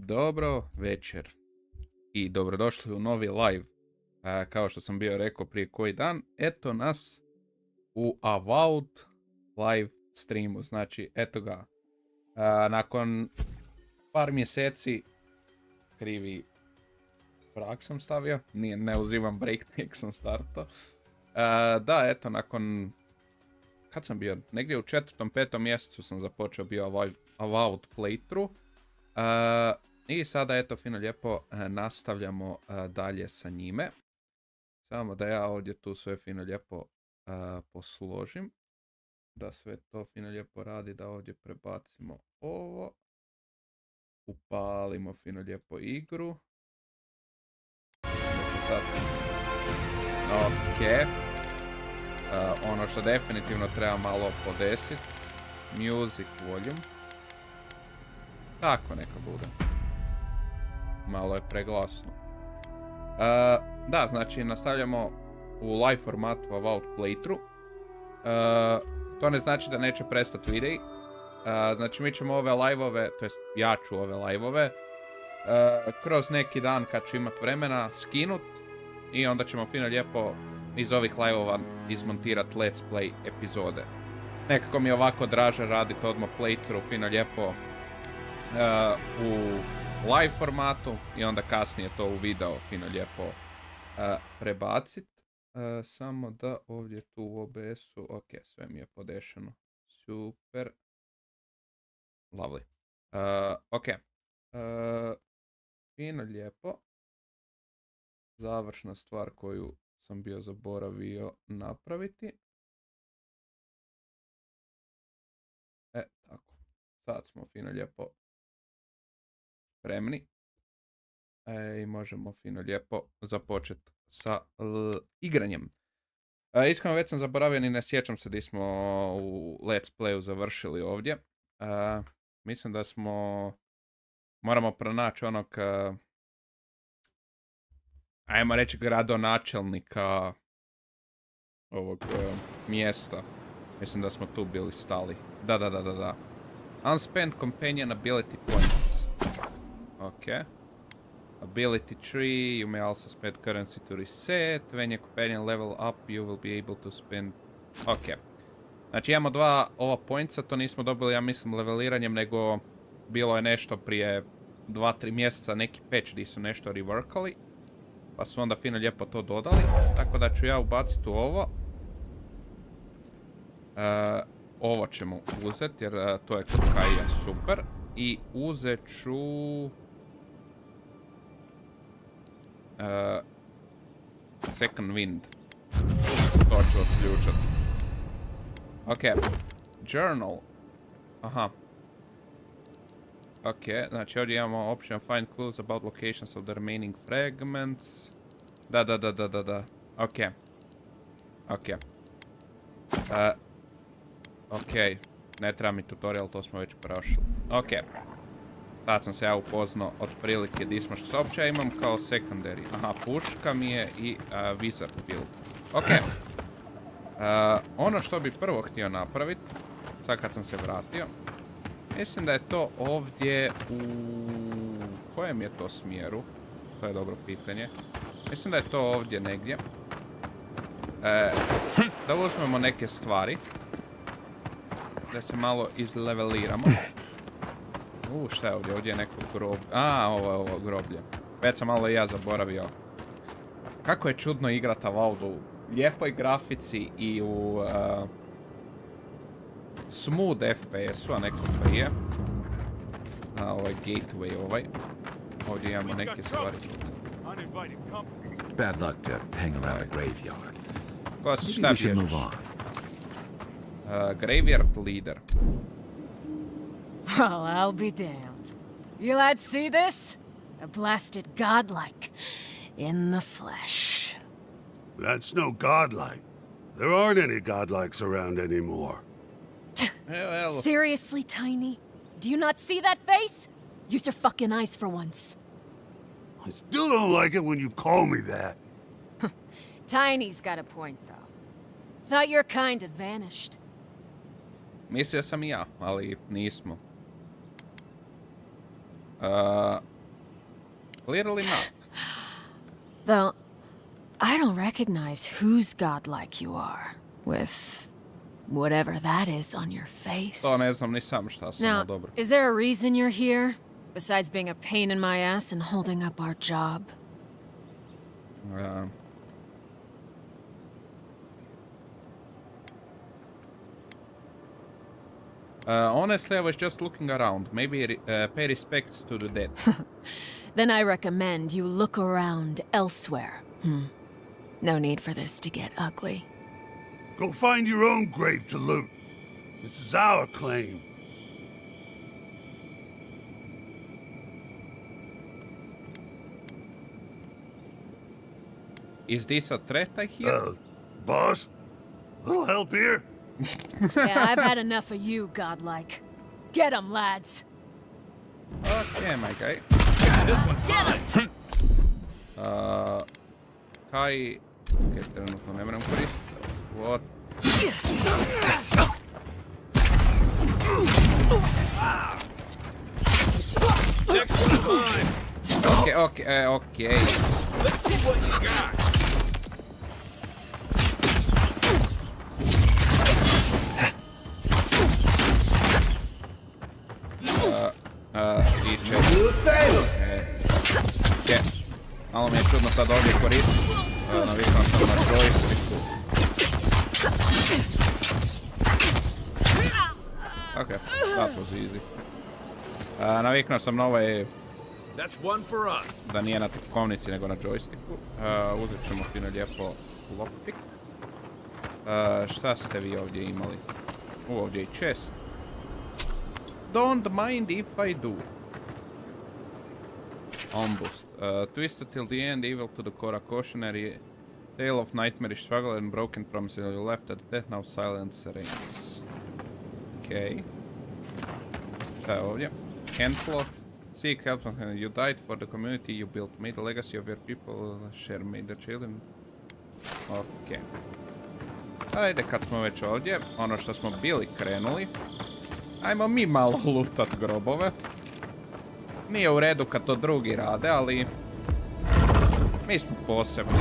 Dobro večer i dobrodošli u novi live. Kao što sam bio rekao prije koji dan, eto nas u AVOWED live streamu. Znači, eto ga. Nakon par mjeseci, krivi brak sam stavio, ne uzimam break, nek sam starto. Da, eto, nakon, kad sam bio, negdje u 4. 5. mjesecu sam započeo bio AVOWED playthrough. I sada, eto, fino lijepo nastavljamo dalje sa njime. Samo da ja ovdje tu sve fino lijepo posložim. Da sve to fino lijepo radi, da ovdje prebacimo ovo. Upalimo fino lijepo igru. Sad. Ok. Ono što definitivno treba malo podesiti. Music volume. Tako neka bude. Malo je preglasno. Da, znači nastavljamo u live formatu AVOWED playthrough. To ne znači da neće prestati videi. Znači mi ćemo ove live-ove, to jest ja ću ove live-ove, kroz neki dan kad ću imat vremena skinut i onda ćemo fino lijepo iz ovih live-ova izmontirat let's play epizode. Nekako mi je ovako draže raditi odmah playthrough fino lijepo u live formatu i onda kasnije to u video fino lijepo prebacit. Samo da ovdje tu u OBS-u, ok, sve mi je podešeno. Super. Lovely. Ok. Fino lijepo. Završna stvar koju sam bio zaboravio napraviti. Tako. Sad smo fino lijepo spremni. I možemo fino lijepo započeti sa igranjem. Iskreno već sam zaboravio i ne sjećam se da smo u Let's Playu završili ovdje. Mislim da moramo pronaći onog, ajmo reći, gradonačelnika ovog mjesta. Mislim da smo tu bili stali. Da. Unspent companion ability points. Ok. Ability tree, you may also spend currency to reset. When your companion level up, you will be able to spend... Ok. Znači imamo dva ova pointsa, to nismo dobili, ja mislim, leveliranjem, nego bilo je nešto prije 2-3 mjeseca, neki patch gdje su nešto reworkali. Pa su onda fino lijepo to dodali. Tako da ću ja ubaciti u ovo. Ovo ćemo uzeti jer to je kod Kaija super. I uzet ću... Second wind. To ću odključati. Ok. Journal. Aha. Ok, znači ovdje imamo option find clues about locations of the remaining fragments. Da. Ok. Ok. Ne treba mi tutorial, to smo već prošli. Ok. Sad sam se ja upoznao otprilike gdje smo, što uopće ja imam kao secondary. Aha, puška mi je i wizard build. Ok. Ono što bi prvo htio napraviti, sad kad sam se vratio, mislim da je to ovdje u kojem je to smjeru? To je dobro pitanje. Mislim da je to ovdje negdje. Da uzmemo neke stvari. Da se malo izleveliramo. Šta je ovdje? Ovdje je neko groblje. Ovo je groblje. Već sam malo i ja zaboravio. Kako je čudno igrati AVOWED u lijepoj grafici i u smooth FPS-u, a neko prije. Ovo je gateway ovaj. Ovdje imamo neke stvari. Bad luck to hang around a graveyard. Ko si šta bježeš? Graveyard leader. Well, I'll be damned. You lads see this? A blasted godlike in the flesh. That's no godlike. There aren't any godlikes around anymore. Seriously, Tiny? Do you not see that face? Use your fucking eyes for once. I still don't like it when you call me that. Tiny's got a point, though. Thought your kind had vanished. Mislio sam i ja, ali nismo. Clearly not. Though, I don't recognize whose godlike you are, with whatever that is on your face. To ne znam ni sam šta sam, Now, ali dobro. is there a reason you're here? Besides being a pain in my ass and holding up our job? Honestly, I was just looking around. Maybe pay respects to the dead. Then I recommend you look around elsewhere. No need for this to get ugly. Go find your own grave to loot. This is our claim. Is this a threat I hear? Boss? Little help here? Yeah, I've had enough of you, godlike. Get 'em, lads. Okay, my guy. This one's mine. Kaj... Ok, trenutno ne moram koristiti. What? Next one's mine. Okay. Let's see what you got. Malo mi je čudno sad ovdje koristiti. Naviknuo sam na joystick. Ok, that was easy. Naviknuo sam na ovaj... Da nije na tipkovnici nego na joysticku. Uzet ćemo fino lijepo lockpick. Šta ste vi ovdje imali? Ovdje je chest. Don't mind if I do. Ombust. Twisted till the end, evil to the core, a cautionary tale of nightmarish struggle and broken promises. You left at death, now silence reigns. Okay. Šta je ovdje? Handplot. Seek help. You died for the community you built. Made the legacy of your people. Share made the children. Ok. Ajde, kad smo već ovdje, ono što smo bili krenuli. Ajmo mi malo lutat grobove. Nije u redu kad to drugi rade, ali... Mi smo posebni.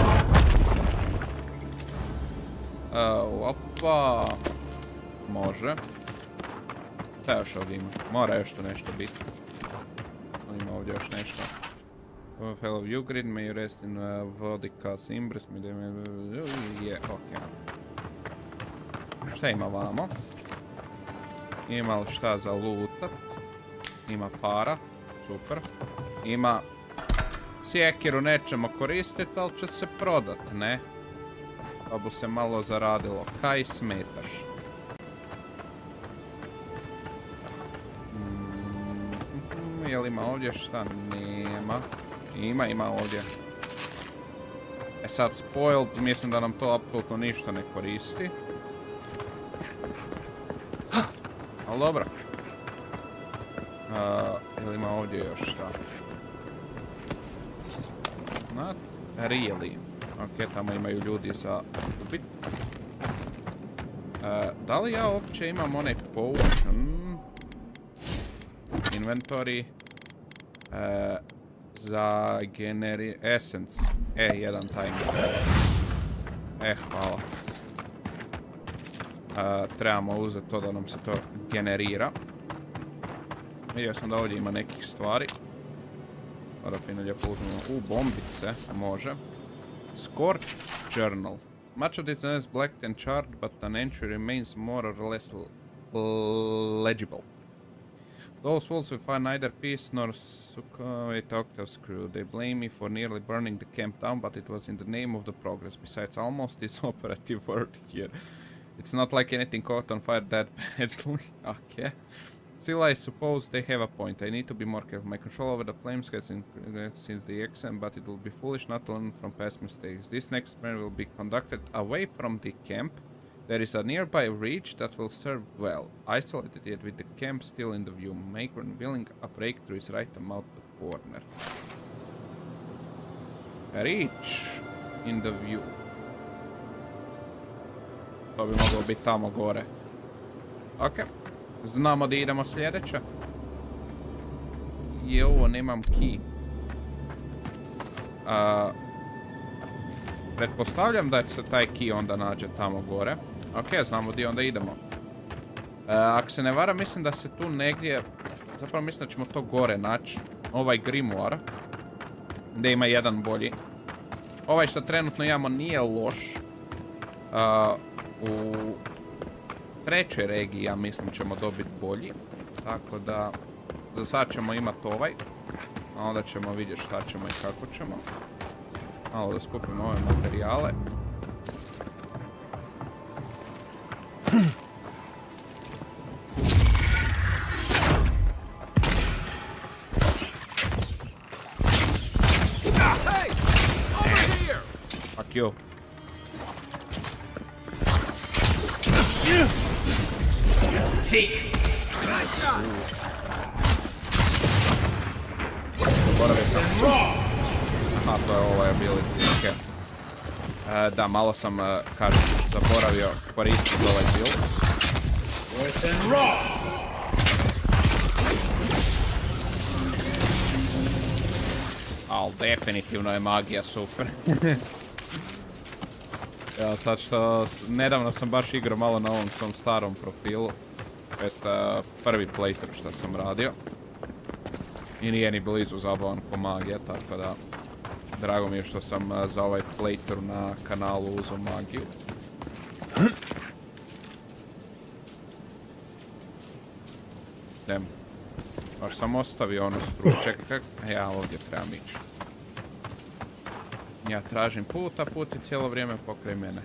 Opa... Može. Šta još ovdje ima? Mora još to nešto biti. Ima ovdje još nešto. Fellow Ugrid, may you rest in vodika Simbres, je, ok. Šta ima vamo? Ima li šta za lootat? Ima para, super. Ima sjekiru, nećemo koristiti, ali će se prodat, ne? Pa bu se malo zaradilo. Kaj smetaš? Jel ima ovdje šta? Nema. Ima ovdje. E sad, spoiled, mislim da nam to apsolutno ništa ne koristi. Ali dobro. Jel ima ovdje još šta? Not really. Ok, tamo imaju ljudi za ubit. Da li ja uopće imam onaj potion? Inventory. Za essence. Jedan timer. Hvala. Trebamo uzeti to da nam se to generira. Vidio sam da ovdje ima nekih stvari. Da fino lijepo uzmemo. Bombice. Može. Scorched journal. Much of this is blacked and charred, but an entry remains more or less legible. Those walls will find neither peace nor succumate octave screw. They blame me for nearly burning the camp down, but it was in the name of the progress. Besides, almost is operative word here. It's not like anything caught on fire that badly. Okay. Still, I suppose they have a point. I need to be more careful. My control over the flames has increased since the exam, but it will be foolish not to learn from past mistakes. This next experiment will be conducted away from the camp. There is a nearby reach that will serve well. Isolated yet with the camp still in the view. Make when willing a breakthrough is right about the corner. Reach in the view. To bi moglo biti tamo gore. Ok. Znamo da idemo sljedeće. I ovo nemam key. Pretpostavljam da se taj key onda nađe tamo gore. Ok, znamo gdje onda idemo. Ako se ne varam, mislim da se tu negdje... Zapravo mislim da ćemo to gore naći. Ovaj grimoire. Gdje ima jedan bolji. Ovaj što trenutno imamo nije loš. U trećoj regiji, ja mislim, ćemo dobiti bolji. Tako da... Za sad ćemo imati ovaj. A onda ćemo vidjeti šta ćemo i kako ćemo. Malo da skupimo ove materijale. Fuck you. Seek. Nice shot. Zaboravio sam. Aha, to je ovaj ability, ok. Da, malo sam, kažem, zaboravio koristiti ovaj build. Al, definitivno je magija super. Ja, sad što... Nedavno sam baš igrao malo na ovom svom starom profilu. Jest prvi playthrough što sam radio. I nije ni blizu zabavan ko magija, tako da... Drago mi je što sam za ovaj playthrough na kanalu uzeo magiju. Idem. Baš sam ostavio onu struju. Čekaj, kako? Ja ovdje trebam ići. Ja tražim put, a put je cijelo vrijeme pokraj mene.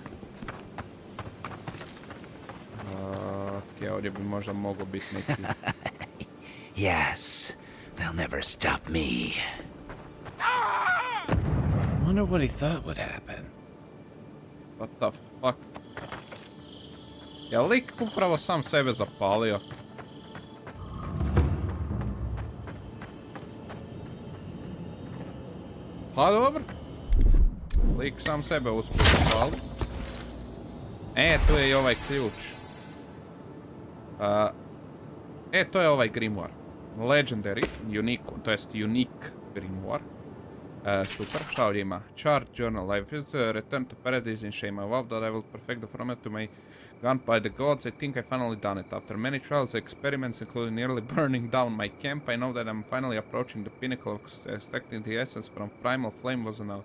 Ok, ovdje bi možda mogao biti neki... Yes, they'll never stop me. Wonder what he thought would happen. What the fuck? Je lik upravo sam sebe zapalio? Pa dobro. Lik sam sebe uspio zapaliti. Tu je i ovaj ključ. To je ovaj grimoire. Legendary, unique, to jest unique grimoire. Super, šta ovdje ima? Chart, journal, I've returned to paradise in shame. I vowed that I will perfect the format to my gun by the gods. I think I finally done it. After many trials and experiments, including nearly burning down my camp, I know that I'm finally approaching the pinnacle of extracting the essence from primal flame. Was a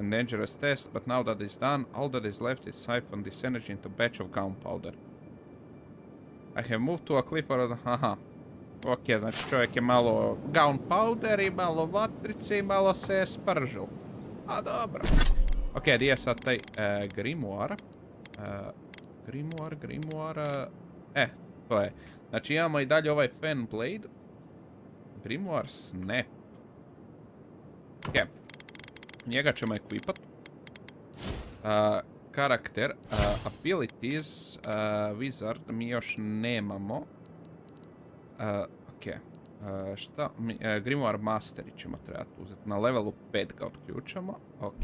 dangerous test, but now that it's done, all that is left is siphon this energy into a batch of gunpowder. I have moved to a cliff or... Haha. Ok, znači čovjek je malo gunpowder i malo vatrice i malo se je spržil. A dobro. Ok, gdje je sad taj grimoire? Grimoire... to je. Znači imamo i dalje ovaj fan blade. Grimoire snap. Ok. Njega ćemo equipat. Karakter. Abilities. Wizard mi još nemamo. Ok. Šta? Grimoire Mastery ćemo trebati uzeti. Na levelu 5 ga otključamo. Ok.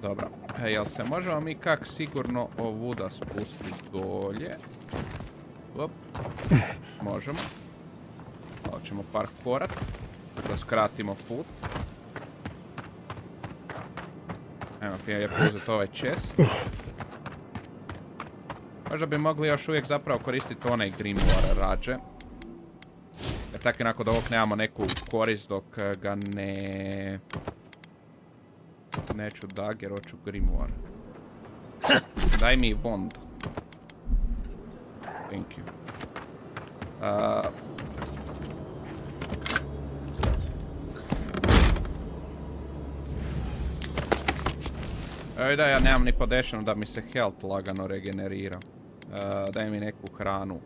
Dobro. Jel se možemo mi kak sigurno ovuda spustiti dolje? Op. Možemo. Malo ćemo parkorat. Da skratimo put. Evo, lijepo uzeti ovaj chest. Možda bi mogli još uvijek zapravo koristiti onaj grimoire rađe. Jer tako inako da ovog nemamo neku korist dok ga ne... Neću dagger, hoću grimoire. Daj mi wand. Thank you. Evo da ja nemam ni podešeno da mi se health lagano regenerira. Daj mi neku hranu.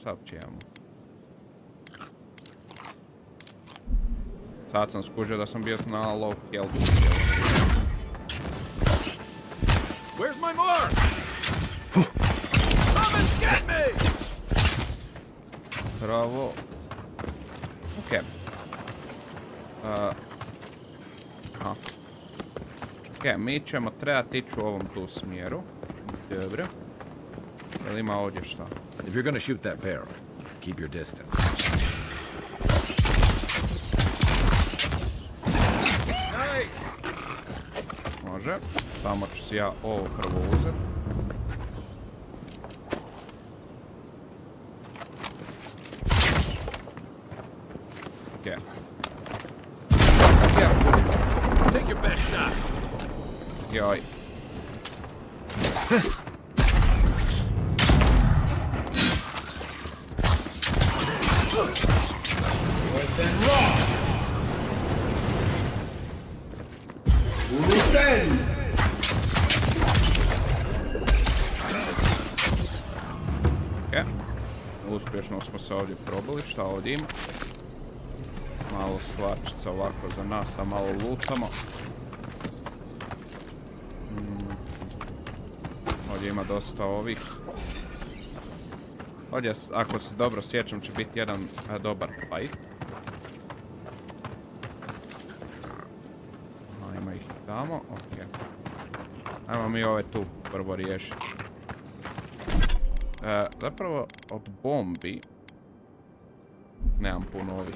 Šta uopće imamo? Sad sam skužio da sam bio na low health. Where's my mark? Come and get me! Bravo. Ok. Ok, mi ćemo trebati ići u ovom tu smjeru. Dobro. Jel ima ovdje šta? If you're gonna shoot that barrel, keep your distance. Može. Samo ću si ja ovo prvo uzet. Okej. Take your best shot. Joj. Uspješno smo se ovdje probili, šta ovdje ima? Malo stvarčica ovako za nas, da malo lutamo. Ovdje ima dosta ovih. Ovdje, ako se dobro sjećam, će biti jedan dobar fight. Ima ih tamo, ok. Ajmo mi ove tu prvo riješiti. Zapravo od bombi nemam puno ovih.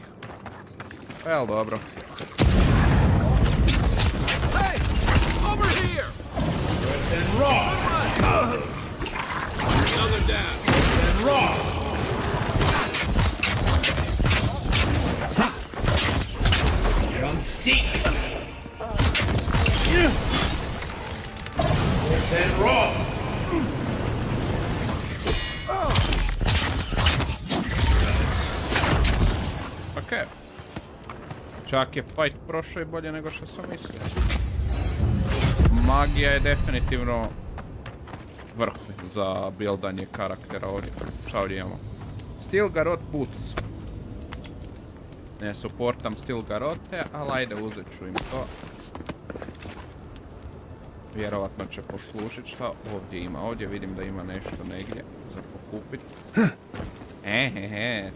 Jel dobro. Hey! Over here! And raw! Another down. And raw! You're on seek. And raw. Ok. Čak je fight prošao i bolje nego što sam mislio. Magija je definitivno vrh za buildanje karaktera ovdje. Šta ovdje imamo? Steel Garrote Boots. Ne supportam Steel Garrote, ali ajde uzet ću im to. Vjerovatno će poslušit šta ovdje ima. Ovdje vidim da ima nešto negdje za pokupit.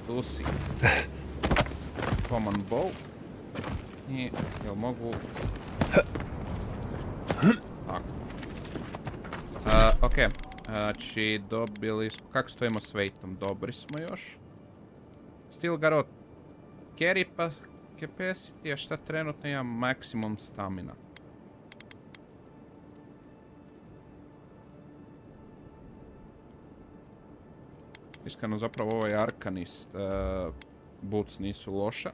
Tu si. Common bow. I jel mogu... Tako. Ok. Znači dobili smo... Kako stojimo s weightom? Dobri smo još. Steel Garrote carry pa capacity, a šta trenutno imam? Maximum stamina. Iskreno zapravo ovaj Arcanist boots nisu loša.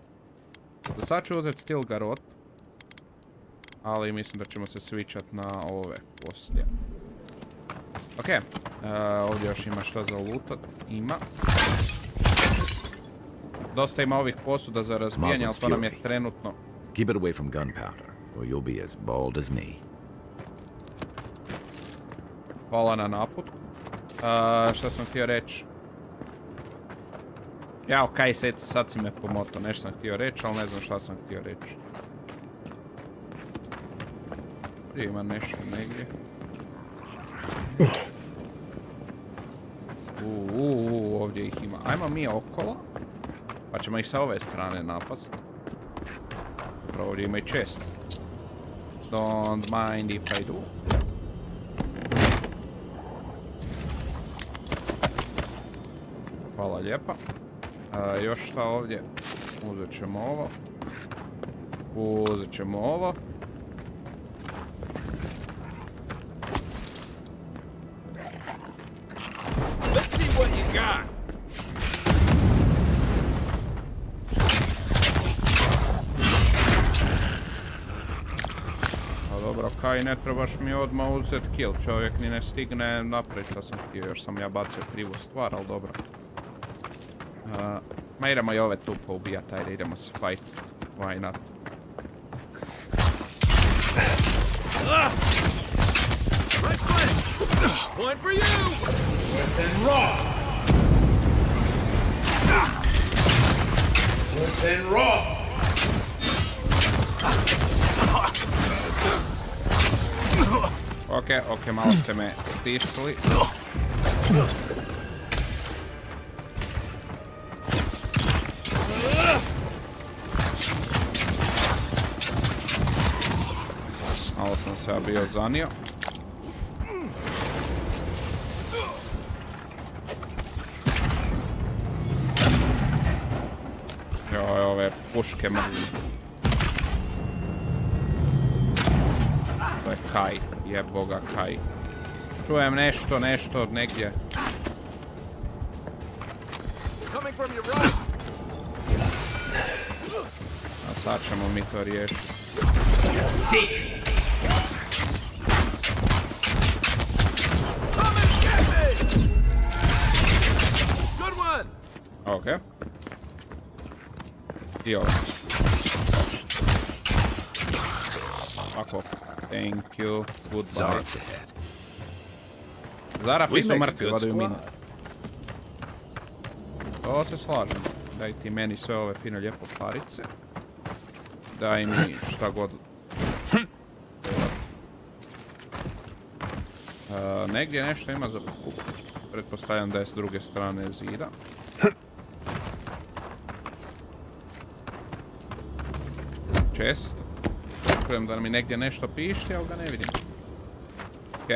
Za sad ću uzeti Steel Garrote, ali mislim da ćemo se switchat na ove poslije. Ok, ovdje još ima šta za lootat. Ima. Dosta ima ovih posuda za razbijanje, ali to nam je trenutno... Keep it away from gunpowder, or you'll be as bald as me. Hvala na naputku. Šta sam htio reći? Ja, okej, sad si me pomotao, nešto sam htio reći, ali ne znam šta sam htio reći. Prije ima nešto negdje. Ovdje ih ima. Ajmo mi okolo, pa ćemo ih sa ove strane napast. Prvo ovdje ima i chest. Don't mind if I do. Hvala lijepa. Još šta ovdje? Uzet ćemo ovo. Uzet ćemo ovo. Let's see what you got. A dobro, kaj ne trebaš mi odmah uzet kill, čovjek ni ne stigne naprijed što sam htio, još sam ja bacio krivu stvar, ali dobro. Ma idemo i ove tu poubijat, ajde idemo se fight, why not. Right flank. One for you. Within raw. Within raw. Ok, malo ste me stisli. Malo sam se bio zanio. Joj, ove puške mrlji. je Kaj. Jeboga Kaj. Čujem nešto, negdje. Coming from your right. A sad ćemo mi to riješiti. Come and get me. Good one. Okej. I ovo. Ako. Thank you. Goodbye. Zards ahead. Zarafi We su make a mrtvi, good vadaju squad. mine. To se slažem. Daj ti meni sve ove fine lijepo parice. Daj mi šta god. Negdje nešto ima za kupiti. Pretpostavljam da je s druge strane zida. Čest. Očekujem da mi negdje nešto pišti, ali ga ne vidim. Ok.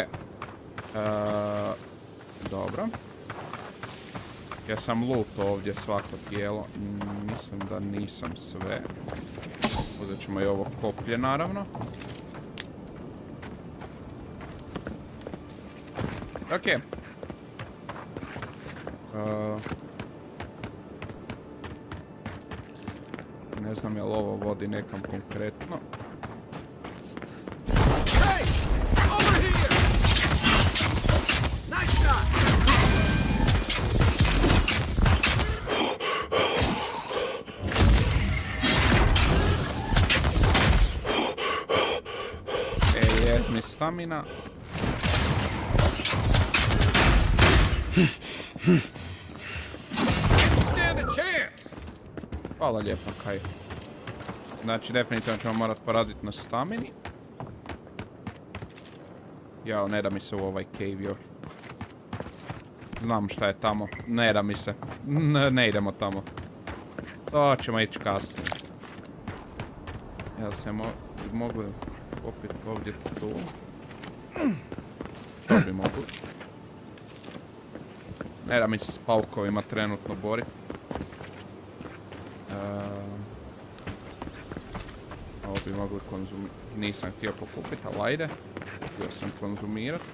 Dobro. Ja sam lootao ovdje svako tijelo. Mislim da nisam sve. Uzet ćemo i ovo koplje, naravno. Ok. Ne znam jel ovo vodi nekam konkretno. Hey, over here. Nice shot. Mi stamina. Stand a chance. Hvala lijepo, Kaj. Znači, definitivno ćemo morat poraditi na stamini. Jao, ne da mi se u ovaj cave još. Znam šta je tamo. Ne da mi se. Ne idemo tamo. To ćemo ići kasnije. Jel se mogli opet ovdje tu? To bi mogli. Ne da mi se s paukovima trenutno bori. Ovo bi mogli konzumirati. Nisam htio pokupiti, ali ajde. Htio sam konzumirati.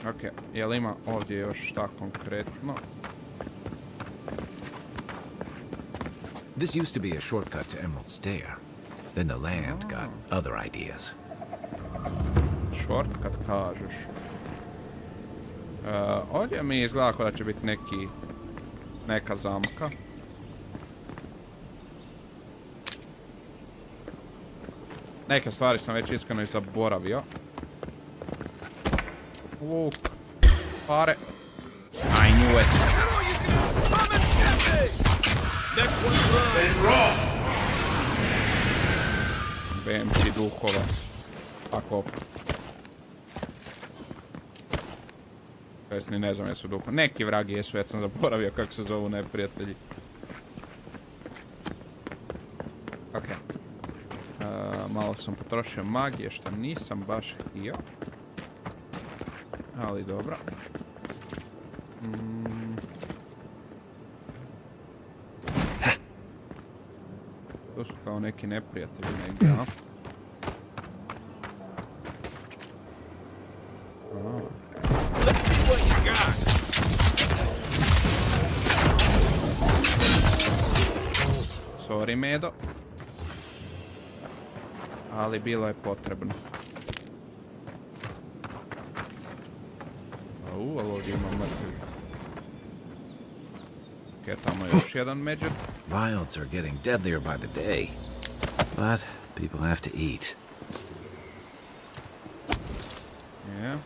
Ok, jel ima ovdje još šta konkretno? This used to be a shortcut to Emerald Stair. Then the land got other ideas. Shortcut kažeš. Ovdje mi izgleda kao da će biti neka zamka. Neke stvari sam već iskreno i zaboravio. Luk. Pare. I knew it. Come and get me. Next one's mine. Bem ti duhova. Tako. Ni ne znam jesu duhova. Neki vragi jesu, već sam zaboravio kako se zovu neprijatelji. Ok. Malo sam potrošio magije, što nisam baš htio. Ali dobro. To su kao neki neprijatelji negdje, a? Let's see what you got. Sorry, Medo. Ali bilo je potrebno. Ali ovdje ima mrtvi. Ok, tamo je još jedan međer. Wilds are getting deadlier by the day. But people have to eat. Yeah.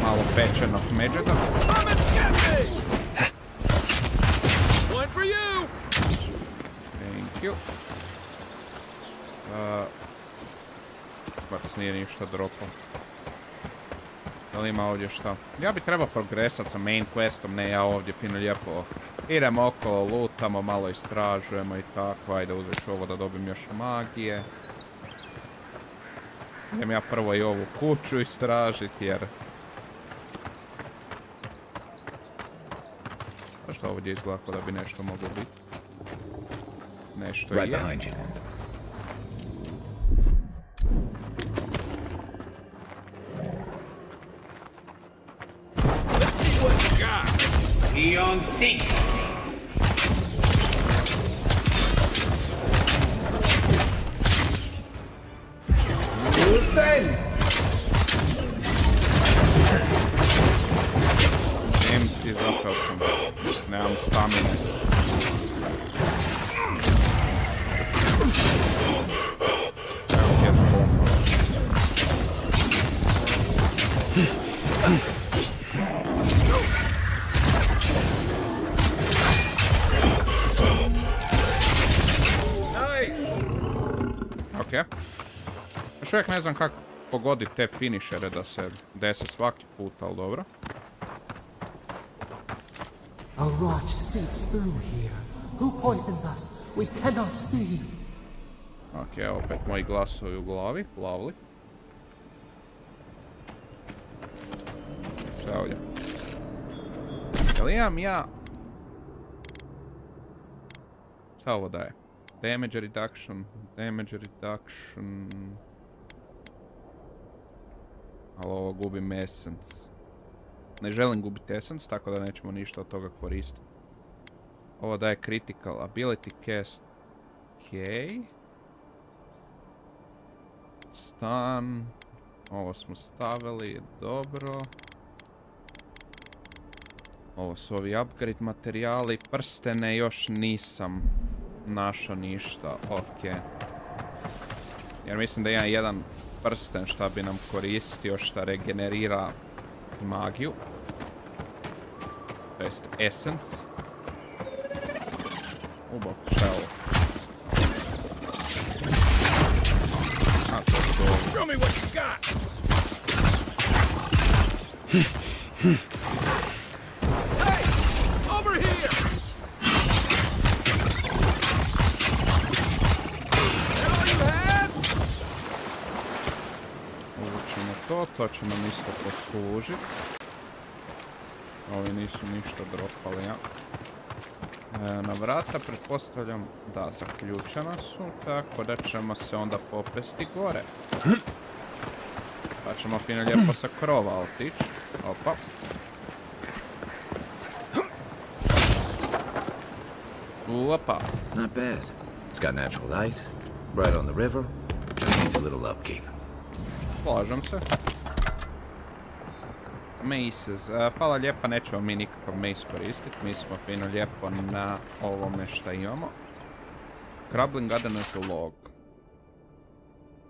Malo pečenog međega. Come and get me. One for you. Thank you. Bac nije ništa dropao. Da li ima ovdje šta? Ja bi trebao progresat sa main questom, ne ja ovdje fino lijepo. Idemo okolo, lootamo, malo istražujemo i tako. Ajde, uzet ću ovo da dobim još magije. Idem ja prvo i ovu kuću istražiti jer... A što ovdje izgleda da bi nešto moglo biti? Nešto Right je. behind you. Let's see what you got. He on sync. Defend. Empty, zapeo sam. Nemam stamine. Evo gdje bomba. Nice. Ok. Još uvijek ne znam kako pogoditi te finishere da se dese svaki put, ali dobro. A rot seeps through here. Who poisons us? We cannot see. Ok, opet moji glasovi u glavi, lovely. Šta je ovdje? Jel imam ja... Šta ovo daje? Damage reduction, damage reduction... Ali ovo gubim essence. Ne želim gubiti essence, tako da nećemo ništa od toga koristiti. Ovo daje critical ability cast. Ok. Stun. Ovo smo stavili, dobro. Ovo su ovi upgrade materijali. Prstene još nisam našao ništa. Ok. Jer mislim da imam jedan prsten šta bi nam koristio, šta regenerira magiju. To jest essence. Ubok, šta je ovo? A, to je to. Show me what you got. Hey, over here. That all you have? Uvučimo to će nam isto poslužiti. Ovi nisu ništa dropali, ja. Na vrata pretpostavljam da zaključena su, tako da ćemo se onda popesti gore. Pa ćemo fino lijepo sa krova otići. Opa. Opa. Not bad. It's got natural light, right on the river. Just needs a little upkeep. Slažem se. Maces. Hvala lijepa, nećemo mi nikakav mace koristiti. Mi smo fino lijepo na ovome šta imamo. Crumbling garden as a log.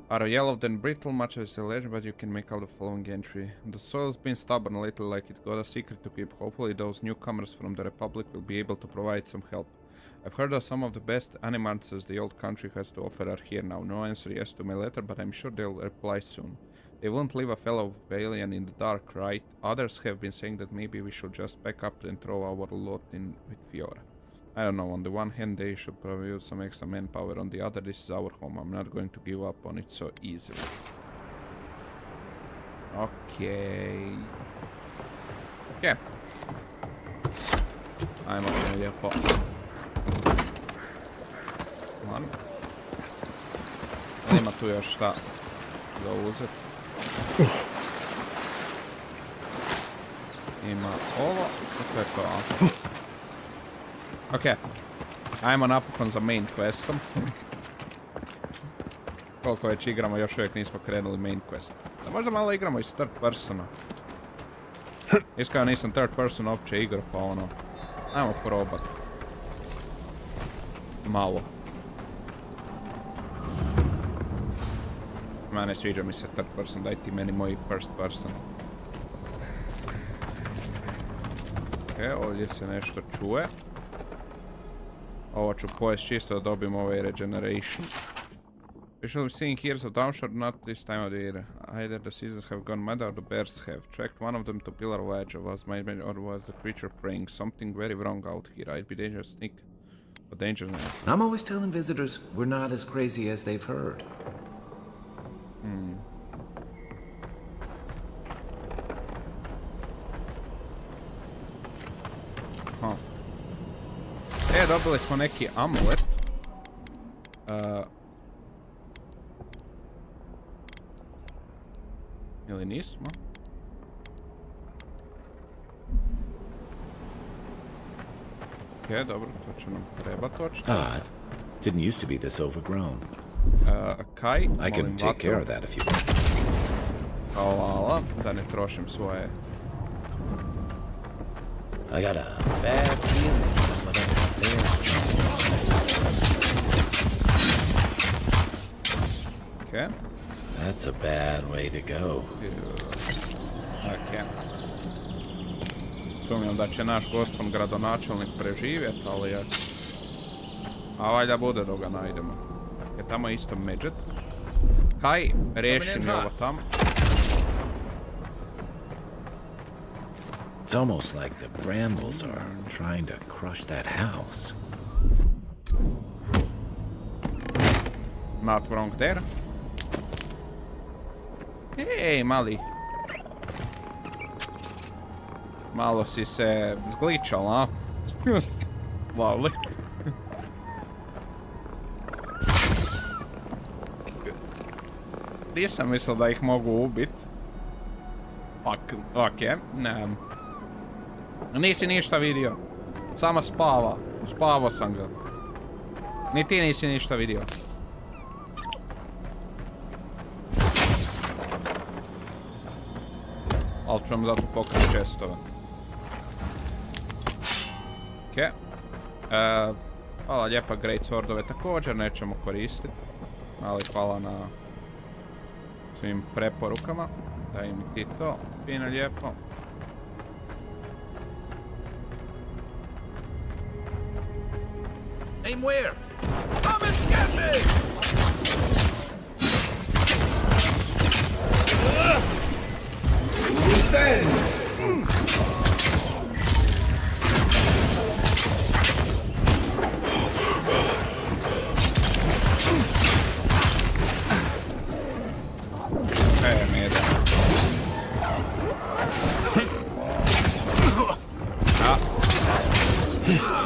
Are yellowed and brittle, much as a ledge, but you can make out the following entry. The soil's been stubborn a little, like it got a secret to keep. Hopefully those newcomers from the Republic will be able to provide some help. I've heard that some of the best animals the old country has to offer are here now. No answer yes to my letter, but I'm sure they'll reply soon. They won't leave a fellow alien in the dark, right? Others have been saying that maybe we should just pack up and throw our lot in with Fiora. I don't know, on the one hand they should probably use some extra manpower, on the other this is our home. I'm not going to give up on it so easily. Okay. Okay. Ajmo lijepo. Man. Nema tu još šta za uzeti. Ima ovo, to je to. Ok, ajmo napokon za main questom. Koliko već igramo, još uvijek nismo krenuli main quest. Da možda malo igramo iz third persona. Iskreno nisam third person uopće igrao, pa ono... Ajmo probat. Malo. Ne sviđa mi se third person, daj ti meni moj first person. Ok, ovdje se nešto čuje. Ovo ću pojest čisto da dobijem ovaj regeneration. We shall be seeing years of downshore, not this time of the year. Either the seasons have gone mad or the bears have. Tracked one of them to Pillar of Edge. Was my or was the creature praying? Something very wrong out here. I'd be dangerous to sneak. But dangerous now. I'm always telling visitors we're not as crazy as they've heard. Aha. Dobili smo neki amulet. Ili nismo? Dobro, to će nam treba točno. Odd. Didn't used to be this overgrown. Kaj, I can take care of that if you want. Hvala, da ne trošim svoje. I got a bad feeling some of that Okay. That's a bad way to go. Okay. Sumnjam da će naš gospon gradonačelnik preživjeti, ali je... A valjda bude dok ga najdemo. Je tamo isto medžet. Kaj, riješi mi ovo tamo. It's almost like the brambles are trying to crush that house. Not wrong there. Ej, mali. Malo si se zgličal, a? Lovely. Nisam mislio da ih mogu ubit. Okej, ne. Nisi ništa vidio. Samo spava. Uspavao sam ga. Ni ti nisi ništa vidio. Ali ću vam zato pokriti čestove. Okej. Hvala lijepa, Great Swordove također nećemo koristiti. Ali hvala na svim preporukama. Daj mi ti to, fino lijepo. Aim where? Come and get me!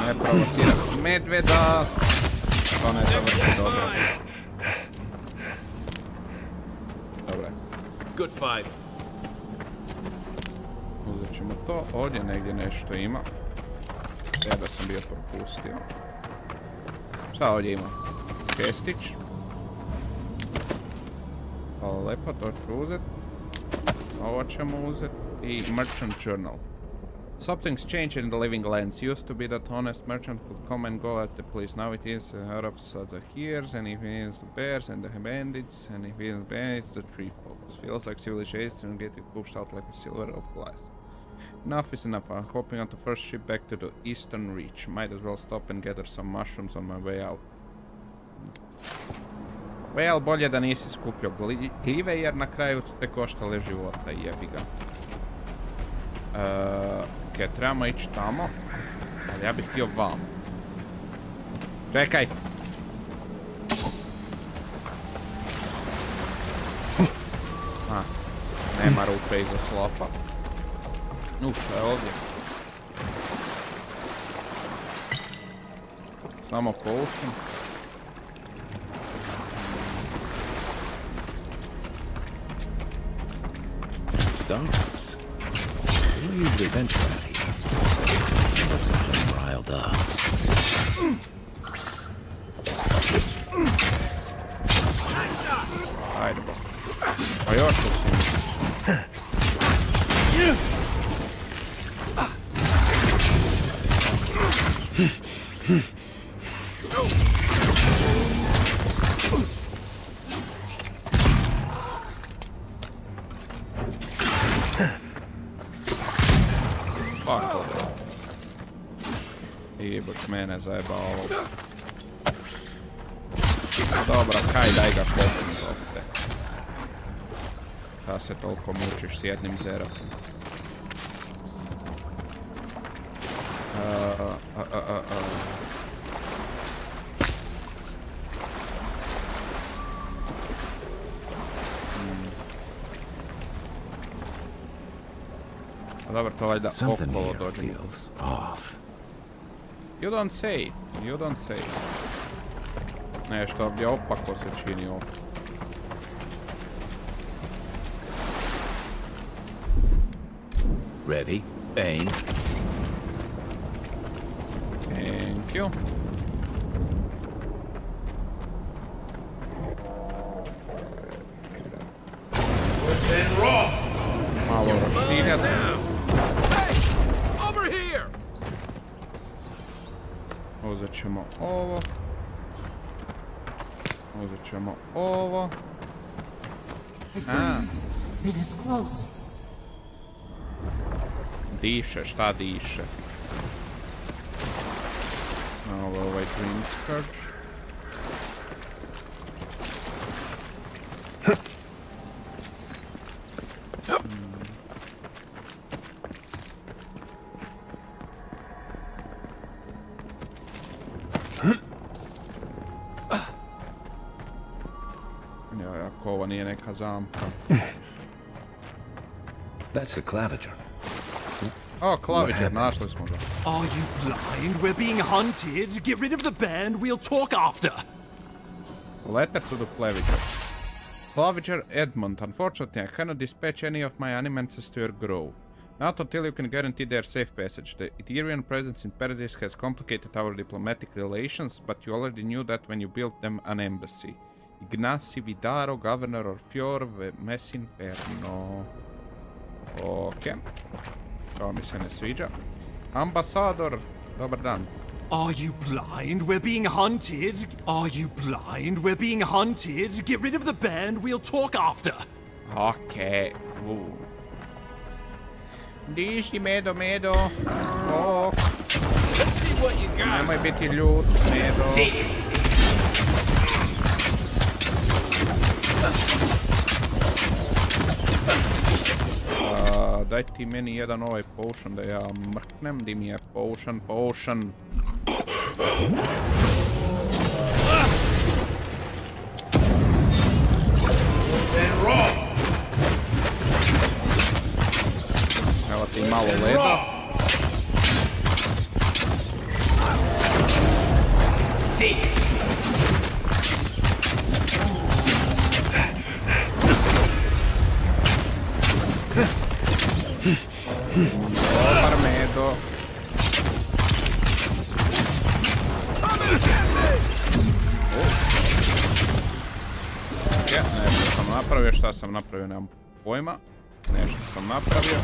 Ne provocirati medveda. To ne završi dobro. Dobre. Good fight. Uzet ćemo to. Ovdje negdje nešto ima. Da sam bio propustio. Šta ovdje ima? Kestić. Hvala lepo, to ću uzet. Ovo ćemo uzet. I Merchant Journal. Something's changed in the living lands. Used to be that honest merchant could come and go as the please. Now it is out of the hears, and if it is the bears and the bandits, and if it is the bandits, the tree folks. Feels like civilization getting pushed out like a silver of glass. Enough is enough. I'm hopping on the first ship back to the eastern reach. Might as well stop and gather some mushrooms on my way out. Well, bolje da nisi skupio gljive, jer na kraju su te koštale života, jebi ga. Ok, trebamo ići tamo, ali ja bih htio vam. Čekaj! Nema rupe iza slopa. Šta je ovdje? Samo potion. Zombies. We'll use the bench right here. Let's get them riled up. Ajde bo. Pa još to si. Jebać mene zajebao ovo. Dobro, kaj daj ga popim opte. Da se toliko mučiš s jednim zerafom. Dobro, to valjda okolo dođemo. Off. You don't say. You don't say. Nešto ovdje opako se čini ovdje. Ready, aim. Thank you. Malo roštiljat. Over here! Uzet ćemo ovo. Uzet ćemo ovo. It is close. Diše, šta diše? Ovo je ovaj Dream Scourge. Ako ovo nije neka zamka. That's the claviger. O, klaviđer, našli smo ga. Are you blind? We're being hunted. Get rid of the band. We'll talk after. Letter to the claviger. Claviger Edmund, unfortunately I cannot dispatch any of my animals to your grove. Not until you can guarantee their safe passage. The Etherean presence in Paradise has complicated our diplomatic relations, but you already knew that when you built them an embassy. Ignacy Vidaro, governor of Fior, Messinferno. Ok. To mi se ne sviđa. Ambasador, dobar dan. Are you blind? We're being hunted. Are you blind? We're being hunted. Get rid of the band. We'll talk after. Ok. Diši, Medo, Medo. Oh. Let's see what you got. Nemoj biti ljud, Medo. Daj ti meni jedan ovaj potion da ja mrknem. Di mi je potion. Evo ti malo leda. Dobar, Medo. Nešto sam napravio, šta sam napravio, nemam pojma. Nešto sam napravio.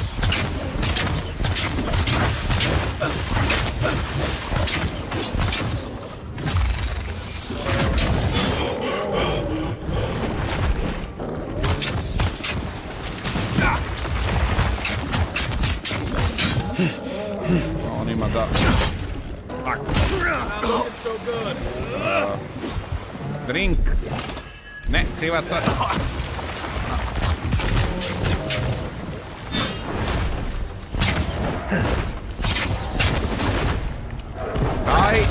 On ima da... Drink. Ne, kriva stvar. Daj.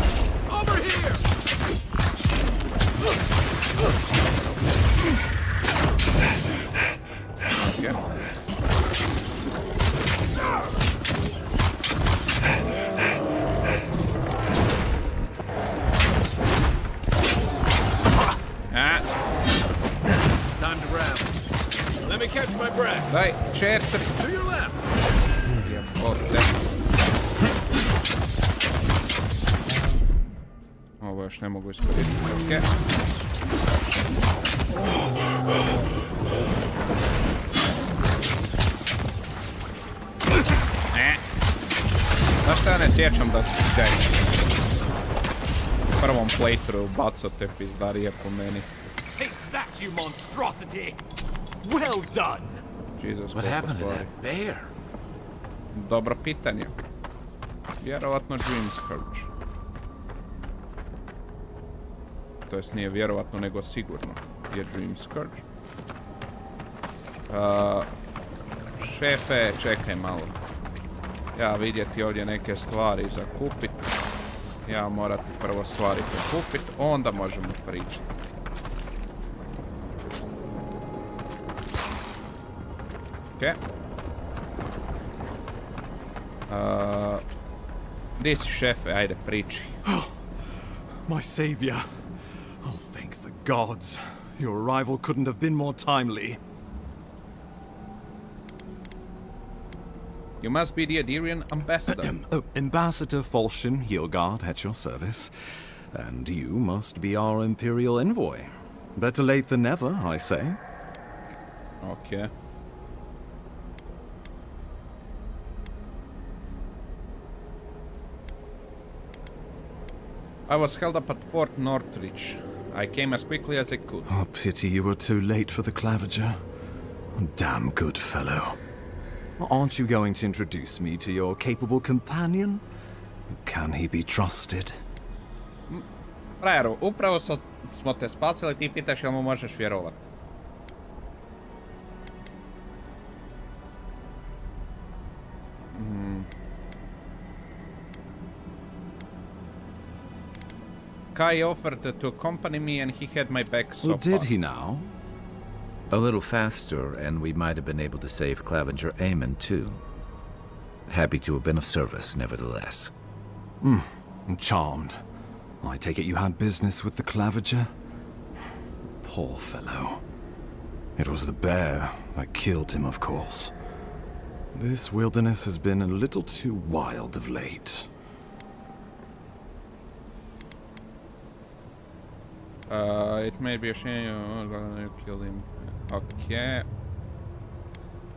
Time to wrap. Let me catch my breath. Daj, 4. To your left. Jebote. Ovo još ne mogu iskoristiti, okej. Znaš šta ja ne sjećam da u prvom playthroughu bacao te pizdarije po meni. Take that, you monstrosity! Well done! Jesus, What happened to that bear? Dobro pitanje. Vjerovatno Dream Scourge. To jest nije vjerovatno, nego sigurno je Dream Scourge. Šefe, čekaj malo. Ja vidjeti ovdje neke stvari za kupit. Ja morati prvo stvari kupit, onda možemo pričati. Gdje si, šefe? Ajde, priči. My savior. Oh, thank the gods. Your arrival couldn't have been more timely. You must be the Adirian ambassador. Ambassador Falchion Heelguard at your service. And you must be our Imperial envoy. Better late than never, I say. Okay. I was held up at Fort Northridge. I came as quickly as I could. Oh, pity you were too late for the Clavager. Damn good fellow. Aren't you going to introduce me to your capable companion? Can he be trusted? Frajeru, upravo smo te spasili, ti pitaš jel mu možeš vjerovat. Kai offered to accompany me and he had my back so Well, did far. he now? A little faster, and we might have been able to save Claviger Aemon, too. Happy to have been of service, nevertheless. I'm charmed. I take it you had business with the Claviger? Poor fellow. It was the bear that killed him, of course. This wilderness has been a little too wild of late. It may be a shame you killed him. Okay.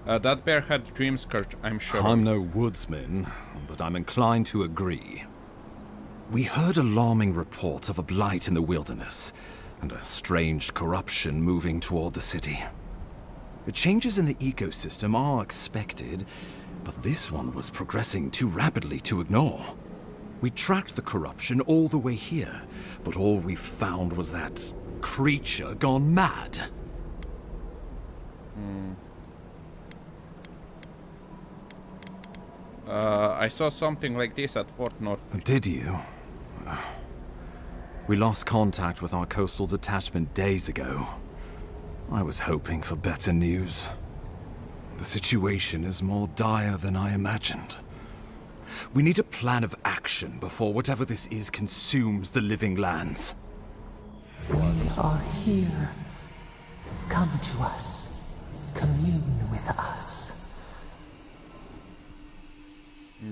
That bear had dream scourge, I'm sure. I'm no woodsman, but I'm inclined to agree. We heard alarming reports of a blight in the wilderness, and a strange corruption moving toward the city. The changes in the ecosystem are expected, but this one was progressing too rapidly to ignore. We tracked the corruption all the way here, but all we found was that creature gone mad. I saw something like this at Fort North. Did you? We lost contact with our coastal detachment days ago. I was hoping for better news. The situation is more dire than I imagined. We need a plan of action before whatever this is consumes the living lands. We are here. Come to us. Commune with us.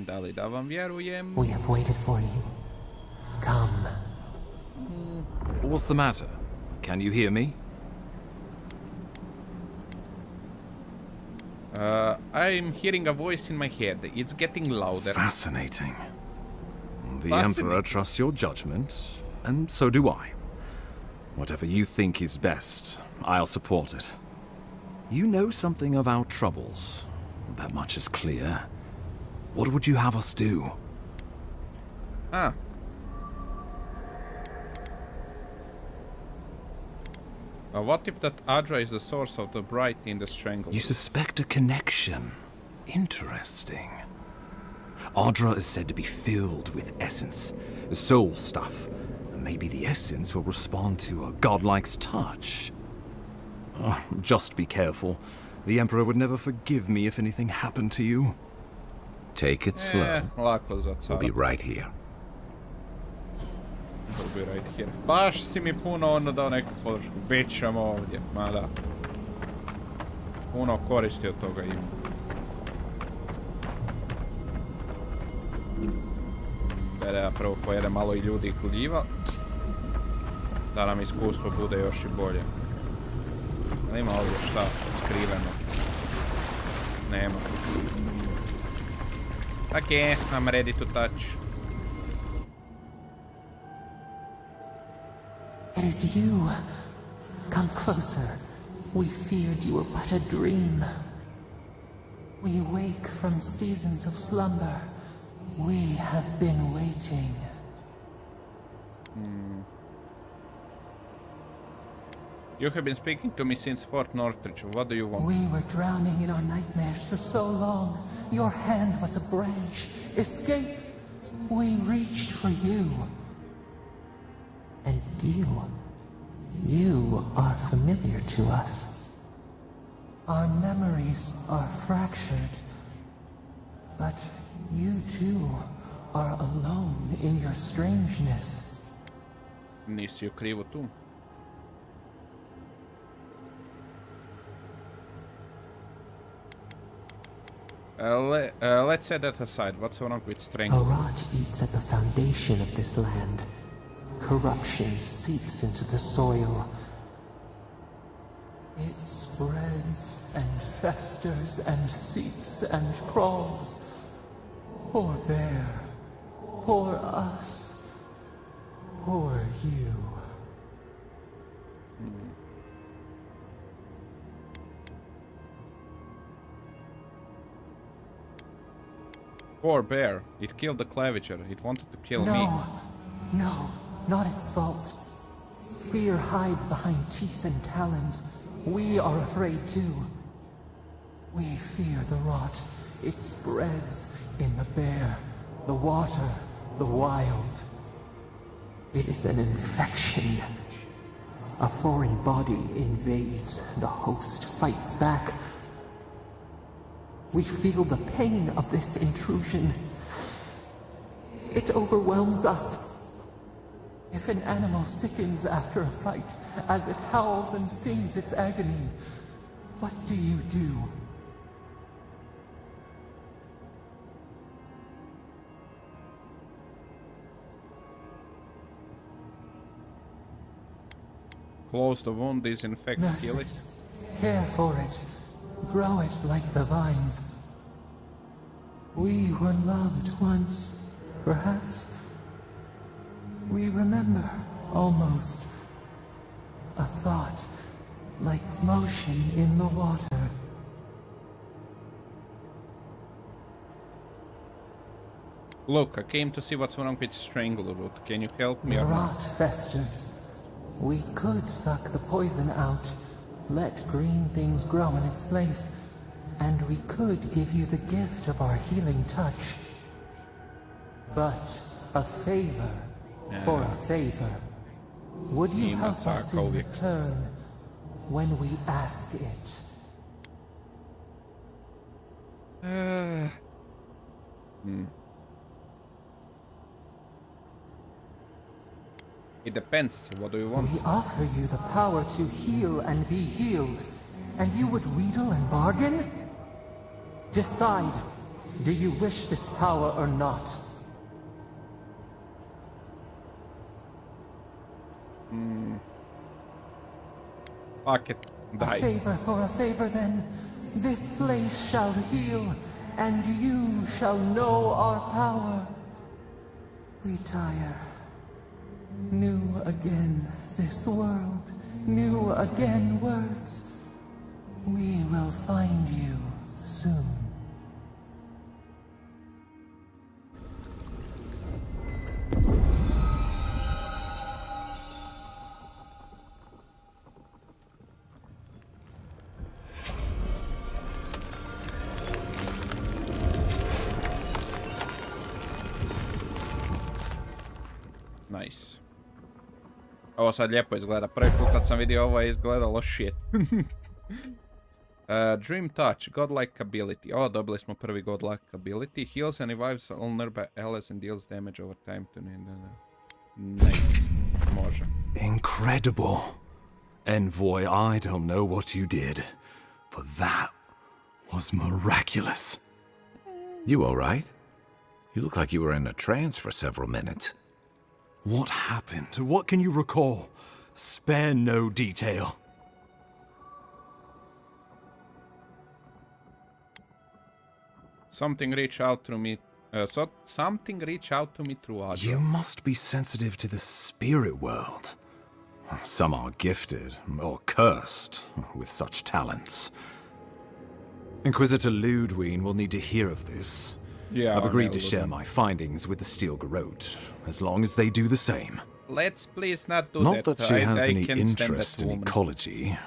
Da li da vam vjerujem? We have waited for you. Come. What's the matter? Can you hear me? I'm hearing a voice in my head. It's getting louder. Fascinating. The Fascinating. Emperor trusts your judgment, and so do I. Whatever you think is best, I'll support it. You know something of our troubles. That much is clear. What would you have us do? Ah. What if that Adra is the source of the bright in the strangle? You suspect a connection. Interesting. Adra is said to be filled with essence, soul stuff. Maybe the essence will respond to a godlike's touch. Oh, just be careful. The Emperor would never forgive me if anything happened to you. Take it slow. Lako za We'll cara. be right here. We'll be right here. Baš si mi puno ono dao neku podršku. Bićemo ovdje, ma da. Puno koristi od toga ima. Da ja prvo pojedem malo i ljudi i gljiva. Da nam iskustvo bude još i bolje. Ali ima ovdje šta skriveno? Nema. Okay, I'm ready to touch. It is you. Come closer. We feared you were but a dream. We wake from seasons of slumber. We have been waiting. You have been speaking to me since Fort Northridge. What do you want? We were drowning in our nightmares for so long. Your hand was a branch. Escape! We reached for you. And you are familiar to us. Our memories are fractured. But you too are alone in your strangeness. Nisi u krivu tu. Let's set that aside. What's wrong with strength? A rot eats at the foundation of this land. Corruption seeps into the soil. It spreads and festers and seeps and crawls. Poor bear. Poor us. Poor you. Poor bear. It killed the Claviger. It wanted to kill me. No, not its fault. Fear hides behind teeth and talons. We are afraid too. We fear the rot. It spreads in the bear, the water, the wild. It is an infection. A foreign body invades, the host fights back. We feel the pain of this intrusion. It overwhelms us. If an animal sickens after a fight, as it howls and sings its agony, what do you do? Close the wound, disinfect, heal it. Care for it. Grow it like the vines. We were loved once, perhaps. We remember, almost. A thought, like motion in the water. Look, I came to see what's wrong with Strangleroot. Can you help me? The rot festers. We could suck the poison out, let green things grow in its place, and we could give you the gift of our healing touch. But a favor for a favor. Would you help us in return when we ask it? It depends. What do you want? We offer you the power to heal and be healed, and you would wheedle and bargain? Decide. Do you wish this power or not? Fuck it. Die. A favor for a favor then. This place shall heal, and you shall know our power. We tire. New again this world, new again words. We will find you soon. Nice. Ovo sad lijepo izgleda. Prvi put kad sam vidio ovo je izgledalo shit. Dream Touch, Godlike Ability. O, dobili smo prvi Godlike Ability. Heals and revives all nearby allies and deals damage over time to... Nice. Može. Incredible. Envoy, I don't know what you did, but that was miraculous. You all right? You look like you were in a trance for several minutes. What happened? What can you recall? Spare no detail. Something reached out to me. Something reached out to me through audio. You must be sensitive to the spirit world. Some are gifted, or cursed, with such talents. Inquisitor Ludwig will need to hear of this. Yeah, I've agreed to share my findings with the Steel Garrote, as long as they do the same. Let's please not do Not that. that she has any can stand interest that in woman. ecology.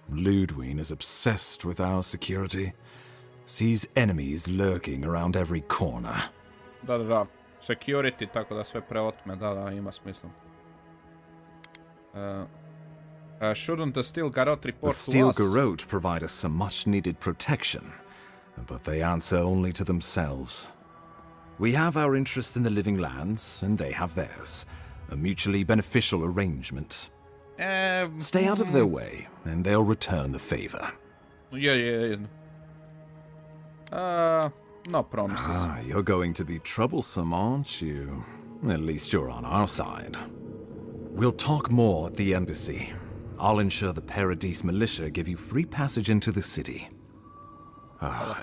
Ludwig is obsessed with our security. Sees enemies lurking around every corner. Da. Security, tako da sve preotme. Da, ima smisla. Shouldn't the Steel Garrote report The to Steel us? Garrote provide us some much-needed protection, but they answer only to themselves. We have our interest in the living lands, and they have theirs. A mutually beneficial arrangement. Stay out of their way, and they'll return the favor. Yeah. No promises. You're going to be troublesome, aren't you? At least you're on our side. We'll talk more at the embassy. I'll ensure the Paradise militia give you free passage into the city.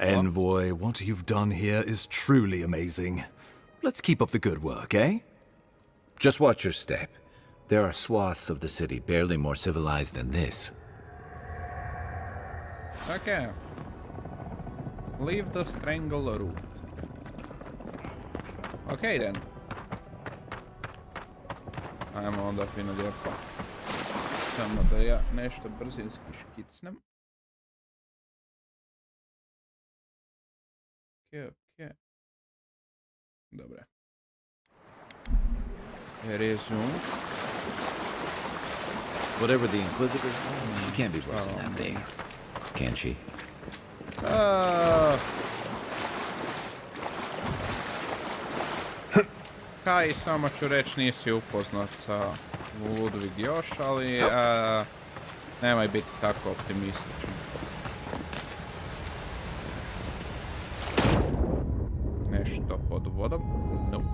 Envoy, what you've done here is truly amazing. Let's keep up the good work, eh? Just watch your step. There are swaths of the city barely more civilized than this. Okay. Leave the strangle route. Okay then. Ajmo onda fino lijepo. Samo da ja nešto brzinski škicnem. Ok. Dobre. Resume. Whatever the Inquisitors want, she can't be worse than that thing. Can she? Kaj, samo ću reći, nisi upoznat sa Ludwig još, ali nemoj biti tako optimističan. Nešto pod vodom? Nope.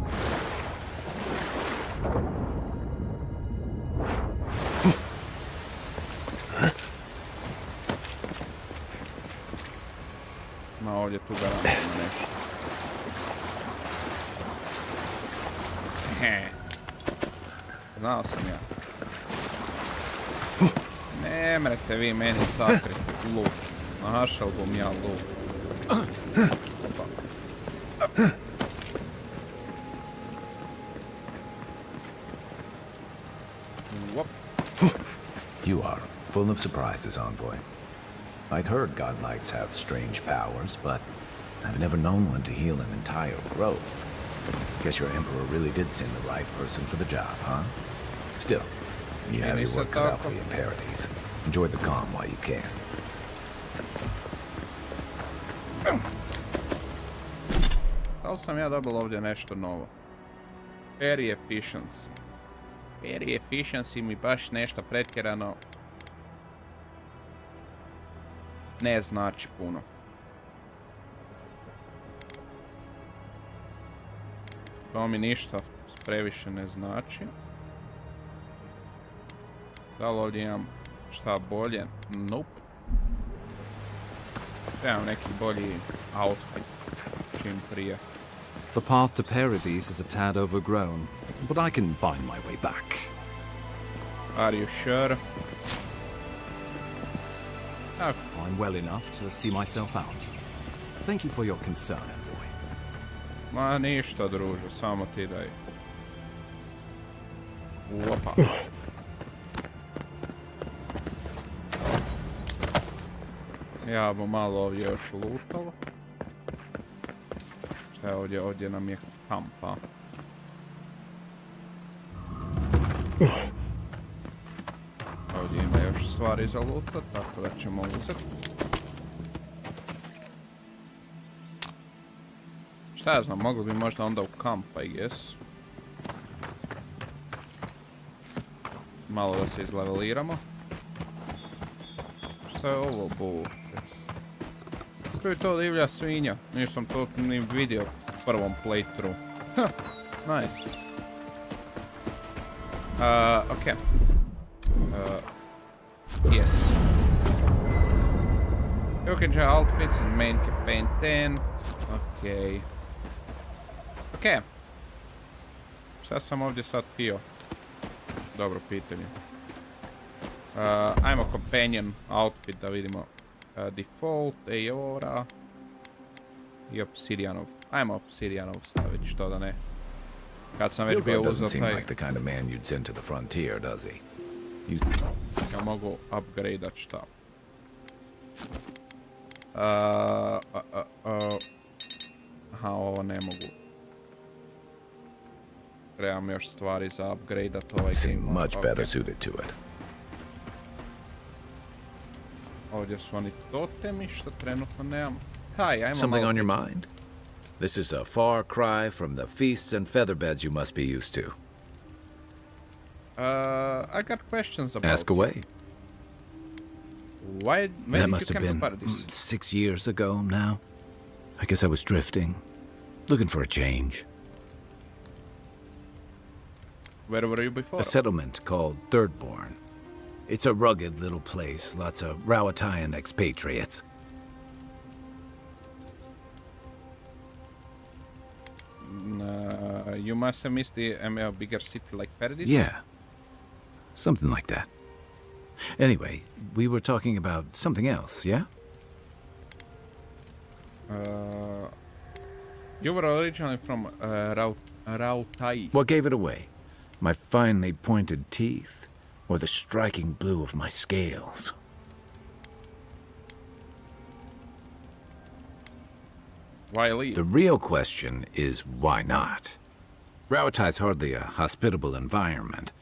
Ma ovdje tu garantno nešto. Znao sam ja. Ne mrete vi meni sakriti luk. Našel bom ja luk. You are full of surprises, Envoy. I'd heard godlikes have strange powers, but I've never known one to heal an entire grove. Guess your Emperor really did send the right person for the job, huh? Still, you have your work cut out for you in Paradise. Enjoy the calm while you can. Da li sam ja dobila ovdje nešto novo? Very efficiency. Very efficiency mi baš nešto pretjerano ne znači puno. To mi ništa previše ne znači. Da li ovdje imam šta bolje? Nope. Trebam neki bolji outfit čim prije. The path to Paradise is a tad overgrown, but I can find my way back. Are you sure? Oh. I'm well enough to see myself out. Thank you for your concern, Envoy. Ma ništa, druže, samo ti daj. Opa. Ja bo malo ovdje još lutalo. Šta je ovdje? Ovdje nam je kampa. Ovdje ima još stvari za lutat, tako da ćemo uzeti. Šta ja znam, mogli bi možda onda u kampa, I guess. Malo da se izleveliramo. Šta je ovo, buke? Što je to divlja svinja? Nisam to ni vidio u prvom playthrough. Ha, nice. Okay. Yes. You can change outfits in main campaign tent. Okay. Okay. Šta sam ovdje sad htio? Dobro pitanje. Ajmo companion outfit da vidimo. Default, Eora i Obsidianov. Ajmo Obsidianov staviti, što da ne. Kad sam već bio uzeo taj... like the kind of man you'd send to the frontier, does he? Ja mogu upgradeat šta. Aha, ovo ne mogu. Trebam još stvari za upgradeat ovaj game. Much better suited to it. Ovdje su oni totemi što trenutno nemam. Kaj, ajmo Something malo on your mind? This is a far cry from the feasts and featherbeds you must be used to. I got questions about Ask away. When That did must you have come been to Paradise? 6 years ago now. I guess I was drifting, looking for a change. Where were you before? A settlement called Thirdborn. It's a rugged little place, lots of Rowatayan expatriates. You must have missed the bigger city like Paradise? Yeah, something like that. Anyway, we were talking about something else, yeah? You were originally from Rautai. What gave it away? My finely pointed teeth, or the striking blue of my scales? Why leave? The real question is why not? Rowatai's hardly a hospitable environment.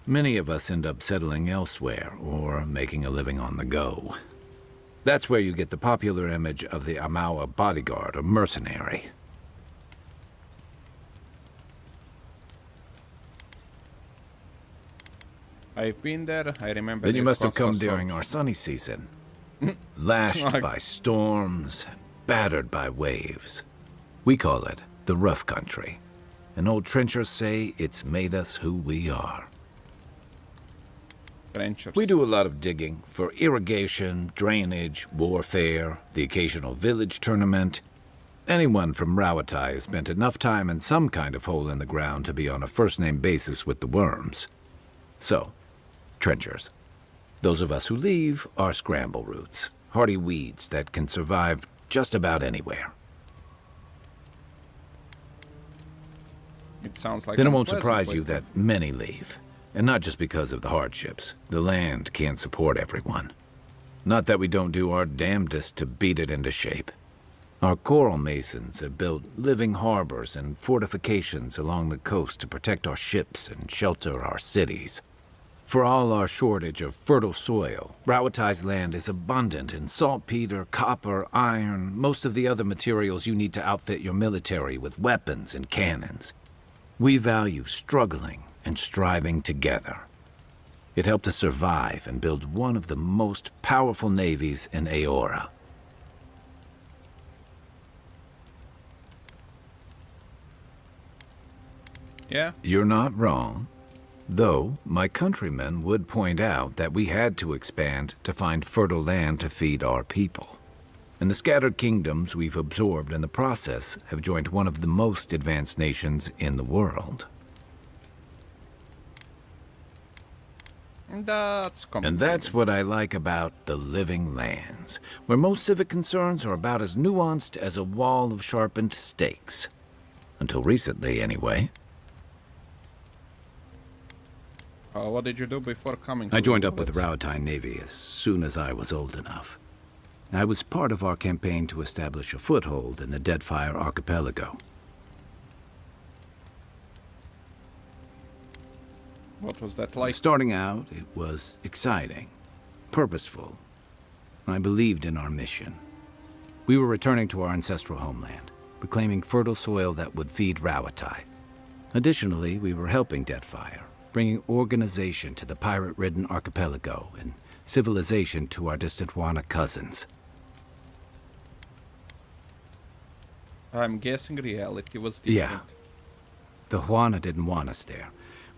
Many of us end up settling elsewhere or making a living on the go. That's where you get the popular image of the Amawa bodyguard or mercenary. I've been there, I remember. Then you the must have come coastal during storms. our sunny season. Lashed by storms, and battered by waves. We call it the rough country. And old trenchers say it's made us who we are. Trenchers. We do a lot of digging for irrigation, drainage, warfare, the occasional village tournament. Anyone from Rawatai has spent enough time in some kind of hole in the ground to be on a first-name basis with the worms. So, trenchers. Those of us who leave are scramble roots, hardy weeds that can survive just about anywhere. It sounds like Then it an won't unpleasant surprise place you to that many leave. And not just because of the hardships. The land can't support everyone. Not that we don't do our damnedest to beat it into shape. Our coral masons have built living harbors and fortifications along the coast to protect our ships and shelter our cities. For all our shortage of fertile soil, Rowatai's land is abundant in saltpeter, copper, iron, most of the other materials you need to outfit your military with weapons and cannons. We value struggling and striving together. It helped us survive and build one of the most powerful navies in Aora. Yeah? You're not wrong. Though, my countrymen would point out that we had to expand to find fertile land to feed our people. And the scattered kingdoms we've absorbed in the process have joined one of the most advanced nations in the world. That's And that's what I like about the living lands, where most civic concerns are about as nuanced as a wall of sharpened stakes. Until recently, anyway. What did you do before coming to I joined up with the Brex? Rawatai Navy as soon as I was old enough. I was part of our campaign to establish a foothold in the Deadfire Archipelago. What was that like? Starting out, it was exciting, purposeful. I believed in our mission. We were returning to our ancestral homeland, reclaiming fertile soil that would feed Rawatai. Additionally, we were helping Deadfire, bringing organization to the pirate-ridden archipelago and civilization to our distant Wana cousins. I'm guessing reality was Yeah. different. The Juana didn't want us there.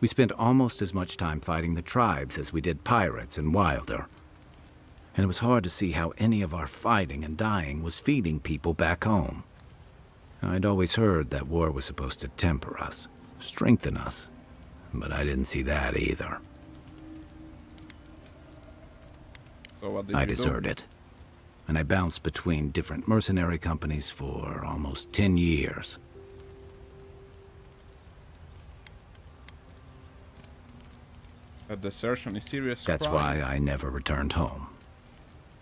We spent almost as much time fighting the tribes as we did pirates and Wilder. And it was hard to see how any of our fighting and dying was feeding people back home. I'd always heard that war was supposed to temper us, strengthen us, but I didn't see that either. So what did I you do? deserted. And I bounced between different mercenary companies for almost 10 years. A desertion is serious That's crime. why I never returned home.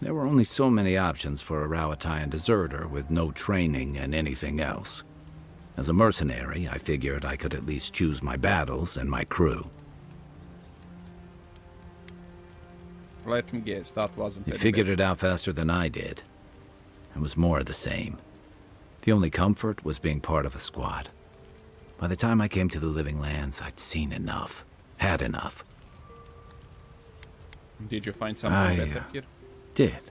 There were only so many options for a Rawatayan deserter with no training and anything else. As a mercenary, I figured I could at least choose my battles and my crew. Let me guess, that wasn't You any figured better. it out faster than I did. It was more of the same. The only comfort was being part of a squad. By the time I came to the Living Lands, I'd seen enough. Had enough. Did you find something better here? Did.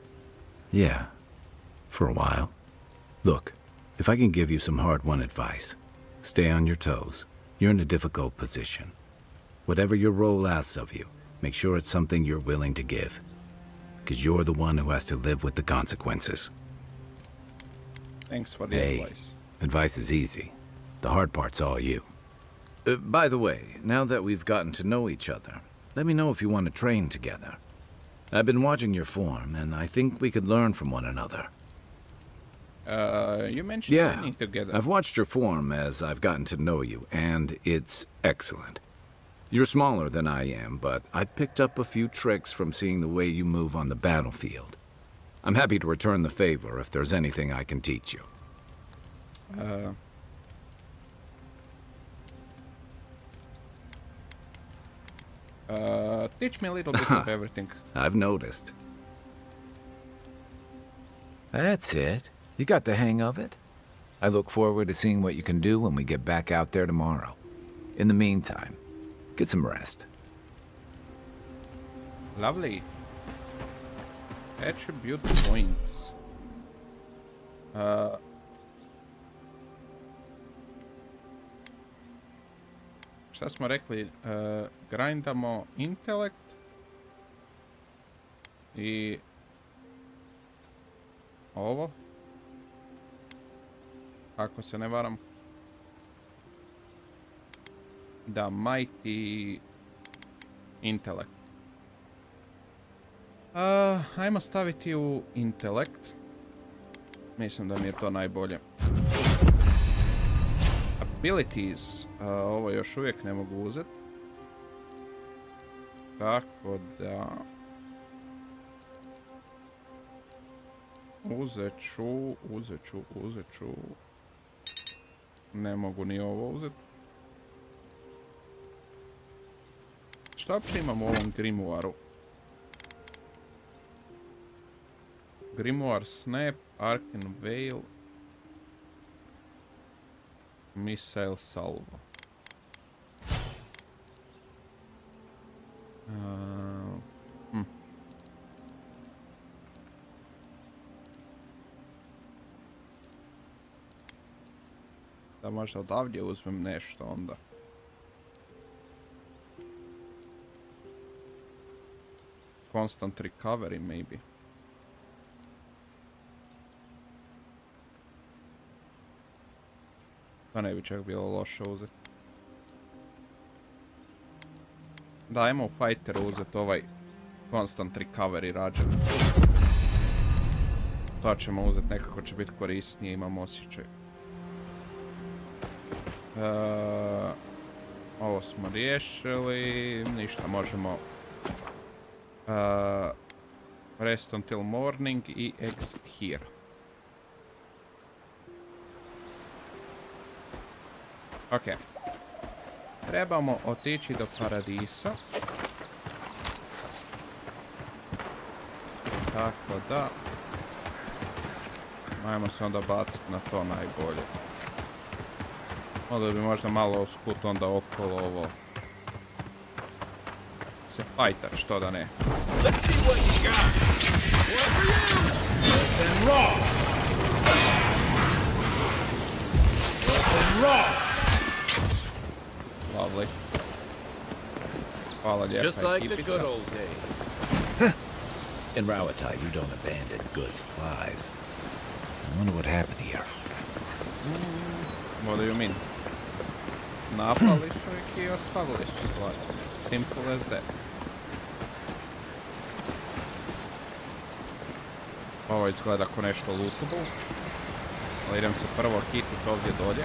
Yeah. For a while. Look, if I can give you some hard-won advice, stay on your toes. You're in a difficult position. Whatever your role asks of you, make sure it's something you're willing to give. Because you're the one who has to live with the consequences. Thanks for the advice. Advice is easy. The hard part's all you. By the way, now that we've gotten to know each other, let me know if you want to train together. I've been watching your form, and I think we could learn from one another. You mentioned training together. I've watched your form as I've gotten to know you, and it's excellent. You're smaller than I am, but I picked up a few tricks from seeing the way you move on the battlefield. I'm happy to return the favor if there's anything I can teach you. Teach me a little bit of everything. I've noticed. That's it. You got the hang of it. I look forward to seeing what you can do when we get back out there tomorrow. In the meantime, get some rest. Lovely. Attribute points. Šta smo rekli? Grindamo intelekt i ovo, ako se ne varam, da, mighty intelekt. Ajmo staviti u intelekt. Mislim da mi je to najbolje. Abilities, ovo još uvijek ne mogu uzeti. Tako da... Uzet ću... Ne mogu ni ovo uzeti. Šta uopće imam u ovom grimoiru? Grimoire Snap, Arcane Veil, Missile Salvo. Da možda odavdje uzmem nešto onda. Constant Recovery maybe. To ne bi čak bilo loše uzeti. Dajmo u Fighteru uzeti ovaj Constant Recovery rađen. To ćemo uzeti, nekako će biti korisnije, imam osjećaj. Ovo smo riješili, ništa, možemo rest until morning i exit here. Ok. Trebamo otići do Paradisa. Tako da... Ajmo se onda baciti na to najbolje. Onda bi možda malo usput onda okolo ovo... Se fajta, što da ne. Lovely. Hvala lijepa ekipica. In Rauatai, you don't abandon good supplies. I wonder what happened here. What do you mean? Napali su ih i ostavili su stvari. Simple as that. Ovo izgleda kao nešto lootable. Ali idem se prvo hititi ovdje dolje.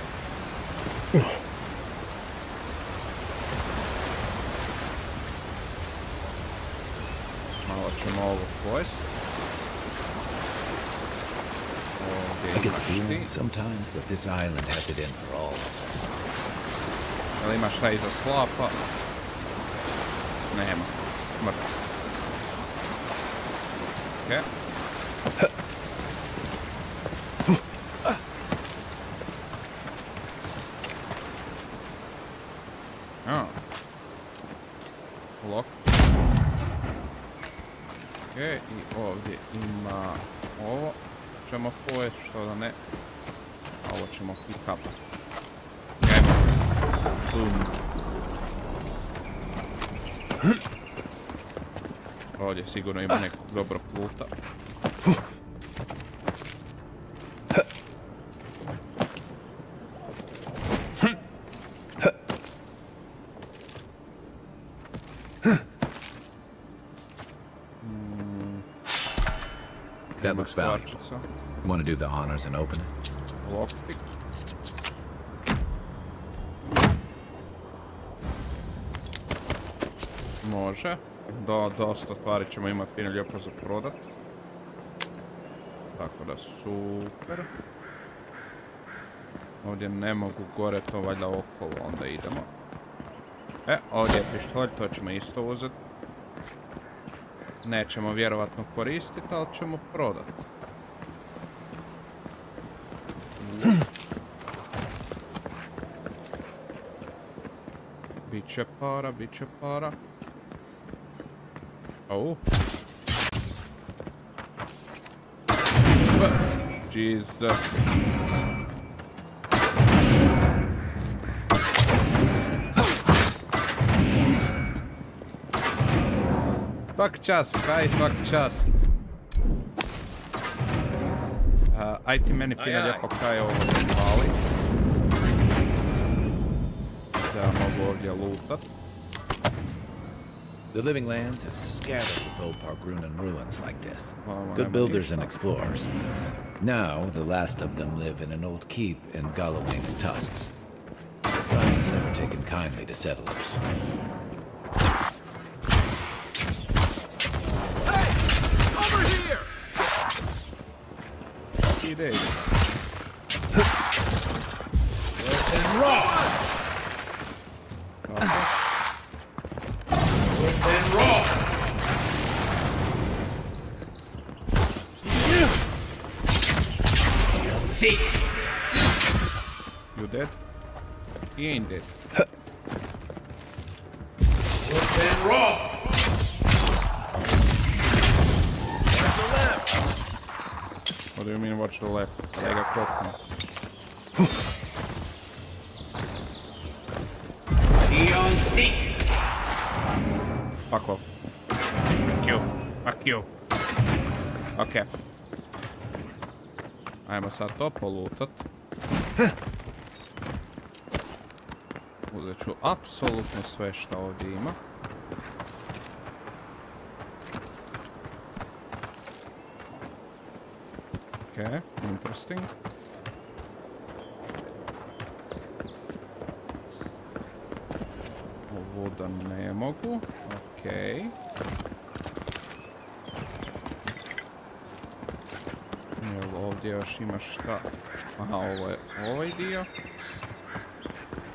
Malo ćemo ovo pojesti. I get the feeling sometimes that this island has it in for all of us. Jel ima šta iza slapa? Nema. Mrtvo. Ok. A. Lok. Okej, i ovdje ima ovo. Ćemo pojeti, što da ne. A ovo ćemo pick up. Boom. Ovdje sigurno ima nekog dobrog luta. That looks valuable. Want to do the honors and open it? Lockpick. Može. Dosta stvari ćemo imati fino lijepo za prodat. Tako da super. Ovdje ne mogu gore, to valjda okolo, onda idemo. Ovdje je pištolj, to ćemo isto uzeti. Nećemo vjerovatno koristiti, ali ćemo prodati. Biće para, biće para. Oh. Jesus. Svaki čas, kaj svaki čas. Aj ti meni fino lijepo kaj ovo pali. Da mogu ovdje lutat. The Living Lands is scattered with old Pargrunan ruins like this. Good builders and explorers. Now, the last of them live in an old keep in Galawain's tusks. Society's never taken kindly to settlers. Hey! Over here! Idej. And raw! And raw! Seek! You dead? He ain't dead. And raw! Watch the left! What do you mean watch the left? I got caught. Be on seek! Fuck off. Fuck you. Fuck you. Ok. Ajmo sad to polutat. Uzet ću apsolutno sve što ovdje ima. Ok, interesting. Ovo da ne mogu. Ok. Jel ovdje još ima šta? Aha, ovo je ovaj dio.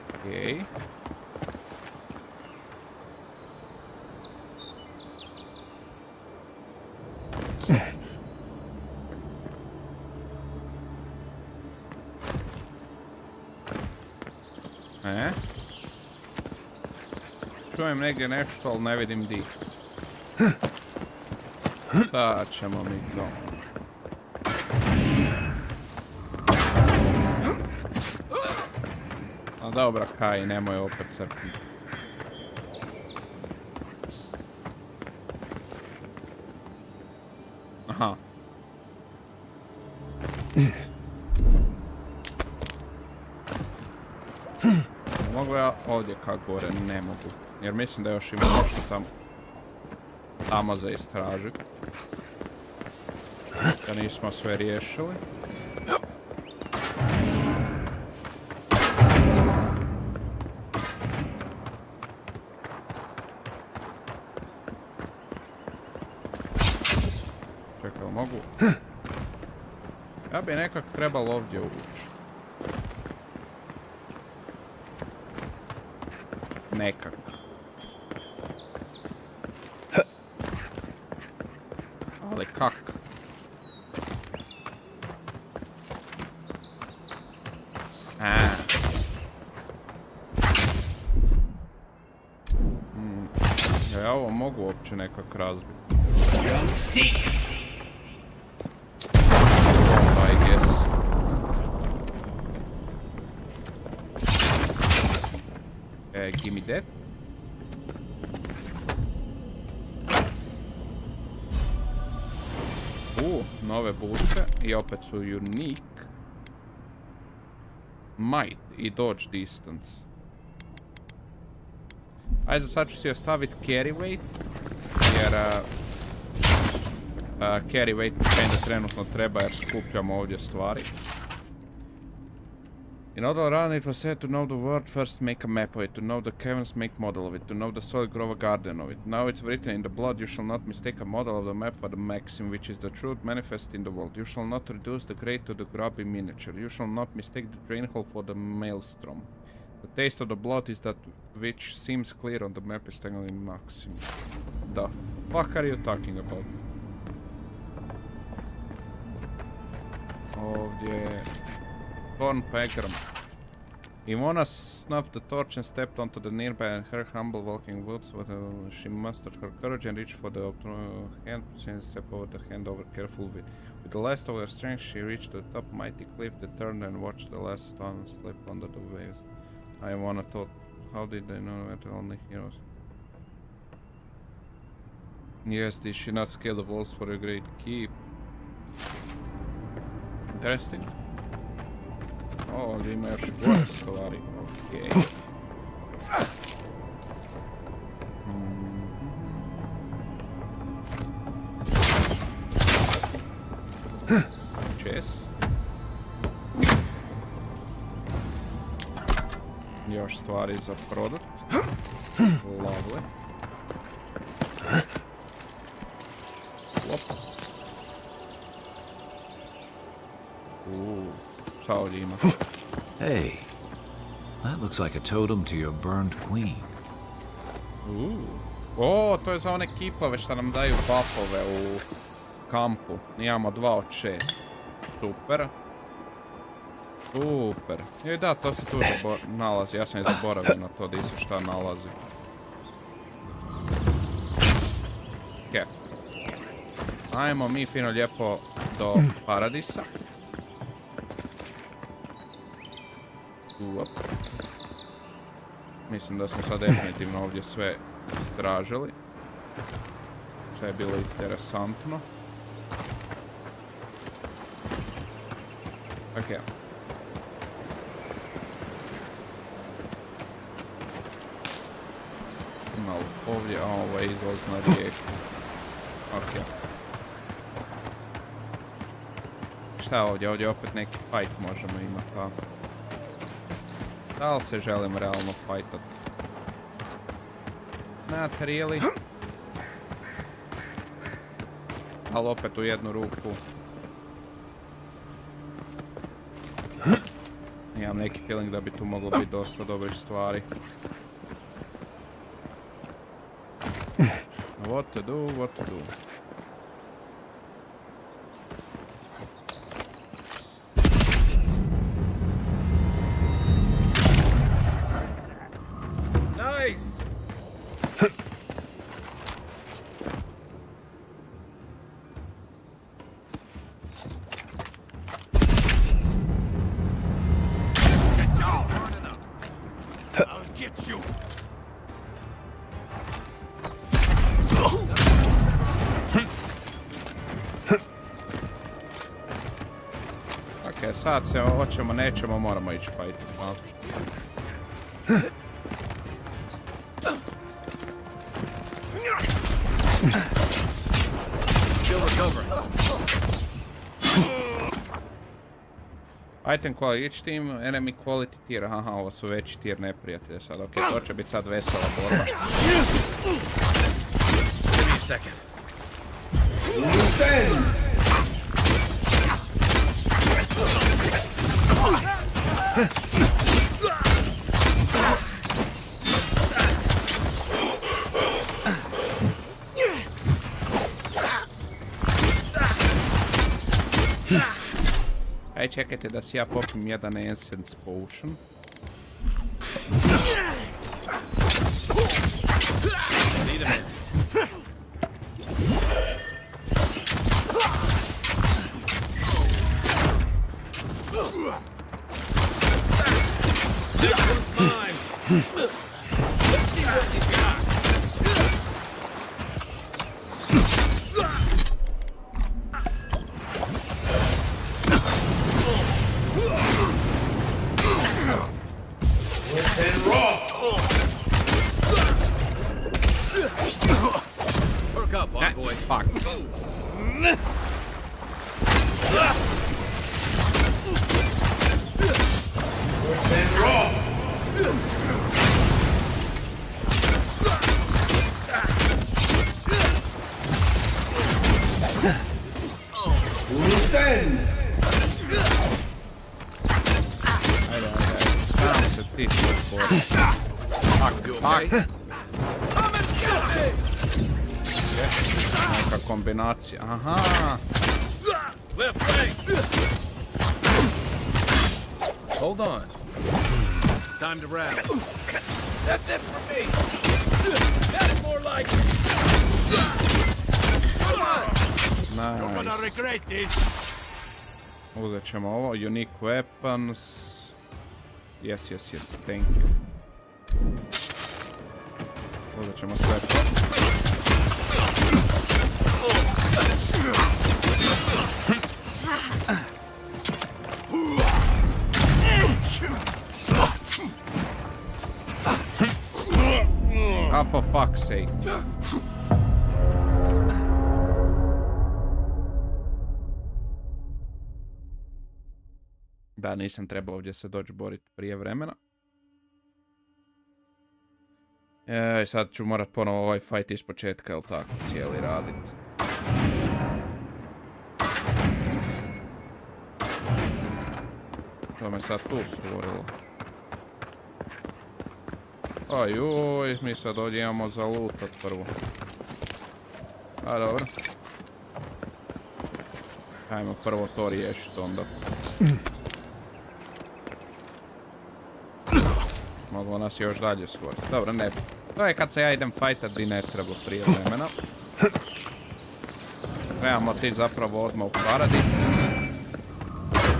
Ok. Čujem negdje nešto, ali ne vidim di. Sad ćemo mi to. A dobra, kaj, nemoj opet crpiti. Aha. Mogu ja ovdje kak gore? Ne mogu. Jer mislim da još ima nešto tamo za istražiti. Da nismo sve riješili. Čekaj, mogu? Ja bi nekak trebalo ovdje ući. Nekak. Ali kak? Ja ovo mogu uopće nekak razbiti. I guess. Give me that. Nove buce i opet su unique. Might i dodge distance. Ajde, za sad ću si ostaviti carry weight, jer carry weight kinda trenutno treba jer skupljamo ovdje stvari. In order run it was said to know the world, first make a map of it, to know the caverns, make model of it, to know the soil, grow a garden of it. Now it's written in the blood, you shall not mistake a model of the map for the maxim, which is the truth manifest in the world. You shall not reduce the great to the grubby miniature. You shall not mistake the drain hole for the maelstrom. The taste of the blood is that which seems clear on the map is tangled in maxim. The fuck are you talking about? Ovdje... Torn Pegram. Ivona snuffed the torch and stepped onto the nearby and her humble walking woods. She mustered her courage and reached for the hand, and stepped over the hand over carefully. With the last of her strength, she reached the top mighty cliff that turned and watched the last stone slip under the waves. Ivona thought, how did they know that only heroes? Yes, did she not scale the walls for a great keep? Interesting. O, ovdje ima još gore stvari, okej. Chest. Još stvari za prodat. Lovely. Lop. Šta ovdje ima? Hey, that looks like a totem to your burned queen. O, to je za one kipove što nam daju buffove u kampu. Imamo 2 od 6. Super. Super. I da, to se tu nalazi. Ja sam i zaboravio na to gdje se šta nalazi. Okej. Ajmo mi fino lijepo do paradisa. Mislim da smo sad definitivno ovdje sve istražili. Što je bilo interesantno. Ok. Malo ovdje, ovo je izlaz na rijeku. Ok. Šta je ovdje? Ovdje opet neki fight možemo imati, pa. Da li se želim realno fajtat? Not really. Ali opet u jednu ruku. Imam neki feeling da bi tu moglo biti dosta dobrih stvari. What to do, what to do. Sad se hoćemo, nećemo, moramo ići fajt. Item quality, each team, enemy quality tier. Aha, ovo su veći tier neprijatelje sad. Ok, to će biti sad vesela borba. Give me a second. Aj, čekajte da si ja popim jedan Essence Potion. Need a minute. This one's mine. Let's see what you got. Perk up, boy. Fuck. Ajde. Samo se ti tu bori. Fuck. Neka kombinacija. Aha. Left flank. Hold on. Time to wrap. That's it for me. That's more like it. Come on. Nice. Gonna regret this. Uzet ćemo ovo. Unique weapons. Yes. Thank you. Uzet ćemo sve to. A for fuck's sake. Da, nisam trebao ovdje se doći boriti prije vremena. Sad ću morat ponovo ovaj fight iz početka, jel tako, cijeli radit. To me sad tu stvorilo. Ajuj, mi sad ovdje imamo za lootat prvo. A dobro. Ajmo prvo to riješiti onda. Moglo nas još dalje stvoriti. Dobro, ne. To je kad se ja idem fajtat di ne treba prije vremena. Trebamo ti zapravo odmah u paradis.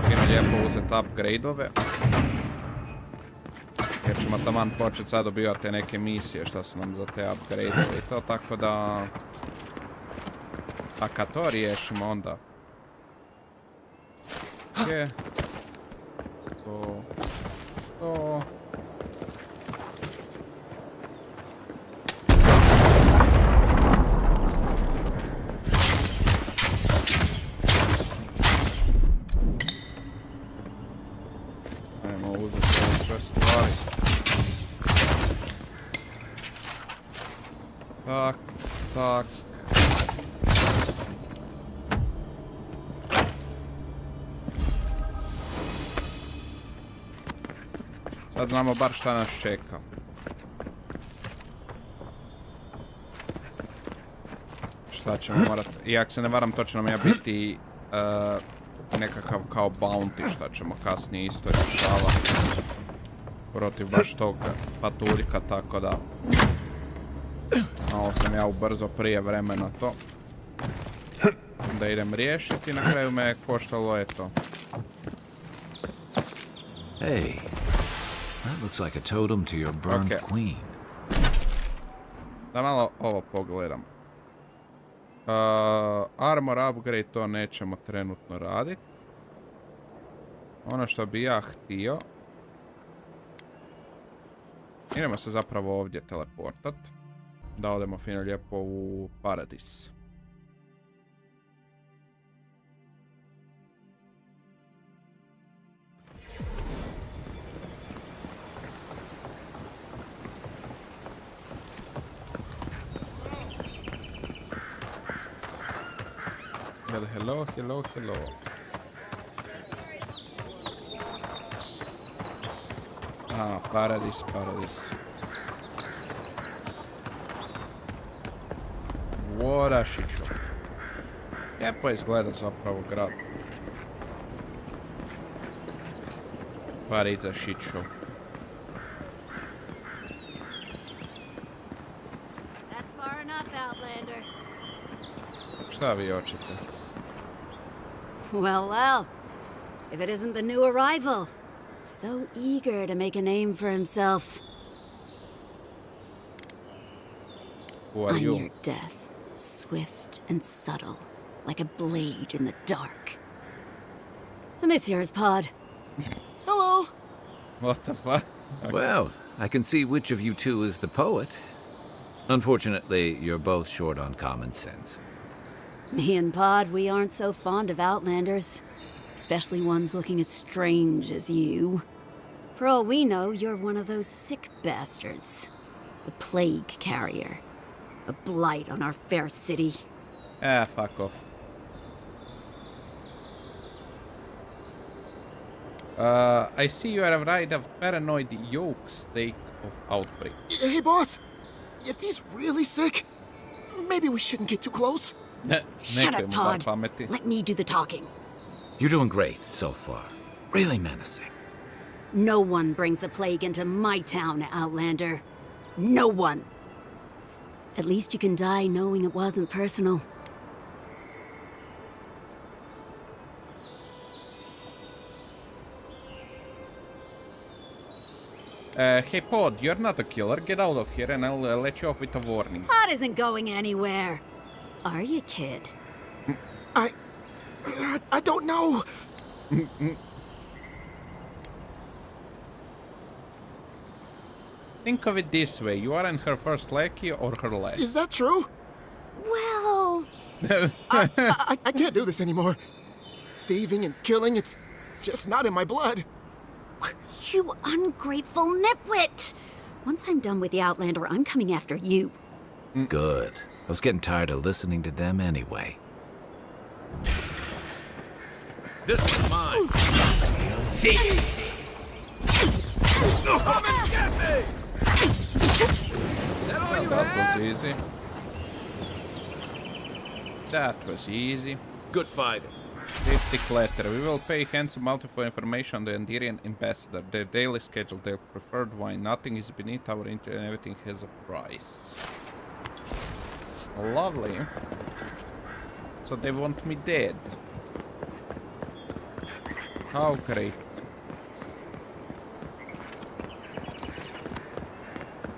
Fino lijepo uzeti upgrade-ove. Jer ćemo taman početi sad dobivati te neke misije što su nam za te upgrade-ove i to, tako da... A kad to riješimo onda... Je... To... Ajmo uzeti sve stvari. Tak. Sad znamo bar šta nas čeka. Šta ćemo morat... I ako se ne varam, to će nam ja biti nekakav kao bounty šta ćemo kasnije isto rješavati. Protiv baš tog patuljka, tako da... Malo sam ja ubrzo prije vremena to. Da idem riješiti, na kraju me koštalo je to. Hey, that looks like a totem to your burned queen. Da malo ovo pogledam. Armor upgrade to nećemo trenutno raditi. Ono što bi ja htio... Idemo se zapravo ovdje teleportat. Da odemo fino lijepo u paradis. Hello. Paradis. Vorašiću. Lijepo izgleda zapravo grad. Parizašiću. That's far Šta vi hoćete? Well, well. If it isn't the new arrival. So eager to make a name for himself. Who are I'm you? your death. Swift and subtle. Like a blade in the dark. And this here is Pod. Hello. What the fuck? Okay. Well, I can see which of you two is the poet. Unfortunately, you're both short on common sense. Me and Pod, we aren't so fond of outlanders. Especially ones looking as strange as you. For all we know, you're one of those sick bastards. A plague carrier. A blight on our fair city. Ah, fuck off. I see you have arrived at paranoid yolk stake of outbreak. Hey, boss. If he's really sick, maybe we shouldn't get too close. Shut Neko up, mu bar Pod. pameti. Let me do the talking. You're doing great so far. Really menacing. No one brings the plague into my town, Outlander. No one. At least you can die knowing it wasn't personal. Hey Pod, you're not a killer. Get out of here and I'll let you off with a warning. Pod isn't going anywhere. Are you, kid? I don't know. Think of it this way, you aren't her first lackey or her last. Is that true? Well... I can't do this anymore. Thieving and killing, it's just not in my blood. You ungrateful nitwit! Once I'm done with the Outlander, I'm coming after you. Good. I was getting tired of listening to them anyway. This is mine. See? Come and get me! That all you That have? was easy. That was easy. Good fighting. Cryptic letter. We will pay handsome amount for information on the Endirian ambassador. Their daily schedule, their preferred wine. Nothing is beneath our interest and everything has a price. Lovely. So they want me dead. How great.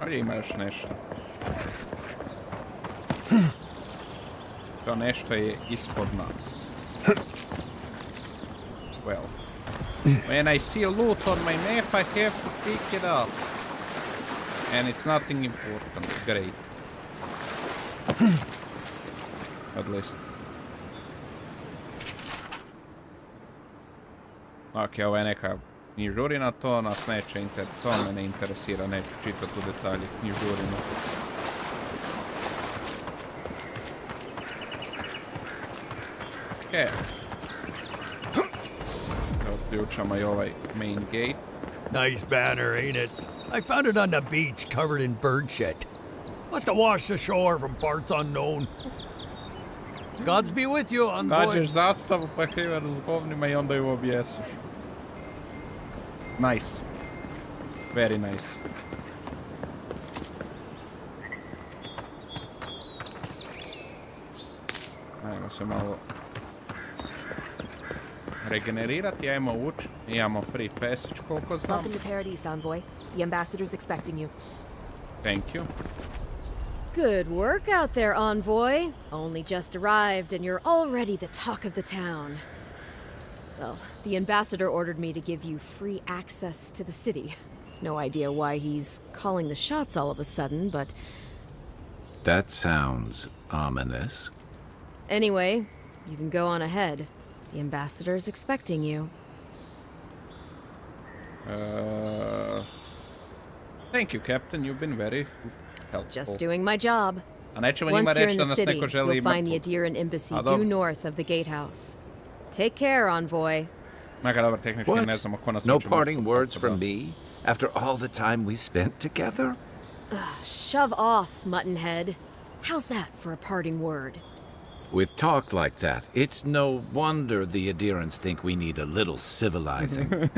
Ovdje ima još nešto. To nešto je ispod nas. Well, when I see loot on my map, I have to pick it up. And it's nothing important. Great. At least. Ok, ovo je neka knjižurina, to nas neće to me ne interesira, neću čitati u detalje knjižurinu. Ok. Otključamo i ovaj main gate. Nice banner, ain't it? I found it on the beach, covered in bird shit. Must have washed ashore from parts unknown. Gods be with you, envoy. Nađeš zastavu pokrivenu govnima i onda ju objesiš. Nice. Very nice. Ajmo se malo regenerirati, ajmo ući. Imamo free passage koliko znam. Welcome to Paradise, envoy. The ambassador's expecting you. Thank you. Good work out there, envoy. Only just arrived and you're already the talk of the town. Well, the ambassador ordered me to give you free access to the city. No idea why he's calling the shots all of a sudden, but... That sounds ominous. Anyway, you can go on ahead. The ambassador's expecting you. Thank you, Captain. You've been very helpful. Just doing my job. A nećemo njima Once you're reći in da the nas city, neko želi you'll find the mrtvu. Adiran embassy A, dobro. due north of the gatehouse. Take care, envoy. Mega dobro, tehnički ne What? znamo ko nas No hoće parting mrtvu. words from me? After all the time we spent together? Shove off, Muttonhead. How's that for a parting word? With talk like that, it's no wonder the Adirans think we need a little civilizing.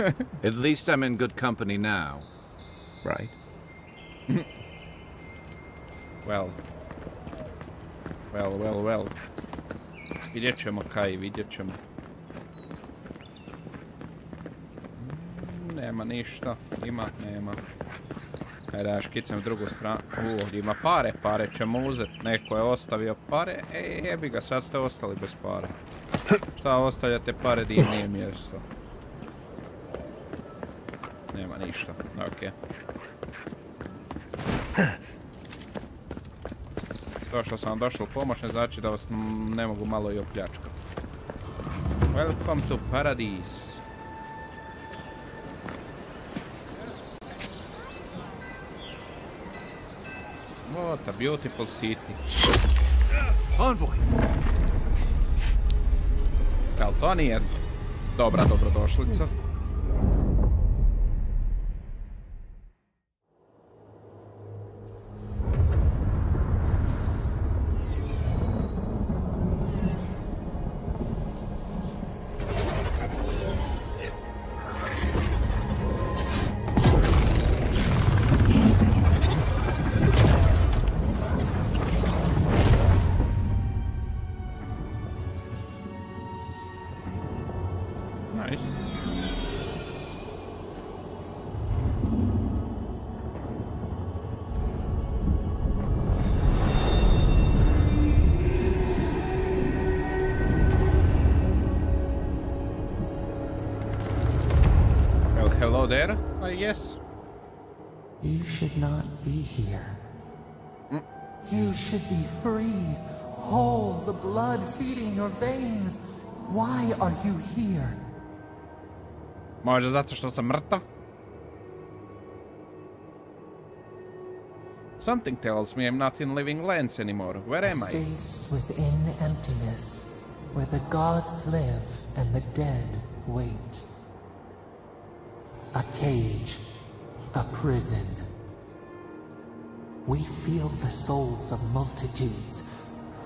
At least I'm in good company now. Right? Well. Well. Vidjet ćemo kaj, vidjet ćemo. Nema ništa, ima, nema. Ajde, ja škicam u drugu stranu. Ima pare, pare ćemo uzeti. Neko je ostavio pare, jebi ga, sad ste ostali bez pare. Šta ostavljate pare di nije mjesto? Nema ništa, okej. To što sam vam došao u pomoć ne znači da vas ne mogu malo i opljačkati. Welcome to paradise. What a beautiful city. Envoy! Ali to nije dobra dobrodošlica. Hello there, I guess. You should not be here. You should be free, whole, the blood feeding your veins. Why are you here? Možda zato što sam mrtav? Something tells me I'm not in living lands anymore. Where am I? Space within emptiness, where the gods live and the dead wait. A cage, a prison. We feel the souls of multitudes,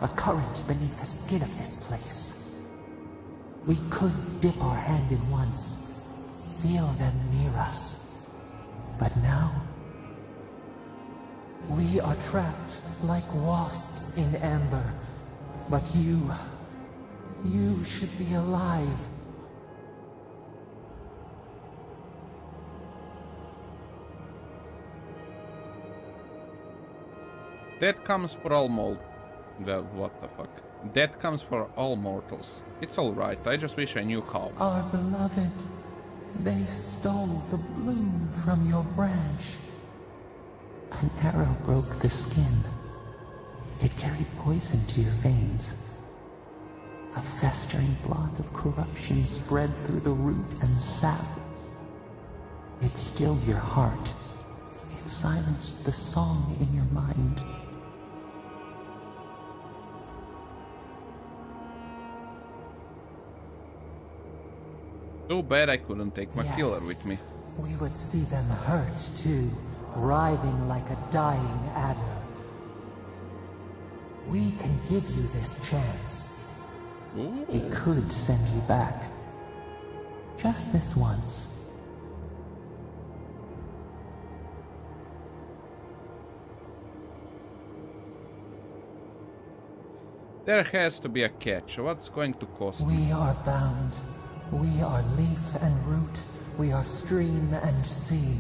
a current beneath the skin of this place. We could dip our hand in once, feel them near us. But now, we are trapped like wasps in amber. But you should be alive. Death comes for all what the fuck? Death comes for all mortals. It's alright, I just wish I knew how. Our beloved, they stole the bloom from your branch. An arrow broke the skin. It carried poison to your veins. A festering blot of corruption spread through the root and sap. It stilled your heart. It silenced the song in your mind. Too bad I couldn't take my killer with me. We would see them hurt too, writhing like a dying adder. We can give you this chance. Ooh. We could send you back. Just this once. There has to be a catch. What's going to cost me? We are bound. We are leaf and root. We are stream and sea.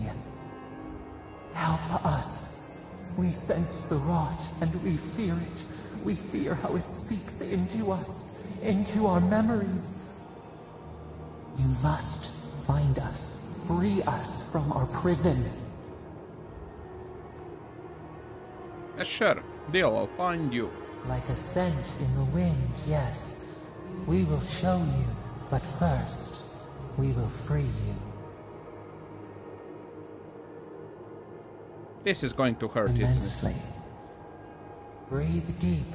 Help us. We sense the rot and we fear it. We fear how it seeps into us, into our memories. You must find us, free us from our prison. Sure, deal, I'll find you. Like a scent in the wind, yes. We will show you, but first, we will free you. This is going to hurt, immensely. isn't it? Breathe deep.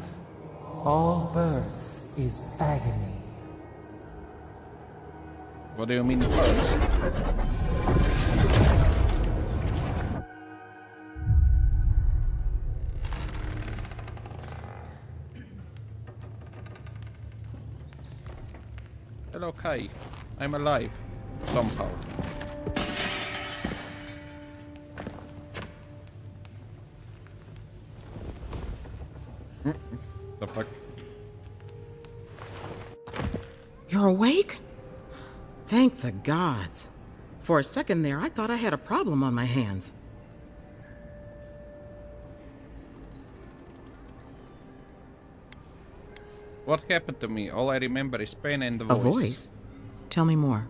All birth is agony. What do you mean hurt? Hello, Kai. I'm alive. Somehow. The fuck? You're awake? Thank the gods. For a second there, I thought I had a problem on my hands. What happened to me? All I remember is pain and the A voice. voice? Tell me more.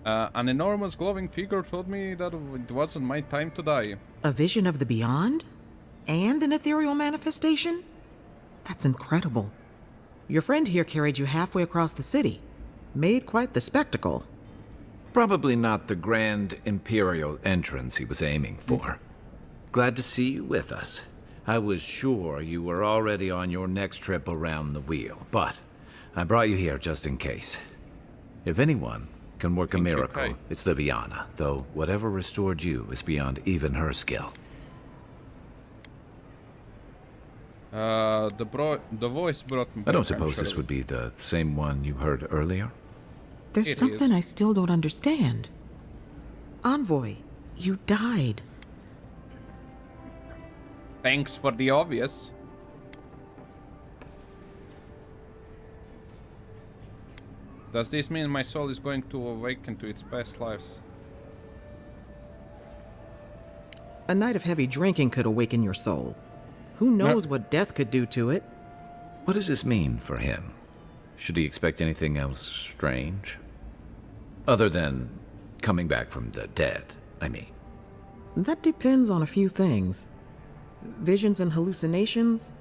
An enormous glowing figure told me that it wasn't my time to die. A vision of the beyond? And an ethereal manifestation? That's incredible. Your friend here carried you halfway across the city. Made quite the spectacle. Probably not the grand imperial entrance he was aiming for. Glad to see you with us. I was sure you were already on your next trip around the wheel, but I brought you here just in case. If anyone can work a miracle, it's Liviana, though whatever restored you is beyond even her skill. The voice brought me back. I don't suppose this would be the same one you heard earlier? There's something I still don't understand. Envoy, you died. Thanks for the obvious. Does this mean my soul is going to awaken to its past lives? A night of heavy drinking could awaken your soul. Who knows what death could do to it? What does this mean for him? Should he expect anything else strange? Other than coming back from the dead, I mean. That depends on a few things. Visions and hallucinations?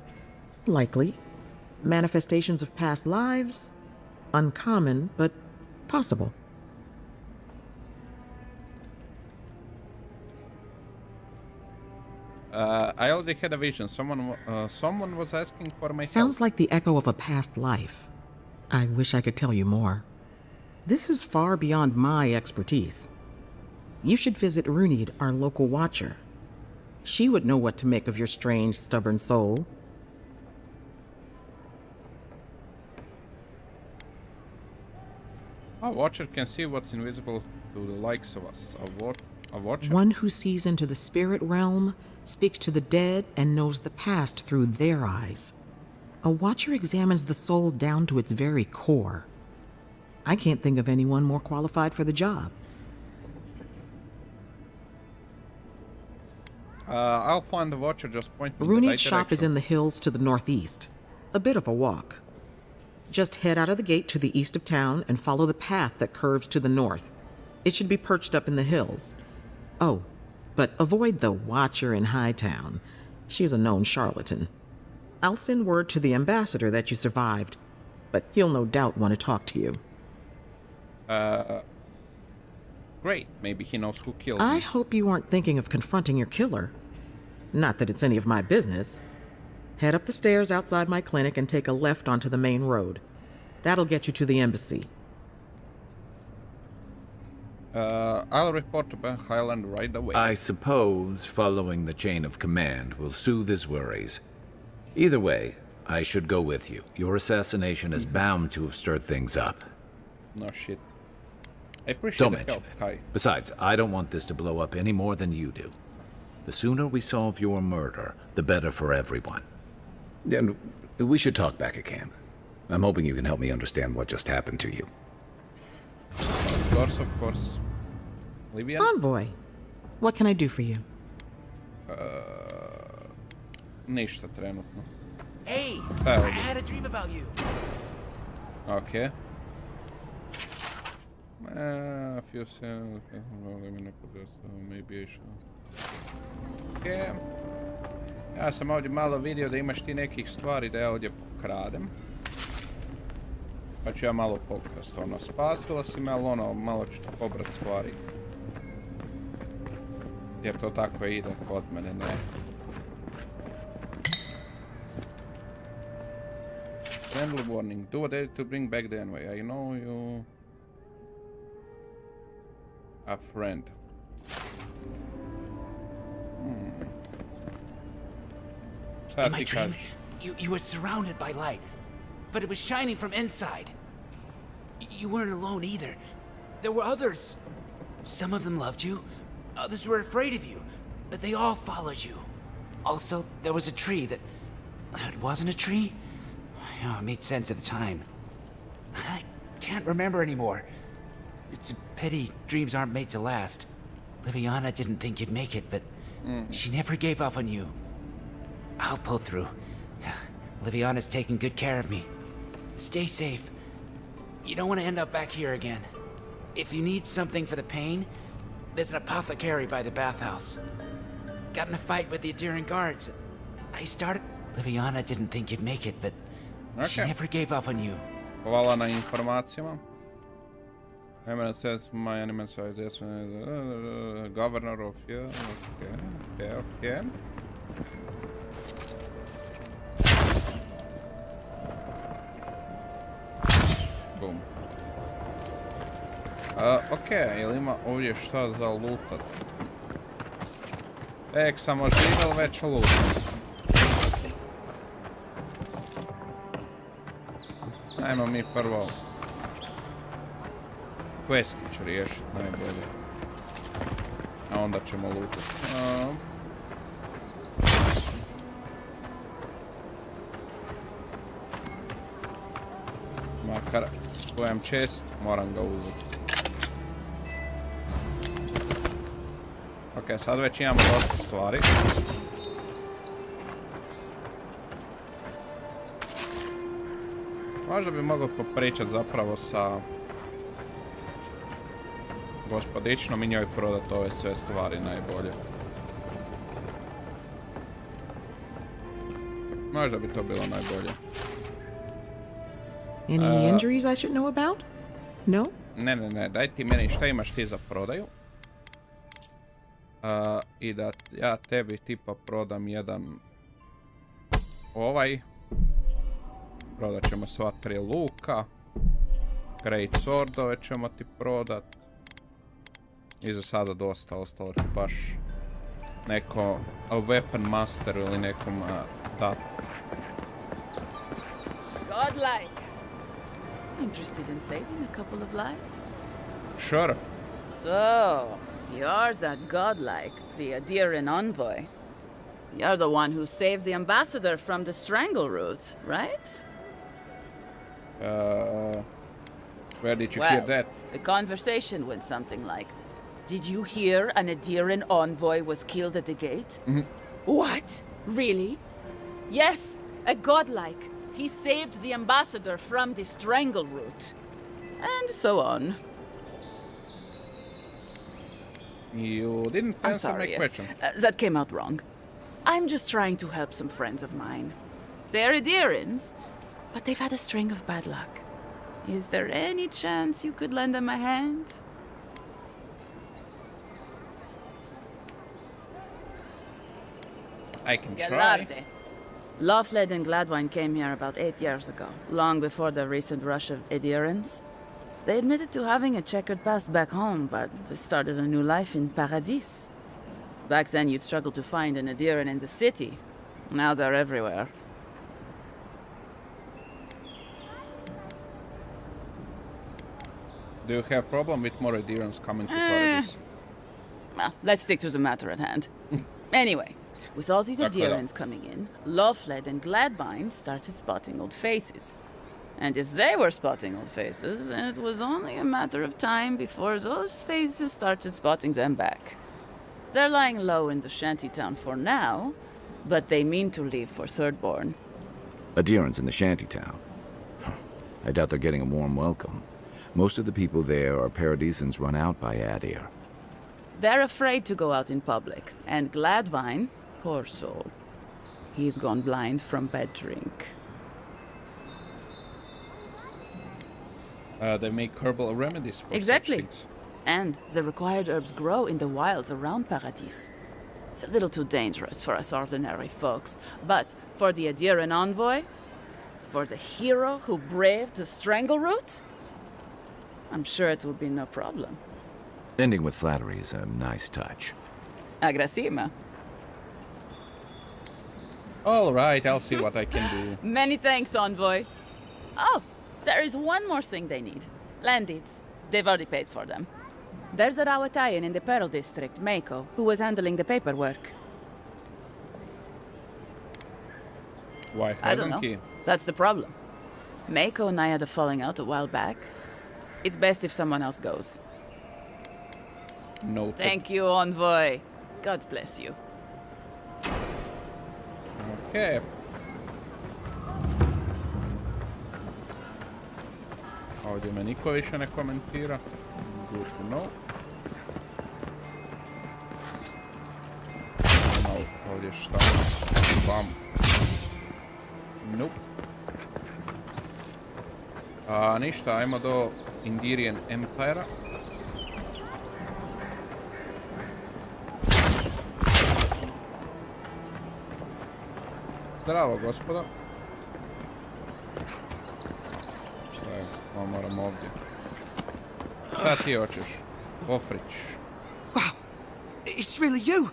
Likely. Manifestations of past lives? Uncommon, but possible. I already had a vision. Someone was asking for my help. Sounds like the echo of a past life. I wish I could tell you more. This is far beyond my expertise. You should visit Runid, our local watcher. She would know what to make of your strange, stubborn soul. A watcher can see what's invisible to the likes of us. A watcher? One who sees into the spirit realm, speaks to the dead, and knows the past through their eyes. A watcher examines the soul down to its very core. I can't think of anyone more qualified for the job. I'll find the watcher, just point me in the right Runid's shop is in the hills to the northeast. A bit of a walk. Just head out of the gate to the east of town and follow the path that curves to the north. It should be perched up in the hills. Oh, but avoid the watcher in Hightown. She's a known charlatan. I'll send word to the ambassador that you survived, but he'll no doubt want to talk to you. Great. Maybe he knows who killed me. I hope you aren't thinking of confronting your killer. Not that it's any of my business. Head up the stairs outside my clinic and take a left onto the main road. That'll get you to the embassy. I'll report to Ben Highland right away. I suppose following the chain of command will soothe his worries. Either way, I should go with you. Your assassination is bound to have stirred things up. No shit. I appreciate Don't the mention help, it. Kai. Besides, I don't want this to blow up any more than you do. The sooner we solve your murder, the better for everyone. And we should talk back at camp. I'm hoping you can help me understand what just happened to you. Of course, of course. Livia? Envoy, what can I do for you? Ništa trenutno. Hey, I had a dream about you. Okay. A few seconds. Maybe I should. Okay. Ja sam ovdje malo vidio da imaš ti nekih stvari da ja ovdje pokradem. Pa ću ja malo pokrast, ono, spasila si me, ali ono, malo ću ti pobrat stvari. Jer to tako ide kod mene, ne. Friendly warning, do what to bring back the envoy. I know you... A friend. In my dream, you were surrounded by light, but it was shining from inside. You weren't alone either. There were others. Some of them loved you, others were afraid of you, but they all followed you. Also, there was a tree that... It wasn't a tree? Oh, it made sense at the time. I can't remember anymore. It's a pity dreams aren't made to last. Liviana didn't think you'd make it, but she never gave up on you. I'll pull through. Liviana's taking good care of me. Stay safe. You don't want to end up back here again. If you need something for the pain, there's an apothecary by the bathhouse. Got in a fight with the Adyran guards. I started... Liviana didn't think you'd make it, but she never gave up on you. Hvala na informacijama. Eminent says my animal size is governor of yeah. Okay. Boom. Okej, jel ima ovdje šta za lootat? Samo živel već lootat. Ajmo mi prvo questić riješiti najbolje. A onda ćemo lootat. Makar kojem chest, moram ga uzeti. Ok, sad već imamo dosta stvari. Možda bi mogli popričat zapravo sa gospodičnom i njoj prodat ove sve stvari najbolje. Možda bi to bilo najbolje. Any injuries I should know about? No? Ne, daj ti meni šta imaš ti za prodaju. I da ja tebi tipa prodam jedan ovaj. Prodat ćemo sva 3 luka. Great swordove ćemo ti prodat. I za sada dosta, ostalo ću baš neko weapon masteru ili nekom dati. Godlike. Interested in saving a couple of lives? Sure. So, you're that godlike, the Adyran envoy. You're the one who saves the ambassador from the strangle root, right? Where did you hear that? The conversation went something like, did you hear an Adyran envoy was killed at the gate? What? Really? Yes, a godlike. He saved the ambassador from the strangle root. And so on. You didn't answer my question. That came out wrong. I'm just trying to help some friends of mine. They're Adyrans, but they've had a string of bad luck. Is there any chance you could lend them a hand? I can try. Loftlead and Gladwine came here about 8 years ago, long before the recent rush of Adyrans. They admitted to having a checkered past back home, but they started a new life in Paradis. Back then you'd struggle to find an Adyran in the city. Now they're everywhere. Do you have problem with more Adyrans coming to Paradis? Well, let's stick to the matter at hand. Anyway, with all these Adyrans coming in, Loftlead and Gladwine started spotting old faces. And if they were spotting old faces, it was only a matter of time before those faces started spotting them back. They're lying low in the shantytown for now, but they mean to leave for Thirdborn. Adyrans in the shantytown? I doubt they're getting a warm welcome. Most of the people there are Paradisans run out by Adyr. They're afraid to go out in public, and Gladwine, poor soul, he's gone blind from bad drink. They make herbal remedies for exactly. such things. And the required herbs grow in the wilds around Paradis. It's a little too dangerous for us ordinary folks, but for the Adyran envoy, for the hero who braved the strangle root, I'm sure it will be no problem. Ending with flattery is a nice touch. Agrasima. All right, I'll see what I can do. Many thanks, envoy. Oh, there is one more thing they need. Land deeds. They've already paid for them. There's a Rawatayan in the Pearl District, Mako, who was handling the paperwork. Why I don't know. That's the problem. Mako and I had a falling out a while back. It's best if someone else goes. No. Thank you, Envoy. God bless you. Okay. Ovdje me niko više ne komentira. Good to know. No, ovdje šta? Bam. Nope. Ništa, ajmo do Indirian Empire-a. Zdravo, gospoda. Šta je? Moram ovdje. Šta ti hoćeš? Ofrić. Wow, it's really you!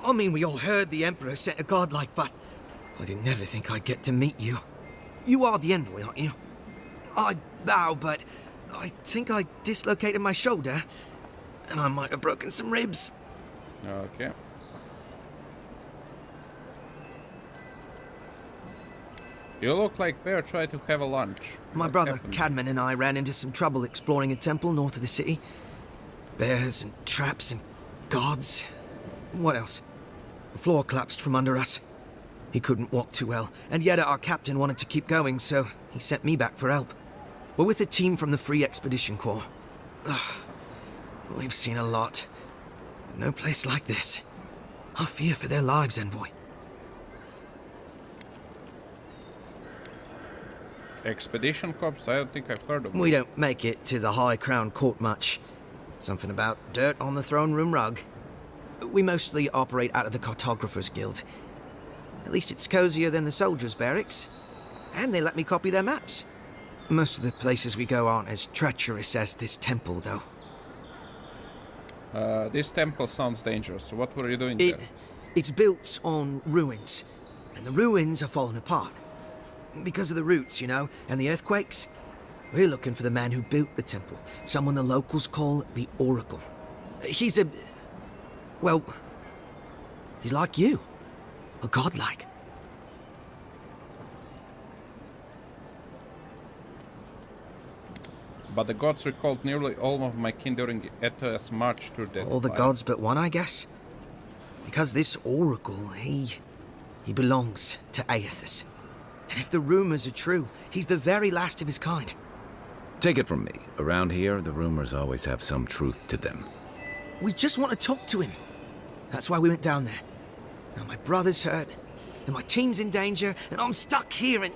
I mean, we all heard the Emperor sent a godlike, but I didn't never think I'd get to meet you. You are the envoy, aren't you? I bow, but I think I dislocated my shoulder, and I might have broken some ribs. Okay. You look like Bear tried to have a lunch. My brother, Cadman, and I ran into some trouble exploring a temple north of the city. Bears and traps and guards. What else? The floor collapsed from under us. He couldn't walk too well, and yet our captain wanted to keep going, so he sent me back for help. We're with a team from the Free Expedition Corps. We've seen a lot. No place like this. I fear for their lives, Envoy. Expedition Corps? I don't think I've heard of them. We don't make it to the High Crown Court much. Something about dirt on the throne room rug. We mostly operate out of the Cartographers Guild. At least it's cozier than the soldiers' barracks. And they let me copy their maps. Most of the places we go aren't as treacherous as this temple, though. This temple sounds dangerous. What were you doing there? It's built on ruins. And the ruins are falling apart. Because of the roots, you know, and the earthquakes. We're looking for the man who built the temple. Someone the locals call the Oracle. He's a... well... he's like you. A godlike. But the gods recalled nearly all of my kin during Eto's march through death. All the gods but one, I guess? Because this Oracle, he belongs to Aethys. And if the rumors are true, he's the very last of his kind. Take it from me. Around here, the rumors always have some truth to them. We just want to talk to him. That's why we went down there. Now my brother's hurt, and my team's in danger, and I'm stuck here and...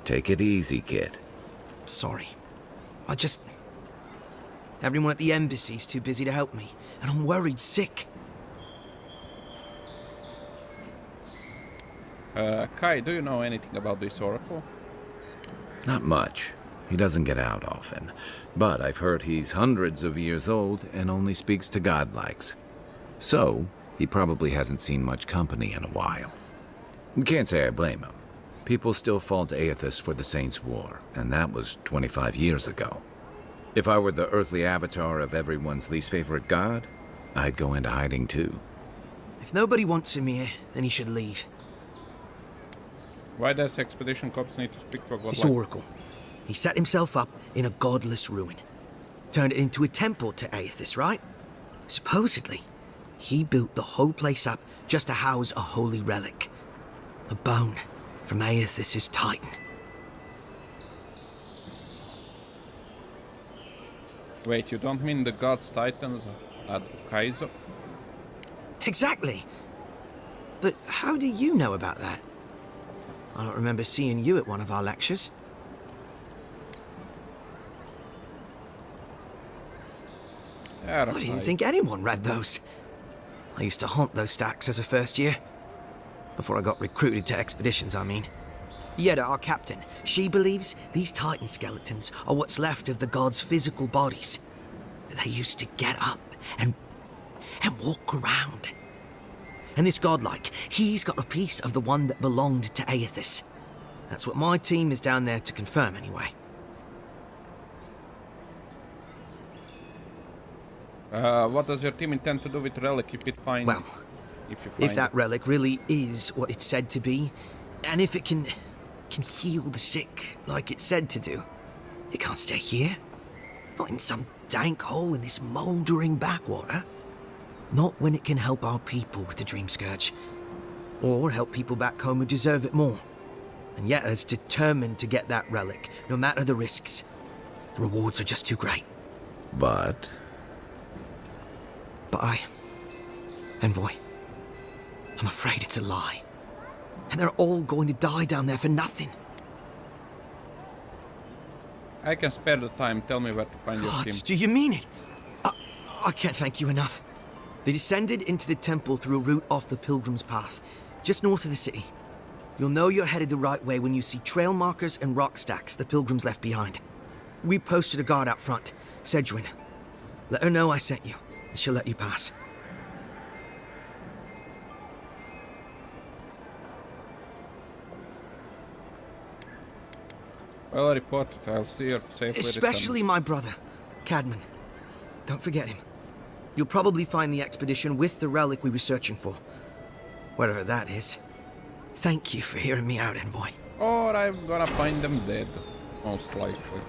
Take it easy, kid. Sorry. Everyone at the embassy's too busy to help me, and I'm worried sick. Kai, do you know anything about this Oracle? Not much. He doesn't get out often. But I've heard he's hundreds of years old and only speaks to godlikes. So, he probably hasn't seen much company in a while. Can't say I blame him. People still fault Aethys for the Saints' War, and that was 25 years ago. If I were the earthly avatar of everyone's least favorite god, I'd go into hiding too. If nobody wants him here, then he should leave. Why does Expedition Corps need to speak to a godlike? This Oracle. He set himself up in a godless ruin. Turned it into a temple to Aethys, right? Supposedly, he built the whole place up just to house a holy relic. A bone from Aethys' Titan. Wait, you don't mean the gods' Titans at Kaizo? Exactly! But how do you know about that? I don't remember seeing you at one of our lectures. I didn't think anyone read those. I used to haunt those stacks as a first year. Before I got recruited to expeditions, I mean. Yeda, our captain, she believes these Titan skeletons are what's left of the gods' physical bodies. They used to get up and walk around. And this godlike, he's got a piece of the one that belonged to Aethys. That's what my team is down there to confirm, anyway. What does your team intend to do with the relic if it finds... Well, if that relic really is what it's said to be, and if it can can heal the sick like it's said to do, it can't stay here. Not in some dank hole in this mouldering backwater. Not when it can help our people with the Dream Scourge. Or help people back home who deserve it more. And yet is determined to get that relic, no matter the risks. The rewards are just too great. But Envoy, I'm afraid it's a lie. And they're all going to die down there for nothing. I can spare the time. Tell me where to find your team. Do you mean it? I can't thank you enough. They descended into the temple through a route off the Pilgrim's Path, just north of the city. You'll know you're headed the right way when you see trail markers and rock stacks the Pilgrims left behind. We posted a guard out front, Sedgwin. Let her know I sent you, and she'll let you pass. Well reported. I'll see her safely. Especially my brother, Cadman. Don't forget him. You'll probably find the expedition with the relic we were searching for. Whatever that is. Thank you for hearing me out, Envoy. Or I'm gonna find them dead. Most likely.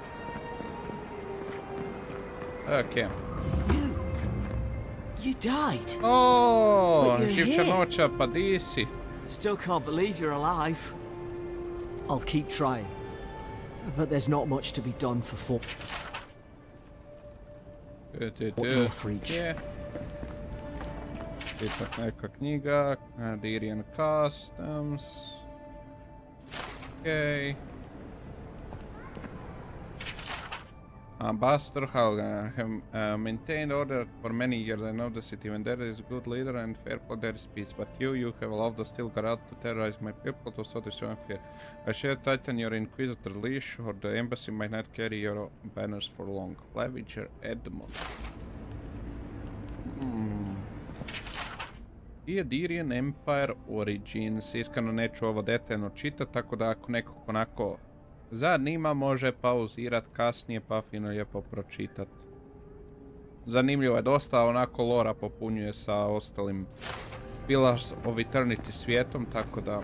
Okay. You died? Oh, Živčanoća, pa di si? Still can't believe you're alive. I'll keep trying. But there's not much to be done for Fort Northreach. Yeah. Ipak neka knjiga, Dirian Customs. Okay. Ambassador Halgan have maintained order for many years. I know the city. When there is a good leader and fair play, there is peace. But you have allowed the still guard to terrorize my people, to so destroy and fear. I shall tighten your inquisitor leash, or the embassy might not carry your banners for long. Claviger Edmund. I Adirian Empire Origins. Iskreno neću ovo detaljno čitati, tako da ako nekog onako zanima, može pauzirat kasnije pa fino lijepo pročitat. Zanimljivo je, dosta onako lora popunjuje sa ostalim Pillars of Eternity svijetom, tako da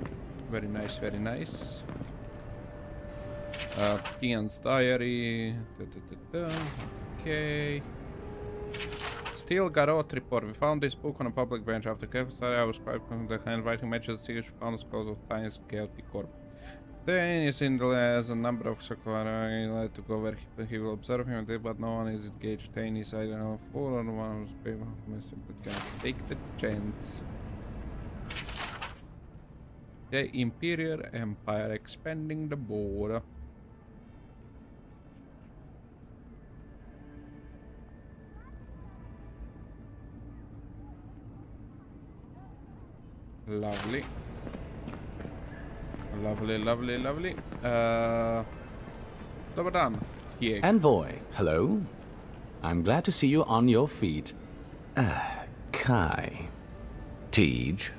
very nice, very nice. Tian's Diary. Okay. Still Garot report. We found this book on a public bench after careful study. I was quite confident the handwriting matches the secret found the scrolls of Tian's Chaotic Corp. Then is in the as a number of Sakura led to go where he will observe him, but no one is engaged. Tain is either a fool or one who's people who simply can't take the chance. The Imperial Empire expanding the border. Lovely. Lovely, lovely, lovely. Dobar dan. Envoy, hello. I'm glad to see you on your feet. Kai. Tej.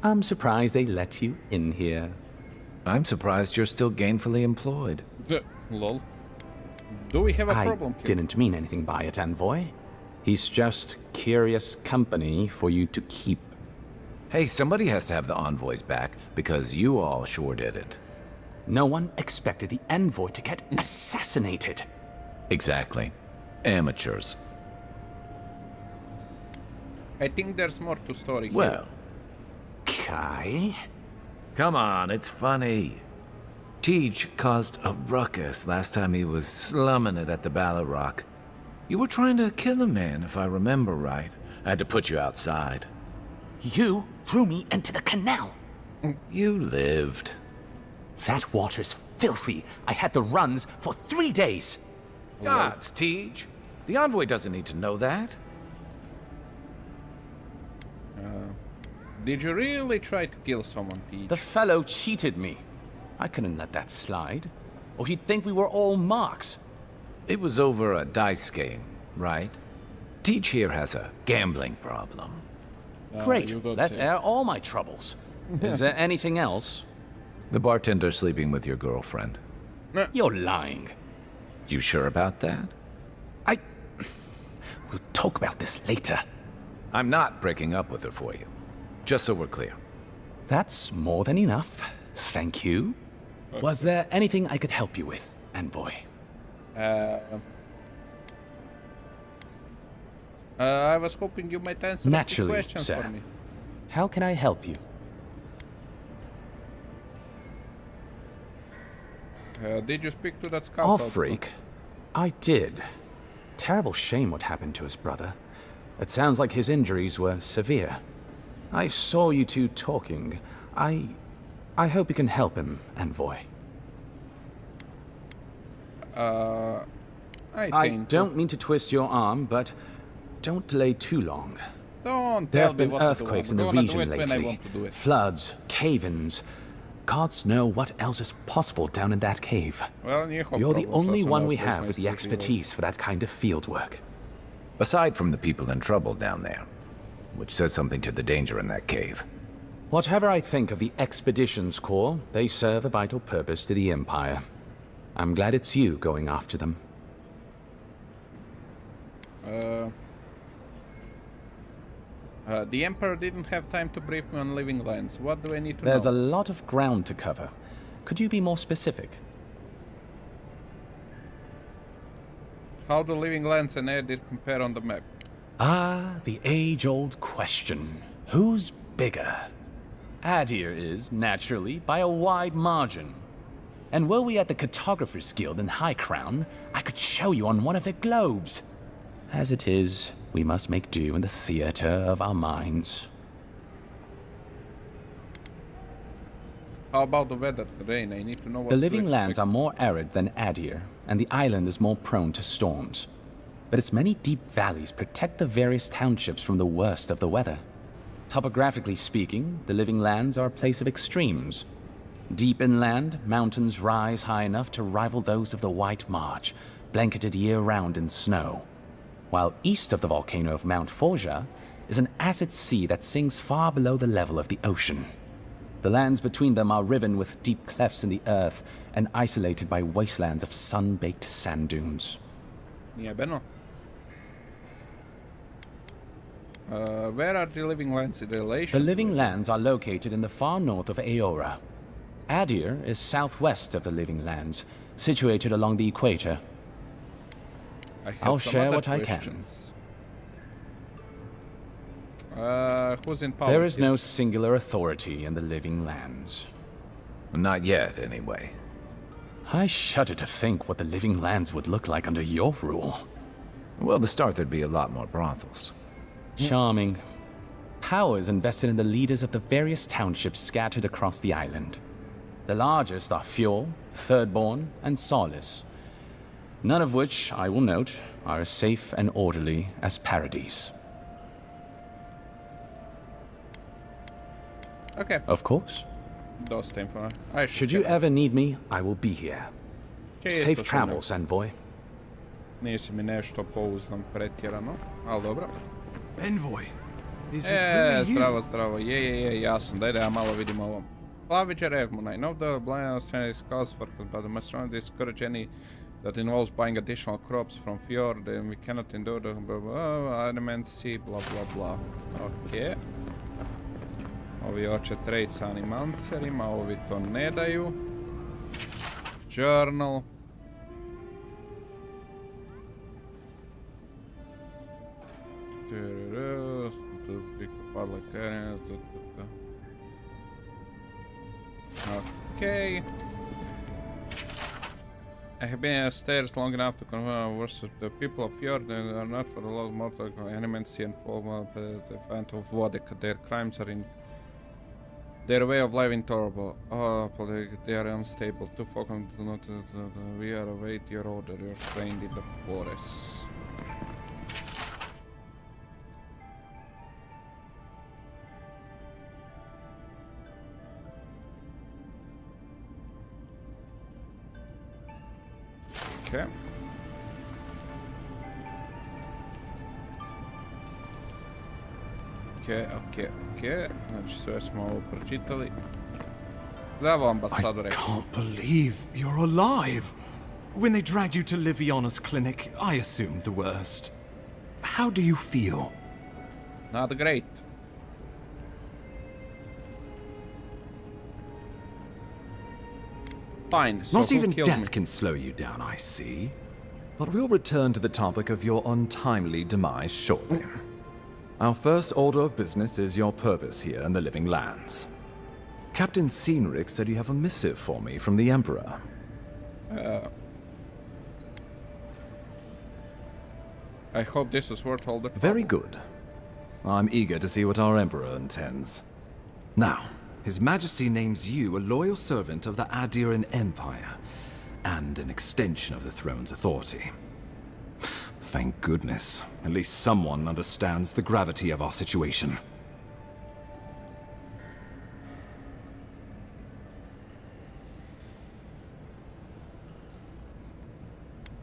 I'm surprised they let you in here. I'm surprised you're still gainfully employed. Lol. Do we have a problem here? I didn't mean anything by it, Envoy. He's just curious company for you to keep. Hey, somebody has to have the envoys back, because you all sure did it. No one expected the envoy to get assassinated. Exactly. Amateurs. I think there's more to story here. Well. Kai? Come on, it's funny. Tej caused a ruckus last time he was slumming it at the Ballarrock. You were trying to kill a man, if I remember right. I had to put you outside. You threw me into the canal. You lived. That water's filthy. I had the runs for 3 days. Gods, Tej. The envoy doesn't need to know that. Did you really try to kill someone, Tej? The fellow cheated me. I couldn't let that slide. Or he'd think we were all marks. It was over a dice game, right? Tej here has a gambling problem. Great, let's air all my troubles. Is there anything else? The bartender sleeping with your girlfriend. You're lying. You sure about that? We'll talk about this later. I'm not breaking up with her for you. Just so we're clear. That's more than enough. Thank you. Was there anything I could help you with, envoy? I was hoping you might answer the questions sir. for me. How can I help you? Did you speak to that scout? Off-freak? I did. Terrible shame what happened to his brother. It sounds like his injuries were severe. I saw you two talking. I hope you can help him, envoy. I don't mean to twist your arm, but don't delay too long. There have been earthquakes in the region lately. Floods, cave-ins. Gods know what else is possible down in that cave. Well, you're the only one we have with the expertise for that kind of field work. Aside from the people in trouble down there, which says something to the danger in that cave. Whatever I think of the Expeditions Corps, they serve a vital purpose to the Empire. I'm glad it's you going after them. The Emperor didn't have time to brief me on living lands. What do I need to know? There's a lot of ground to cover. Could you be more specific? How do living lands and air did compare on the map? Ah, the age-old question. Who's bigger? Adir is, naturally, by a wide margin. And were we at the Cartographers Guild in High Crown, I could show you on one of the globes. As it is, we must make do in the theater of our minds. How about the weather, the rain? I need to know what The living lands are more arid than Adir, and the island is more prone to storms. But its many deep valleys protect the various townships from the worst of the weather. Topographically speaking, the living lands are a place of extremes. Deep inland, mountains rise high enough to rival those of the White March, blanketed year-round in snow. While east of the volcano of Mount Forja is an acid sea that sinks far below the level of the ocean. The lands between them are riven with deep clefts in the earth and isolated by wastelands of sun-baked sand dunes. Yeah, Beno. Where are the living lands in relation? The living lands are located in the far north of Aora. Adir is southwest of the living lands, situated along the equator. I'll share what I can. Who's in power? There is no singular authority in the living lands. Not yet, anyway. I shudder to think what the living lands would look like under your rule. Well, to start, there'd be a lot more brothels. Charming. Power is invested in the leaders of the various townships scattered across the island. The largest are Fjord, Thirdborn, and Solace. None of which, I will note, are as safe and orderly as Paradise. Okay. Of course. Should you ever need me, I will be here. Safe travels, envoy. Nisi mi nešto pouzdam pretjerano, ali dobro. Envoy, is it really you? Zdravo, je, jasno, daj da ja malo vidim ovo. Plaviđer Evmuna, I know the blind Australian scouts for but I must not discourage any that involves buying additional crops from Fjord, and we cannot endure the adamant sea, blah blah blah. Ok. Ovi hoće trade sa animancerima, ovi to ne daju. Journal. Okay. I have been upstairs long enough to confirm versus the people of Fjord are not for the law of mortal elements and fall the event of Vodek. Their crimes are in their way of life intolerable. They are unstable. Too focused not we are await your order. You're trained in the forest. Okay. Okay. Znači sve smo ovo pročitali. Zdravo, ambasadore. I can't believe you're alive. When they dragged you to Liviana's clinic, I assumed the worst. How do you feel? Not great. Fine, so Not who even killed death me? can slow you down, I see. But we'll return to the topic of your untimely demise shortly. Our first order of business is your purpose here in the Living Lands. Captain Cynric said you have a missive for me from the Emperor. I hope this is worth all the trouble. Very good. I'm eager to see what our Emperor intends. Now, His Majesty names you a loyal servant of the Adiran Empire, and an extension of the throne's authority. Thank goodness. At least someone understands the gravity of our situation.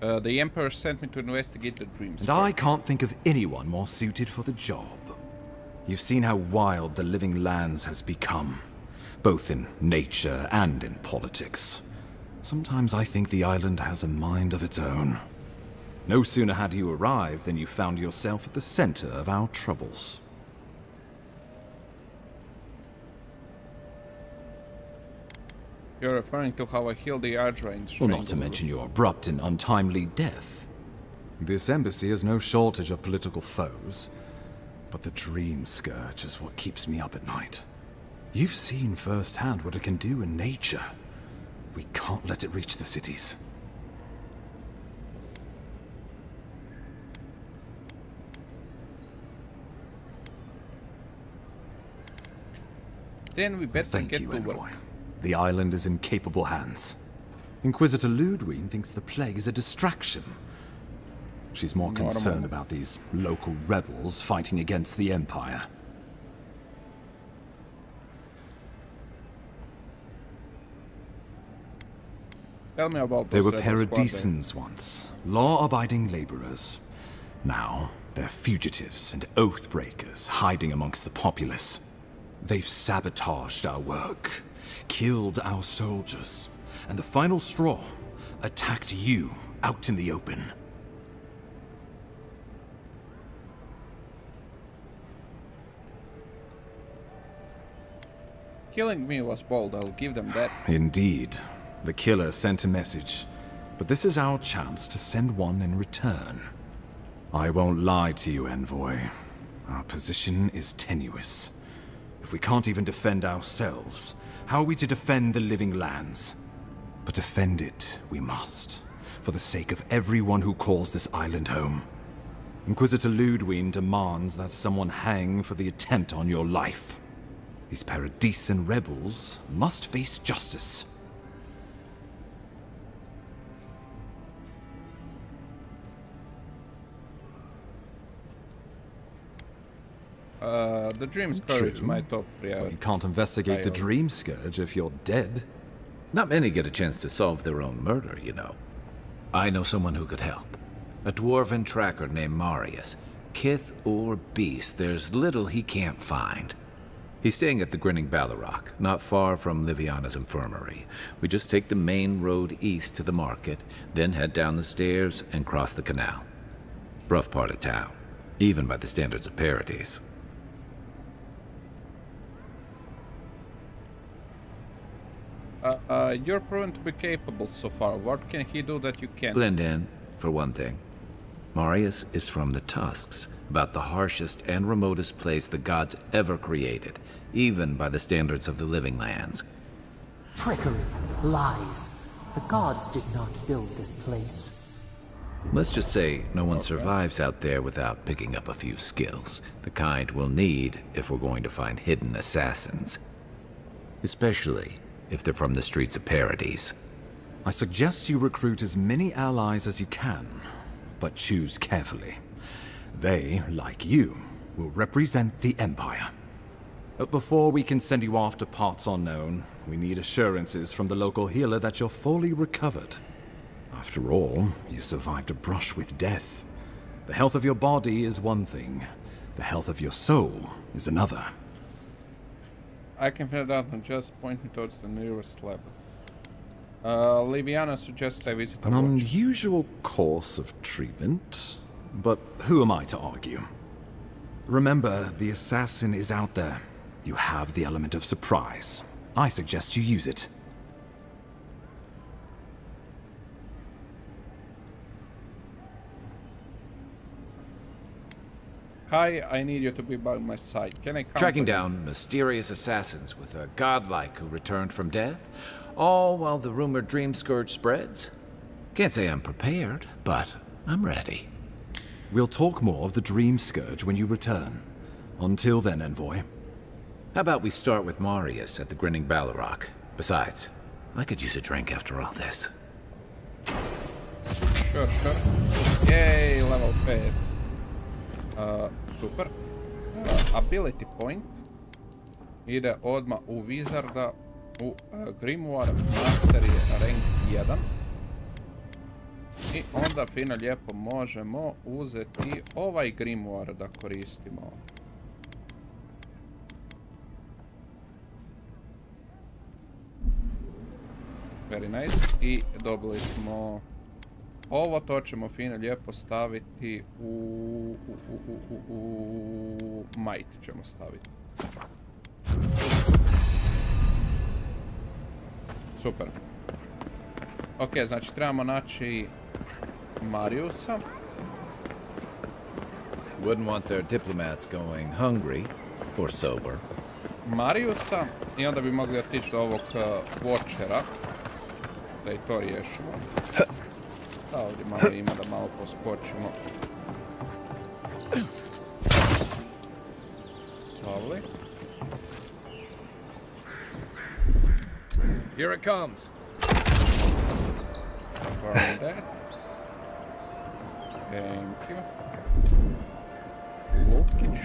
The Emperor sent me to investigate the dreams. And I can't think of anyone more suited for the job. You've seen how wild the Living Lands has become, both in nature and in politics. Sometimes I think the island has a mind of its own. No sooner had you arrived than you found yourself at the center of our troubles. You're referring to how I healed the Ardra in Well, not to mention your abrupt and untimely death. This embassy has no shortage of political foes, but the Dream Scourge is what keeps me up at night. You've seen firsthand what it can do in nature. We can't let it reach the cities. Then we better Thank get you, to Envoy. work. The island is in capable hands. Inquisitor Ludwig thinks the plague is a distraction. She's more concerned about these local rebels fighting against the Empire. Tell me about They those were rebels, what paradisans once, law-abiding laborers. Now, they're fugitives and oath-breakers hiding amongst the populace. They've sabotaged our work, killed our soldiers, and the final straw, attacked you out in the open. Killing me was bold, I'll give them that. Indeed. The killer sent a message, but this is our chance to send one in return. I won't lie to you, Envoy. Our position is tenuous. If we can't even defend ourselves, how are we to defend the Living Lands? But defend it we must, for the sake of everyone who calls this island home. Inquisitor Ludwig demands that someone hang for the attempt on your life. These Paradisan rebels must face justice. The Dream Scourge, True. my top priority. Well, you can't investigate the Dream Scourge if you're dead. Not many get a chance to solve their own murder, you know. I know someone who could help. A dwarven tracker named Marius. Kith or beast, there's little he can't find. He's staying at the Grinning Ballarrock, not far from Liviana's infirmary. We just take the main road east to the market, then head down the stairs and cross the canal. Rough part of town, even by the standards of Paradise. You're proven to be capable so far. What can he do that you can't? Blend in, for one thing. Marius is from the Tusks, about the harshest and remotest place the gods ever created, even by the standards of the Living Lands. Trickery, lies. The gods did not build this place. Let's just say no one survives out there without picking up a few skills, the kind we'll need if we're going to find hidden assassins. Especially if they're from the streets of Paradise. I suggest you recruit as many allies as you can, but choose carefully. They, like you, will represent the Empire. But before we can send you off to parts unknown, we need assurances from the local healer that you're fully recovered. After all, you survived a brush with death. The health of your body is one thing, the health of your soul is another. I can find out and just point me towards the nearest lab. Liviana suggests I visit the An watch. unusual course of treatment, but who am I to argue? Remember, the assassin is out there. You have the element of surprise. I suggest you use it. Hi, I need you to be by my side. Can I come? Tracking down mysterious assassins with a godlike who returned from death, all while the rumored dream scourge spreads. Can't say I'm prepared, but I'm ready. We'll talk more of the dream scourge when you return. Until then, envoy. How about we start with Marius at the Grinning Balrog? Besides, I could use a drink after all this. Sure. Yay, level 5. Super. Ability point. Ide odmah u Wizarda, u Grimoire, Master je rank 1. I onda fino lijepo možemo uzeti ovaj Grimoire da koristimo. Very nice. I dobili smo ovo, to ćemo fino lijepo staviti u Might ćemo staviti. Super. Ok, znači trebamo naći Mariusa. Wouldn't want their diplomats going hungry or sober. Mariusa i onda bi mogli otići do ovog Watchera. Da i to riješimo. Da, ovdje malo ima da malo poskočimo. Lovely. Here it comes. Burn that. Thank you. Lukić.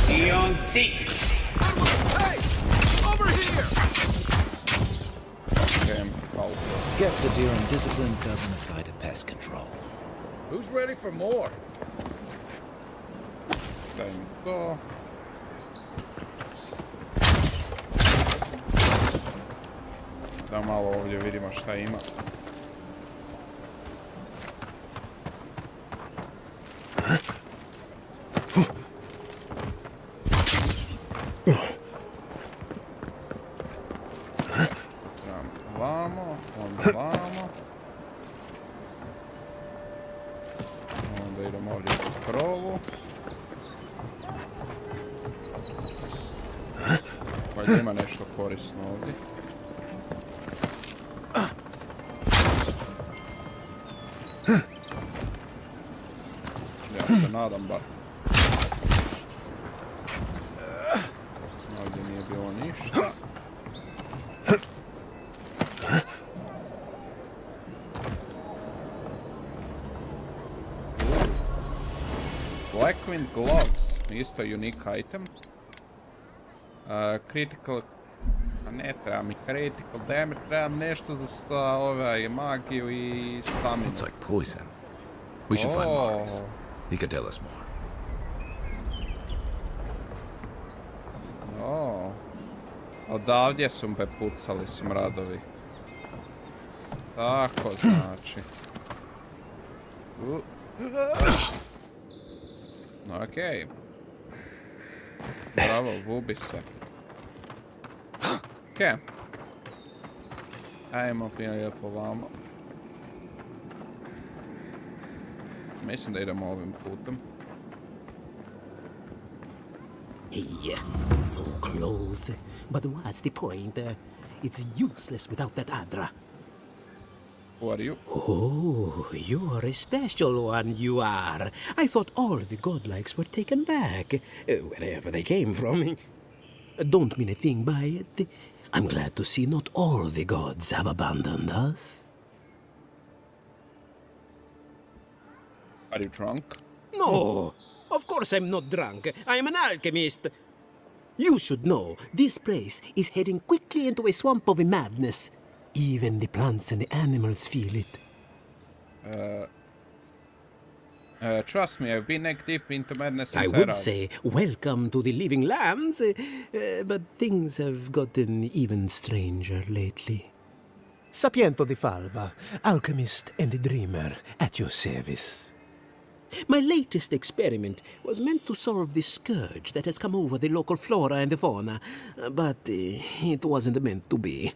Beyond seek. Hey! Over here! Guess the deer and discipline doesn't apply to pest control. Who's ready for more? Dajmo to. Da malo ovdje vidimo šta ima. Vamo, onda vamo. Onda idemo ovdje po krovu. Valjda ima nešto korisno ovdje. Ja se nadam bar. Ovdje nije bilo ništa. Blackwind Gloves, isto unique item. Critical, a ne treba mi critical damage, trebam nešto za ovaj magiju i staminu. Looks like poison. We should find Marius. He could tell us more. Odavdje su me pucali smradovi. Tako znači. Okej. Bravo, vubi se. Okej. Ajmo fino lijepo vamo. Mislim da idemo ovim putem. Hey, so close. But what's the point? It's useless without that Adra. Who are you? Oh, you are a special one, you are. I thought all the godlikes were taken back, wherever they came from. Don't mean a thing by it. I'm glad to see not all the gods have abandoned us. Are you drunk? No, of course I'm not drunk. I am an alchemist. You should know, this place is heading quickly into a swamp of madness. Even the plants and the animals feel it. Trust me, I've been neck deep into madness I would say, welcome to the living lands, but things have gotten even stranger lately. Sapiento di Falva, alchemist and dreamer, at your service. My latest experiment was meant to solve the scourge that has come over the local flora and the fauna, but it wasn't meant to be.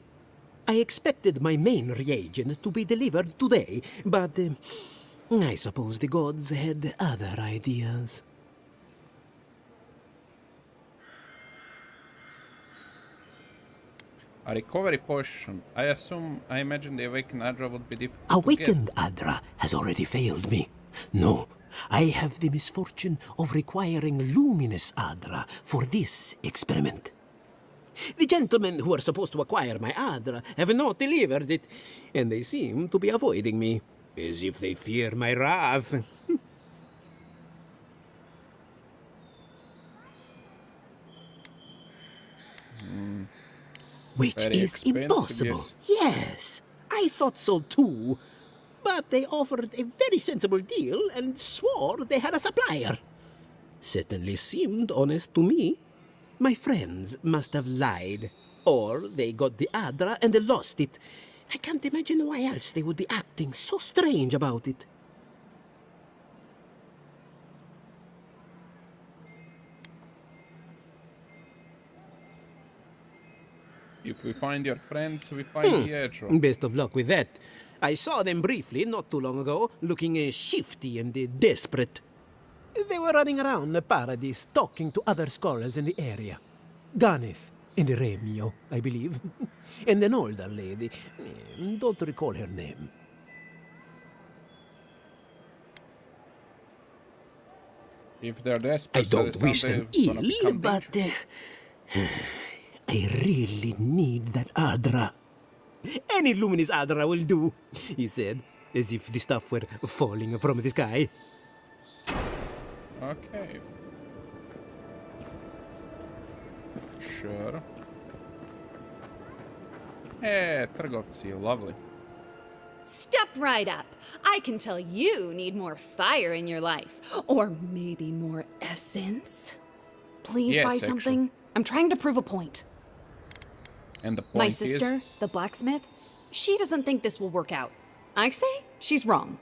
I expected my main reagent to be delivered today, but I suppose the gods had other ideas. A recovery potion. I imagine the awakened Adra would be difficult Awakened to get. Adra has already failed me. No, I have the misfortune of requiring luminous Adra for this experiment. The gentlemen who are supposed to acquire my Adra have not delivered it, and they seem to be avoiding me, as if they fear my wrath. Which Very is impossible. Yes, I thought so too. But they offered a very sensible deal and swore they had a supplier. Certainly seemed honest to me. My friends must have lied. Or they got the Adra and they lost it. I can't imagine why else they would be acting so strange about it. If we find your friends, we find the Adra. Best of luck with that. I saw them briefly not too long ago, looking shifty and desperate. They were running around the paradise, talking to other scholars in the area. Ganeth and Remio, I believe. And an older lady. Don't recall her name. If they're desperate, I don't wish them ill, but I really need that Adra. Any luminous Adra will do, he said, as if the stuff were falling from the sky. Okay. Sure. Trgovci, lovely. Step right up. I can tell you need more fire in your life. Or maybe more essence. Please Yes, buy something. I'm trying to prove a point. And the point My is... sister, the blacksmith, she doesn't think this will work out. I say she's wrong.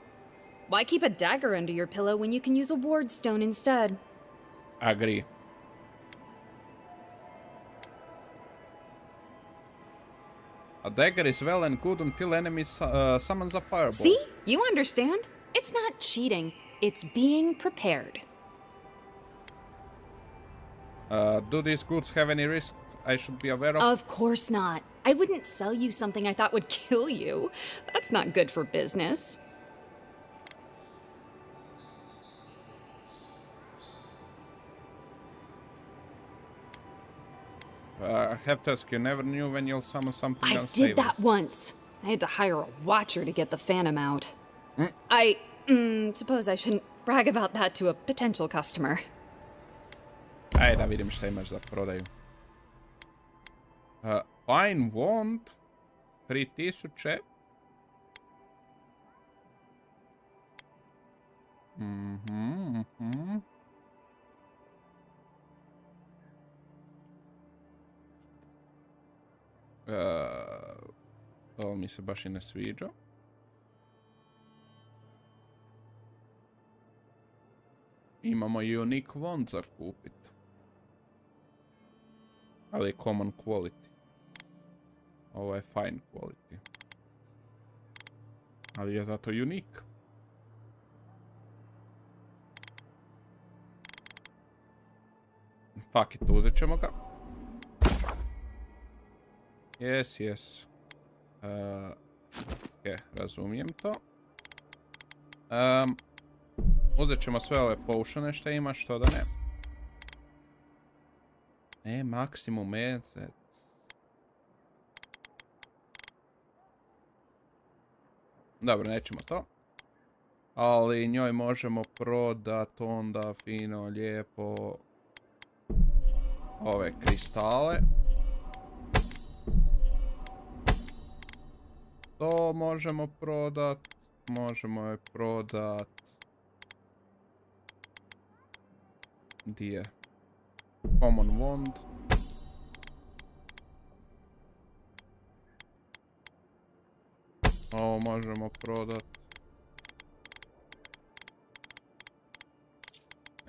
Why keep a dagger under your pillow when you can use a ward stone instead? Agree. A dagger is well and good until enemies summons a fireball. See? You understand? It's not cheating. It's being prepared. Do these goods have any risks I should be aware of? Of course not. I wouldn't sell you something I thought would kill you. That's not good for business. I have to ask, you never knew when you'll summon something I unstable. did that once. I had to hire a watcher to get the phantom out. I suppose I shouldn't brag about that to a potential customer. Ajde da vidim šta imaš za prodaju. Fine wand. 3000. Ovo mi se baš i ne sviđa. Imamo unique wand za kupit. Ali je common quality. Ovo je fine quality. Ali je zato unique. Fuck it, uzet ćemo ga. Yes. Razumijem to. Uzet ćemo sve ove potione što ima, što da ne. Maksimum mezec. Dobro, nećemo to. Ali njoj možemo prodat onda fino, lijepo ove kristale. To možemo prodat. Možemo je prodat. Di je? Common wand. Ovo možemo prodat.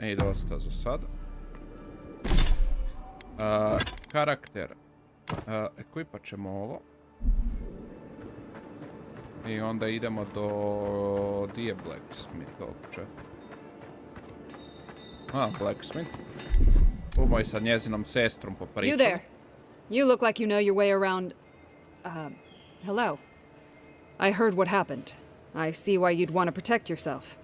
I dosta za sad. Karakter. Ekipat ćemo ovo. I onda idemo do... Di je Blacksmith uopće? Blacksmith. Umoj sa njezinom sestrom po priču. You there. You look like you know your way around... hello. I heard what happened. I see why you'd want to protect yourself.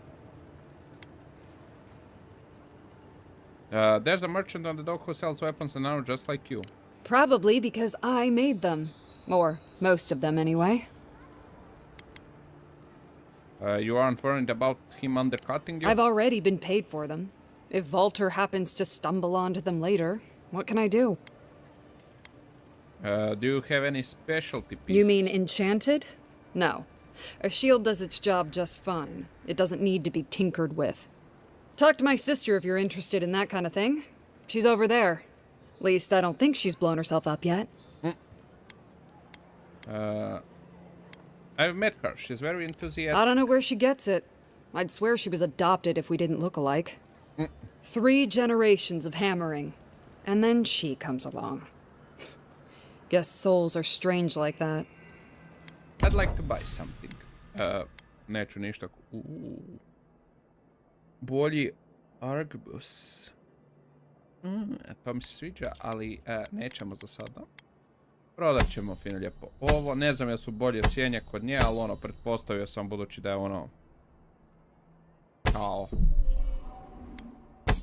There's a merchant on the dock who sells weapons and armor just like you. Probably because I made them. Or most of them, anyway. You aren't worried about him undercutting you? I've already been paid for them. If Walter happens to stumble onto them later, what can I do? Do you have any specialty pieces? You mean enchanted? No. A shield does its job just fine. It doesn't need to be tinkered with. Talk to my sister if you're interested in that kind of thing. She's over there. At least I don't think she's blown herself up yet. I've met her. She's very enthusiastic. I don't know where she gets it. I'd swear she was adopted if we didn't look alike. 3 generations of hammering. And then she comes along. Guess souls are strange like that. I'd like to buy something. Neću ništa. Bolji Argbus. To mi se sviđa, ali nećemo za sada. Prodat ćemo fino lijepo ovo. Ne znam jesu bolje cijenje kod nje, ali ono, pretpostavio sam budući da je ono... kao...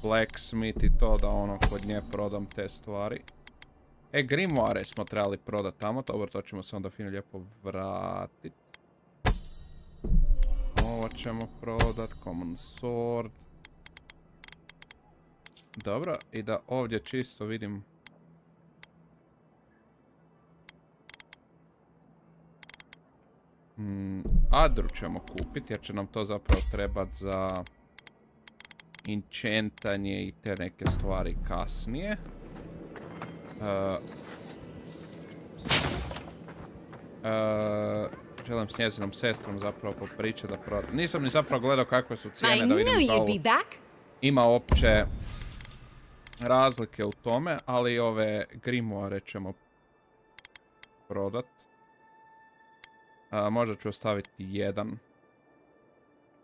Blacksmith i to, da ono kod nje prodam te stvari. Grimoire smo trebali prodati tamo, dobro, to ćemo se onda fino lijepo vratiti. Ovo ćemo prodat, Common Sword. Dobro, i da ovdje čisto vidim... Adru ćemo kupiti jer će nam to zapravo trebati za... enchantanje i te neke stvari kasnije. Želim s njezinom sestrom zapravo popričati da prodam. Nisam ni zapravo gledao kakve su cijene da vidim da ovo ima opće razlike u tome, ali ove grimoire ćemo prodat. Možda ću ostaviti jedan.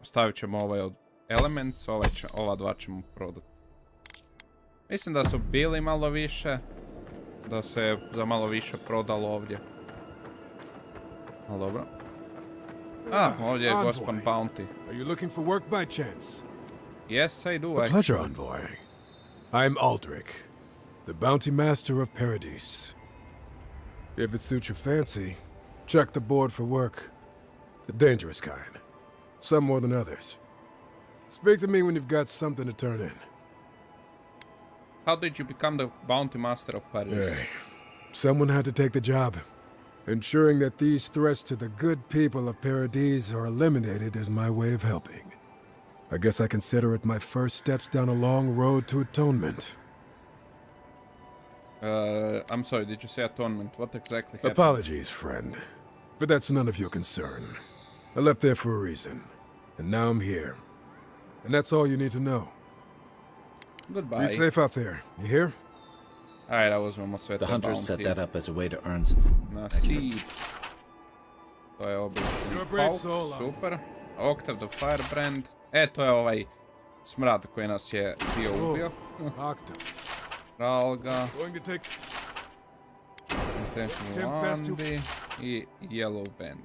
Ostavit ćemo ovaj od Elements, ova dva ćemo prodati. Mislim da su bili malo više. Da se za malo više prodalo ovdje. Ali dobro. Ovdje je gospodin Bounty. Are you looking for work by chance? Yes, I do. A pleasure, envoy. I'm Aldrich, the bounty master of Paradise. If it suits your fancy, check the board for work. The dangerous kind. Some more than others. Speak to me when you've got something to turn in. How did you become the bounty master of Paradise? Someone had to take the job. Ensuring that these threats to the good people of Paradise are eliminated is my way of helping. I guess I consider it my first steps down a long road to atonement. I'm sorry, did you say atonement? What exactly happened? Apologies, friend. But that's none of your concern. I left there for a reason. And now I'm here. And that's all you need to know. Goodbye. Be safe out there. You hear? Alright, uzmemo sve te The hunters bounty. set that up as a way to earn some Na extra. seed. To je obični pauk, super. Octave the Firebrand. To je ovaj smrad koji nas je bio ubio. Ralga. Intentional Wandi i Yellow Band.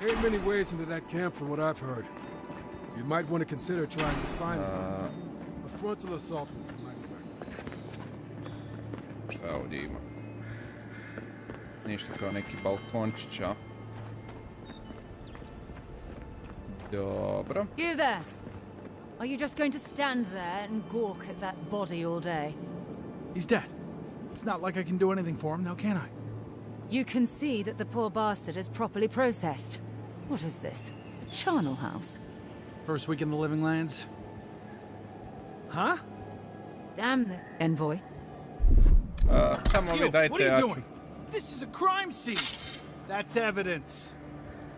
Ain't many ways into that camp from what I've heard. You might want to consider trying to find them. A frontal assault would be mighty right. Šta ovdje ima? Ništa kao neki balkončića. Dobro. You there! Are you just going to stand there and gawk at that body all day? He's dead. It's not like I can do anything for him now, can I? You can see that the poor bastard is properly processed. What is this? A charnel house? First week in the Living Lands. Huh? Damn the envoy. Samo vi dajte, what are you doing? This is a crime scene. That's evidence.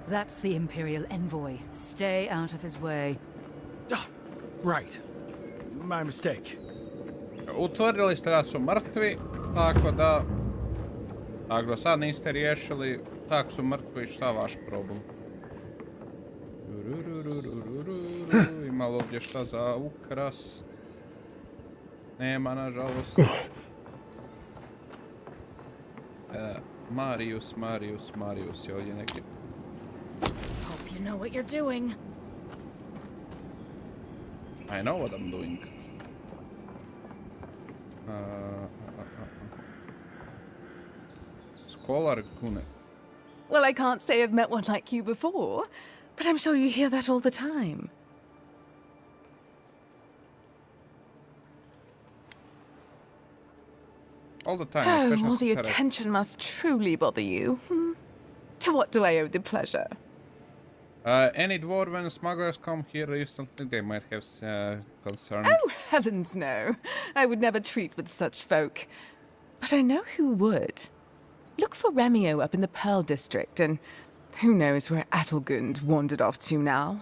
That's the Imperial envoy. Stay out of his way. Right. My mistake. Utvrdili ste da su mrtvi, tako da... Ako do sad niste riješili, tako su mrtvi, šta vaš problem? ima li ovdje šta za ukrast? Nema, nažalost. Marius je ovdje neki. Hope you know what you're doing. I know what I'm doing. Scholar Kune. Well, I can't say I've met one like you before, but I'm sure you hear that all the time. All the time, Oh, especially all the since attention must truly bother you. To what do I owe the pleasure? Any dwarven smugglers come here recently? They might have concern. Oh, heavens no. I would never treat with such folk. But I know who would. Look for Remio up in the Pearl District, and who knows where Adelgund wandered off to now.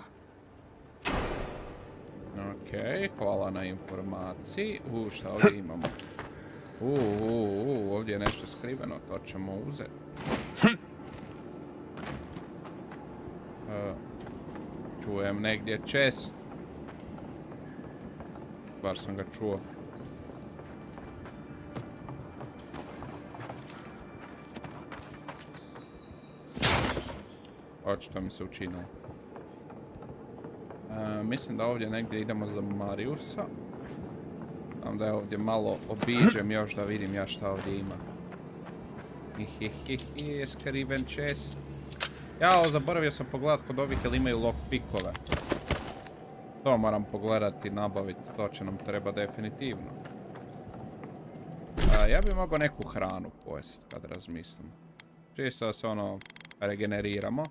Okay, hvala na informaciji. Šta ovdje imamo? Ovdje je nešto skriveno, to ćemo uzeti. Čujem negdje chest. Bar sam ga čuo. Očito mi se učinilo. Mislim da ovdje negdje idemo za Mariusa. Znam da je ovdje malo obiđem još da vidim ja šta ovdje ima. Skriven chest. Jao, zaboravio sam pogledat kod ovih ili imaju lockpickove. To moram pogledati, nabaviti, to će nam treba definitivno. Ja bi mogao neku hranu pojesti kad razmislim. Čisto da se ono regeneriramo.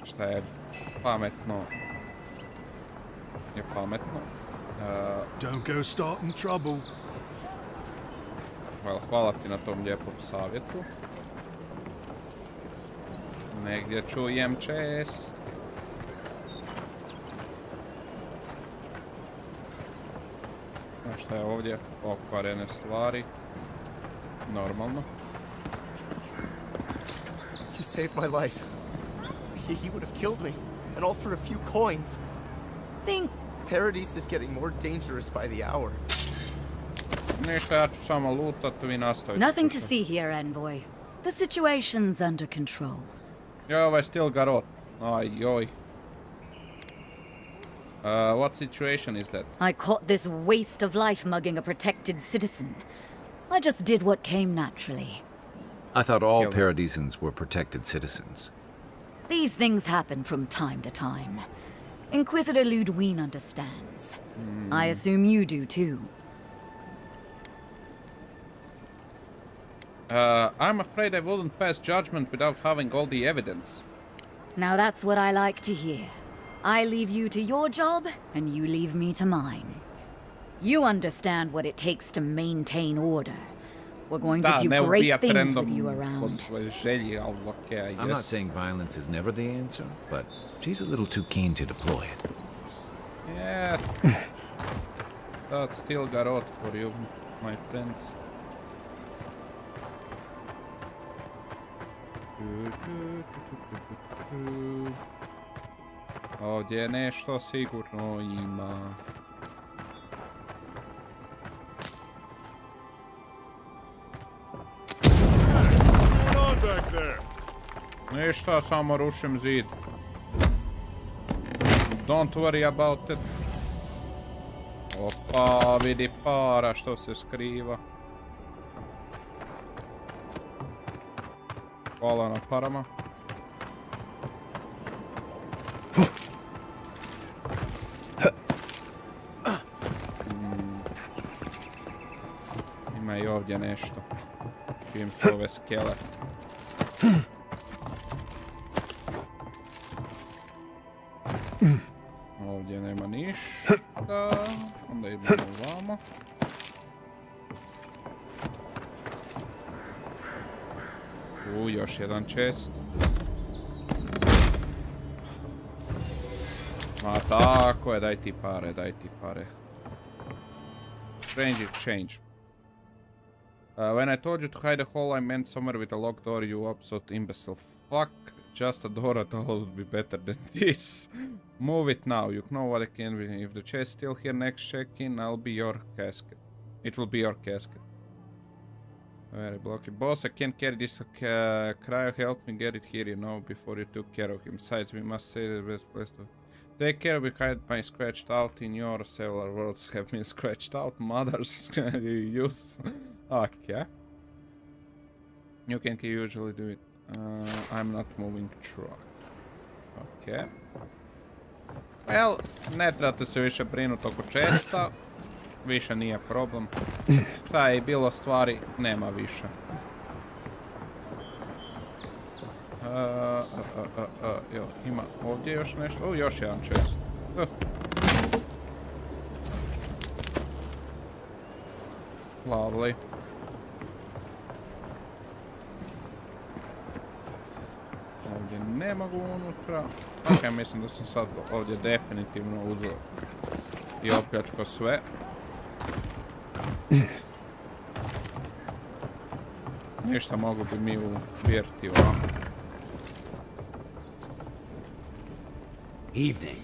Šta je pametno. Je pametno. Don't go starting trouble. Well, hvala ti na tom lijepom savjetu. Negdje čujem chest. A šta je ovdje? Pokvarene stvari. Normalno. You saved my life. He would have killed me, and all for a few coins. Think. Paradise is getting more dangerous by the hour. Ništa, ja ću samo lootat, vi nastavite. Nothing to see here, envoy. The situation's under control. Joj, ovaj still garot. Aj, joj. What situation is that? I caught this waste of life mugging a protected citizen. I just did what came naturally. I thought all Paradisans were protected citizens. These things happen from time to time. Inquisitor Ludwig understands. I assume you do too. I'm afraid I wouldn't pass judgment without having all the evidence. Now that's what I like to hear. I leave you to your job, and you leave me to mine. You understand what it takes to maintain order. We're going to do great things with you around. I'm not saying violence is never the answer, but she's a little too keen to deploy it. Yeah. That's still garot for you, my friends. Ovdje nešto sigurno ima. Ništa, samo rušim zid. Don't worry about it. Opa, vidi para što se skriva. Hvala na parama. Ima i ovdje nešto. Čim su ove skele. Ovdje nema ništa. Onda idemo ovamo. Još jedan chest. Ma tako je, daj ti pare, daj ti pare. Strange exchange. When I told you to hide a hole, I meant somewhere with a locked door, you absolute imbecile. Fuck just adorable, all would be better than this. Move it now, you know what I can be. If the chest still here next check-in, I'll be your casket. It will be your casket. Very blocky. Boss, I can't carry this cryo, help me get it here, you know, before you took care of him. Besides, we must say the best place to take care behind my scratched out in your several worlds have been scratched out. Mothers you use. Okay. You can usually do it. I'm not moving truck. Okay. Well, ne trebate se više brinuti oko česta. Više nije problem. Šta je bilo stvari, nema više. Ima ovdje još nešto. Još jedan čest. Lovely. Ovdje ne mogu unutra. Ok, mislim da sam sad ovdje definitivno uzeo i opljačko sve. Ništa, mogu bi mi uvjeriti ovako. Evening.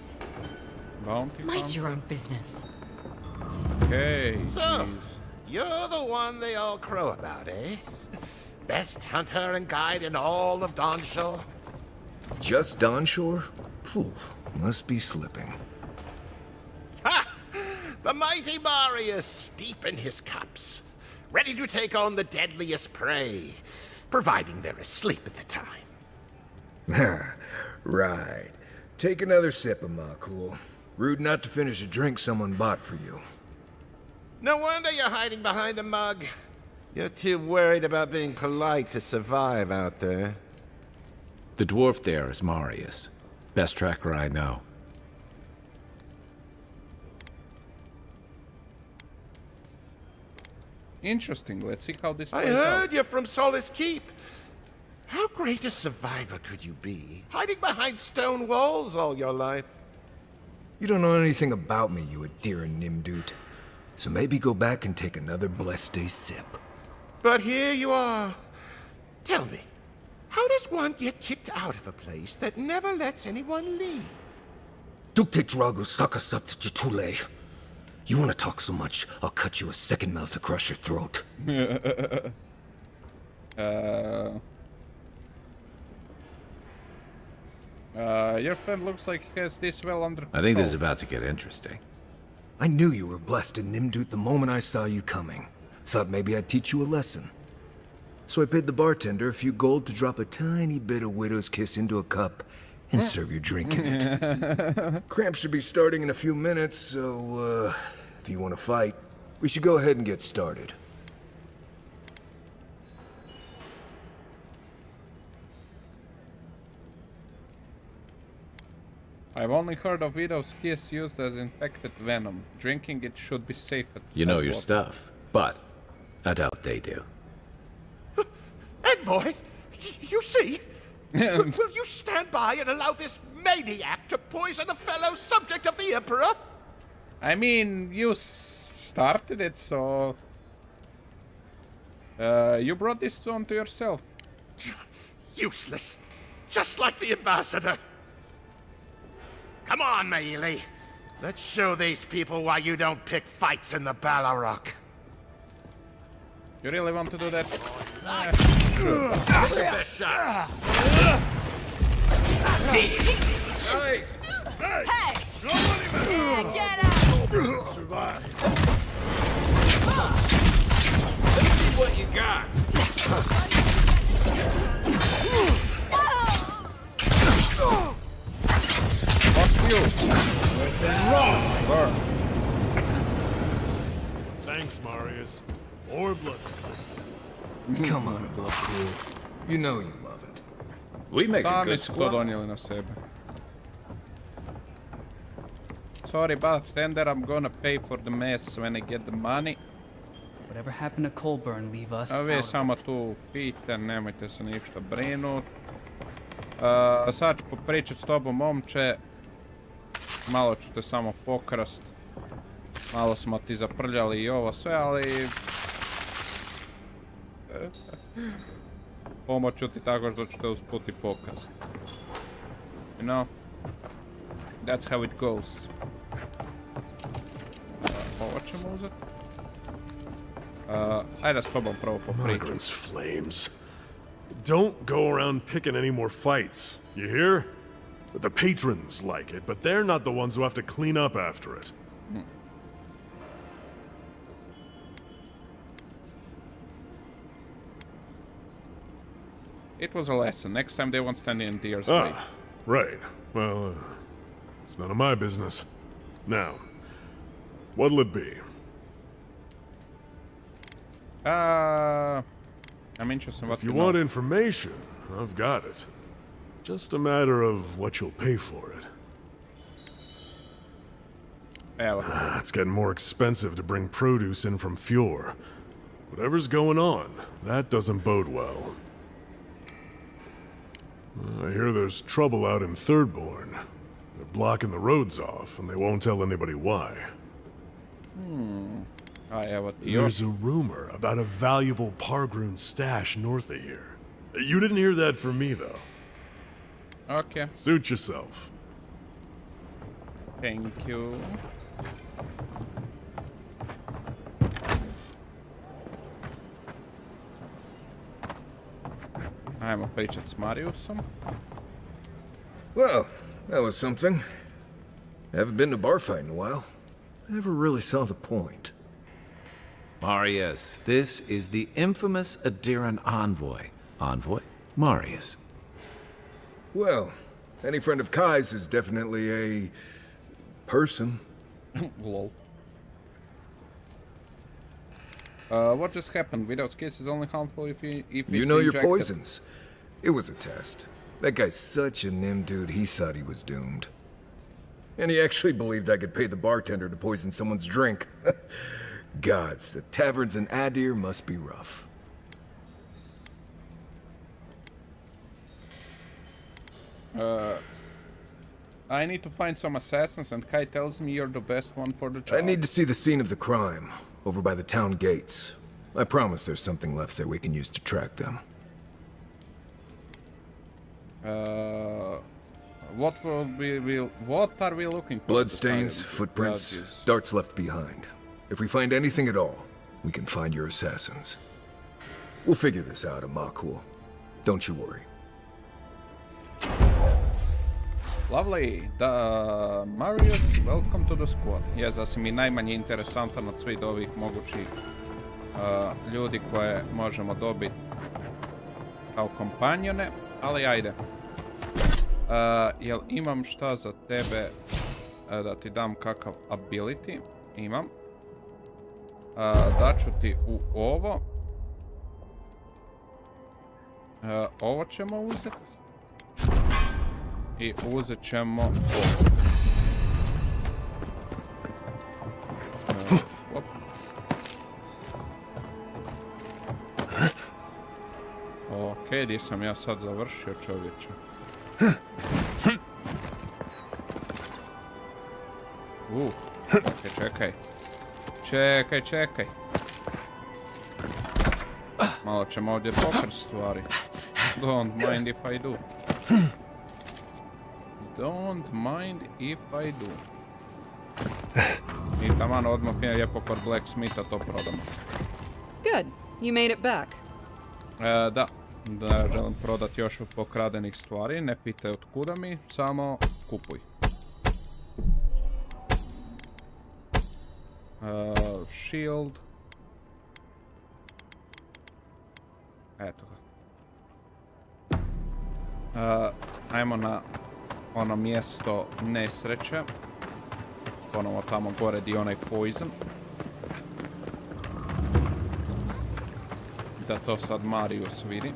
Bounty Mind your own business. Okay. So, you're the one they all crow about, eh? Best hunter and guide in all of Dawnshore? Just Dawnshore? Phew, must be slipping. Ha! The mighty Marius, deep in his cups, ready to take on the deadliest prey, providing they're asleep at the time. Right. Take another sip of my cool. Rude not to finish a drink someone bought for you. No wonder you're hiding behind a mug. You're too worried about being polite to survive out there. The dwarf there is Marius. Best tracker I know. Interesting. Let's see how this I plays out. heard you're from Solace Keep. How great a survivor could you be, hiding behind stone walls all your life? You don't know anything about me, you Adira Nimdut. So maybe go back and take another blessed day sip. But here you are. Tell me, how does one get kicked out of a place that never lets anyone leave? Dukte Drago Sakasapt Jitule. You want to talk so much, I'll cut you a second mouth across your throat. Your friend looks like he has this well under control. I think this is about to get interesting. I knew you were blessed in Nimdut the moment I saw you coming. Thought maybe I'd teach you a lesson. So I paid the bartender a few gold to drop a tiny bit of Widow's Kiss into a cup and serve your drink in it. Cramps should be starting in a few minutes, so if you want to fight, we should go ahead and get started. I've only heard of Widow's Kiss used as infected venom. Drinking it should be safe at You know your water. stuff, but I doubt they do. Envoy, you see? Will you stand by and allow this maniac to poison a fellow subject of the Emperor? I mean, you started it, so... you brought this onto yourself. Useless. Just like the ambassador. Come on, Maili. Let's show these people why you don't pick fights in the Ballarok. You really want to do that? Sure. Take your best shot. See? Nice. Hey! Yeah, get out! Survive. Let's see what you got. Fuck you! Wrong. Burn. Thanks, Marius. Or blood. Come on, Blood Cool. You know you love it. We make a Sami good su to squad. donijeli na sebe. Sorry, bartender, I'm gonna pay for the mess when I get the money. Whatever happened to Colburn, leave us A vi out samo of it. tu pijte, nemojte se ništa brinut. Sad ću popričat s tobom, momče. Malo ću te samo pokrast. Malo smo ti zaprljali i ovo sve, ali... Pomoću ti tako što ću te usput i pokrast. You know, that's how it goes. Ovo ćemo uzeti. Ajde s tobom prvo popričati. Migrants flames. Don't go around picking any more fights. You hear? The patrons like it, but they're not the ones who have to clean up after it. It was a lesson. Next time they won't stand in Deer's way. Ah, right. Well, it's none of my business. Now, what'll it be? I'm interested in what If you want information, I've got it. Just a matter of what you'll pay for it. It's getting more expensive to bring produce in from Fjord. Whatever's going on, that doesn't bode well. I hear there's trouble out in Thirdborn. They're blocking the roads off, and they won't tell anybody why. There's a rumor about a valuable Pargrun stash north of here. You didn't hear that from me, though. Okay. Suit yourself. Thank you. Ajmo pričat s Mariusom. Well, that was something. Haven't been to bar fight in a while. Never really saw the point. Marius, this is the infamous Adiran envoy. Envoy? Marius. Well, any friend of Kai's is definitely a... person. Lol. What just happened? Widow's Kiss is only harmful if you know your poisons. It was a test. That guy's such a nim dude, he thought he was doomed. And he actually believed I could pay the bartender to poison someone's drink. Gods, the taverns in Adir must be rough. I need to find some assassins, and Kai tells me you're the best one for the job. I need to see the scene of the crime, over by the town gates. I promise there's something left there we can use to track them. What are we looking for? Bloodstains, footprints, darts left behind. If we find anything at all, we can find your assassins. We'll figure this out, Amakul. Don't you worry. Lovely. Marius, welcome to the squad. Je da si mi najmanje interesantan od svih ovih mogućih ljudi koje možemo dobiti kao kompanjone, ali ajde. Jel imam šta za tebe da ti dam kakav ability? Imam. Daću ti u ovo. Ovo ćemo uzeti. I uzet ćemo ovo. Okej, gdje sam ja sad završio, čovječe? Čekaj. Čekaj. Malo ćemo ovdje pokrst stvari. Don't mind if I do. Don't mind if I do. I taman odmah lijepo kod Blacksmitha to prodamo. Good. You made it back. Da želim prodati još pokradenih stvari. Ne pitaj od kuda mi, samo kupuj. Shield. Eto ga. Ajmo na ono mjesto nesreće. Ponovo tamo gore di onaj poison. Da to sad Marius vidi.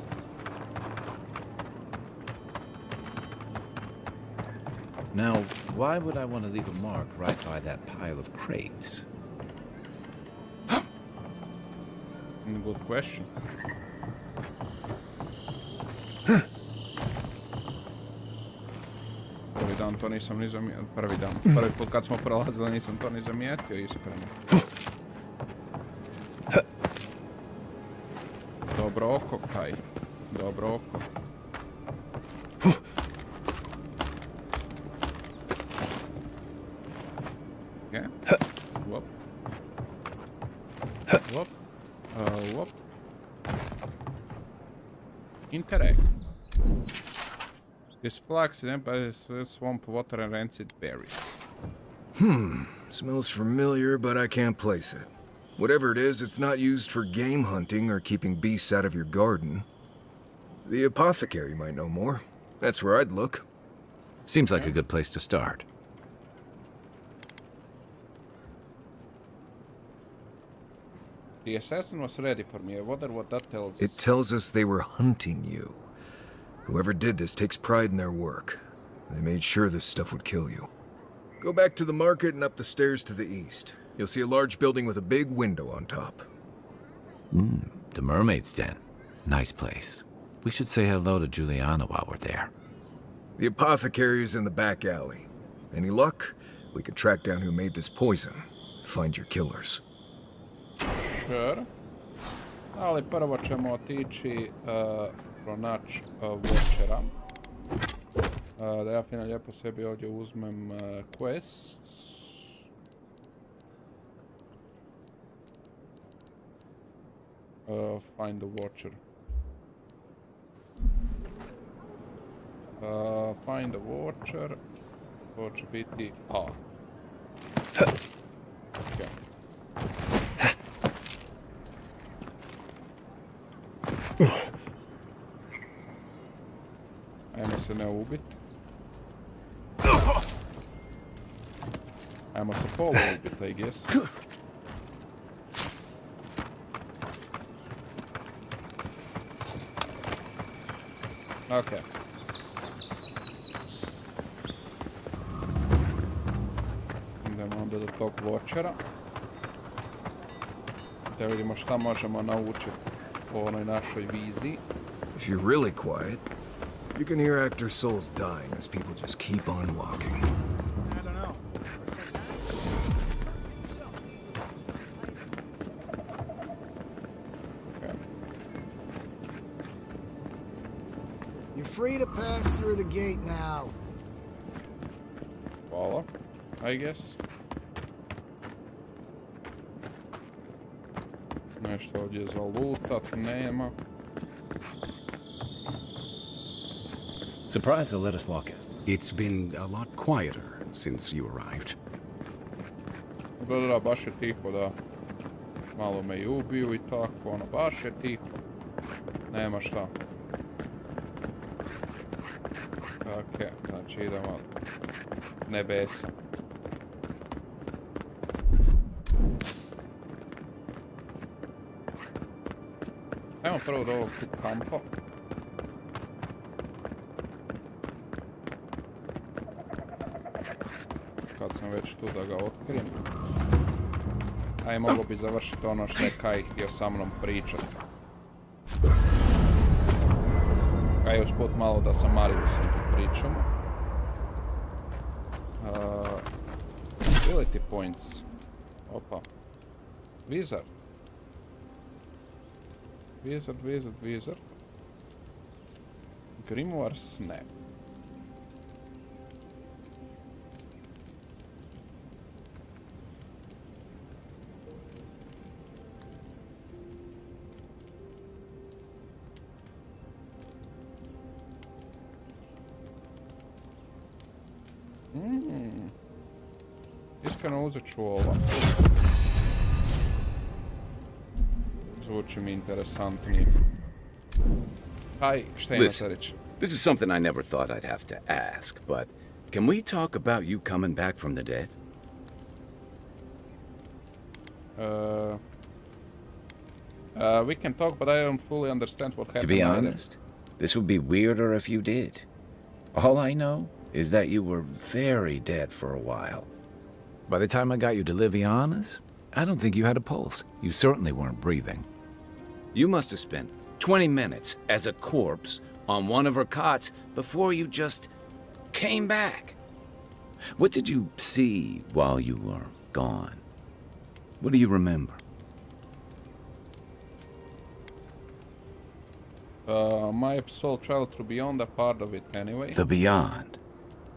Now, why would I want to leave a mark right by that pile of crates? Good question. Prvi dan to nisam ni zamijetio. Prvi put kad smo prelazili nisam to ni zamijetio, iskreno. Dobro oko, Kai. Dobro oko. Whoop. Whoop. Whoop. Interact. This flax is empty with swamp water and rancid berries. Smells familiar, but I can't place it. Whatever it is, it's not used for game hunting or keeping beasts out of your garden. The apothecary might know more. That's where I'd look. Seems like a good place to start. The assassin was ready for me. I wonder what that tells us. It tells us they were hunting you. Whoever did this takes pride in their work. They made sure this stuff would kill you. Go back to the market and up the stairs to the east. You'll see a large building with a big window on top. The Mermaid's Den. Nice place. We should say hello to Juliana while we're there. The apothecary is in the back alley. Any luck? We could track down who made this poison. Find your killers. Sure. Ali prvo ćemo otići pronaći Watchera. Da ja fino lijepo sebi ovdje uzmem quests. Find the Watcher. Find the Watcher. To će biti A. Okay. Ajmo se ne ubit. Ajmo se polo ubit, I guess. Okay. Idemo onda do tog Watchera. Da vidimo šta možemo naučiti po onoj našoj viziji. If you're really quiet, you can hear actor souls dying as people just keep on walking. I don't know. Okay. You're free to pass through the gate now. Hvala, I guess. Nešto ovdje za lootat nema. Surprised they'll let us walk in. It's been a lot quieter since you arrived. Da, baš je tiho, da. Malo me i ubiju i tako, ono, baš je tiho. Nema šta. Ok, znači idemo nebesa. Ajmo prvo do ovog tu kampa. Kad sam već tu da ga otkrijem. Aj, mogo bi završiti ono što je Kai htio sa mnom pričat. Aj, usput malo da sa Mariusom pričamo. Ability points. Opa. Wizard. Wizard. Grimoire Snap. Iskreno uzet ću ovo. Zvuči mi interesantnije. Aj, šta ima sad reći? This is something I never thought I'd have to ask, but can we talk about you coming back from the dead? We can talk, but I don't fully understand what happened. To be honest, this would be weirder if you did. All I know is that you were very dead for a while. By the time I got you to Liviana's, I don't think you had a pulse. You certainly weren't breathing. You must have spent 20 minutes as a corpse on one of her cots before you just came back. What did you see while you were gone? What do you remember? My soul traveled through beyond, a part of it anyway. The beyond.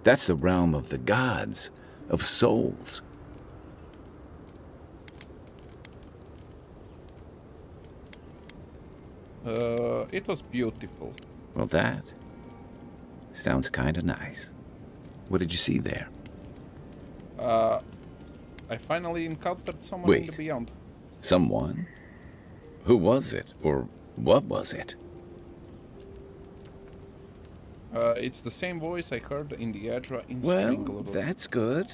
That's the realm of the gods, of souls. It was beautiful. Well, that sounds kinda nice. What did you see there? I finally encountered someone in the beyond. Someone? Who was it? Or what was it? It's the same voice I heard in the Edra in Well, Stringler. that's good.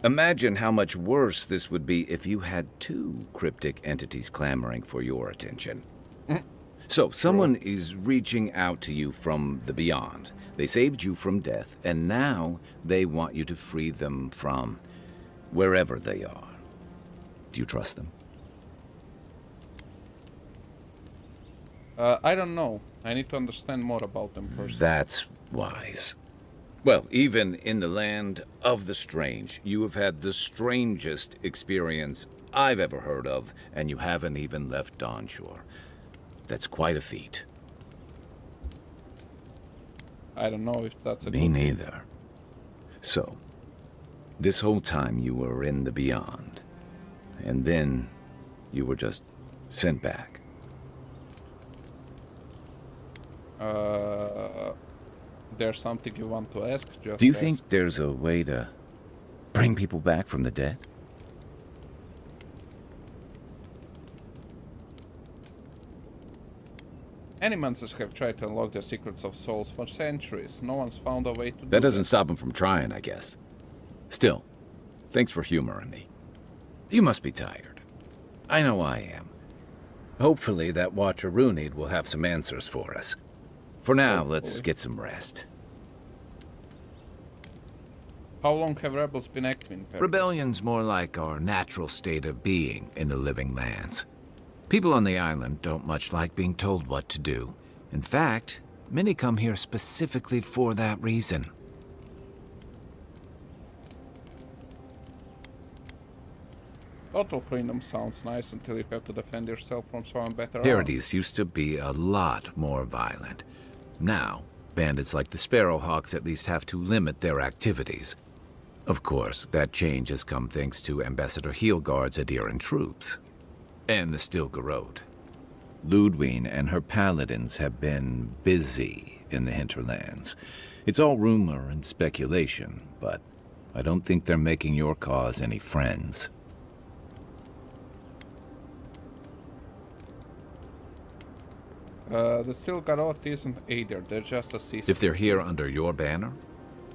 Imagine how much worse this would be if you had two cryptic entities clamoring for your attention. So, someone is reaching out to you from the beyond. They saved you from death, and now they want you to free them from wherever they are. Do you trust them? I don't know. I need to understand more about them first. That's wise. Well, even in the land of the strange, you have had the strangest experience I've ever heard of, and you haven't even left Dawnshore. That's quite a feat. I don't know if that's a Me neither. So, this whole time you were in the beyond, and then you were just sent back. There's something you want to ask? Just Do you ask. think there's a way to bring people back from the dead? Animances have tried to unlock the secrets of souls for centuries. No one's found a way to do That doesn't stop them from trying, I guess. Still, thanks for humoring me. You must be tired. I know I am. Hopefully that Watcher Runid will have some answers for us. For now, let's get some rest. How long have rebels been active in Paradise? Rebellion's more like our natural state of being in the living lands. People on the island don't much like being told what to do. In fact, many come here specifically for that reason. Total freedom sounds nice until you have to defend yourself from someone better. Paradise used to be a lot more violent. Now, bandits like the Sparrowhawks at least have to limit their activities. Of course, that change has come thanks to Ambassador Heelguard's adherent troops. And the Stilgarode. Ludwine and her paladins have been busy in the hinterlands. It's all rumor and speculation, but I don't think they're making your cause any friends. The Stilgarode isn't either, they're just a system. If they're here under your banner,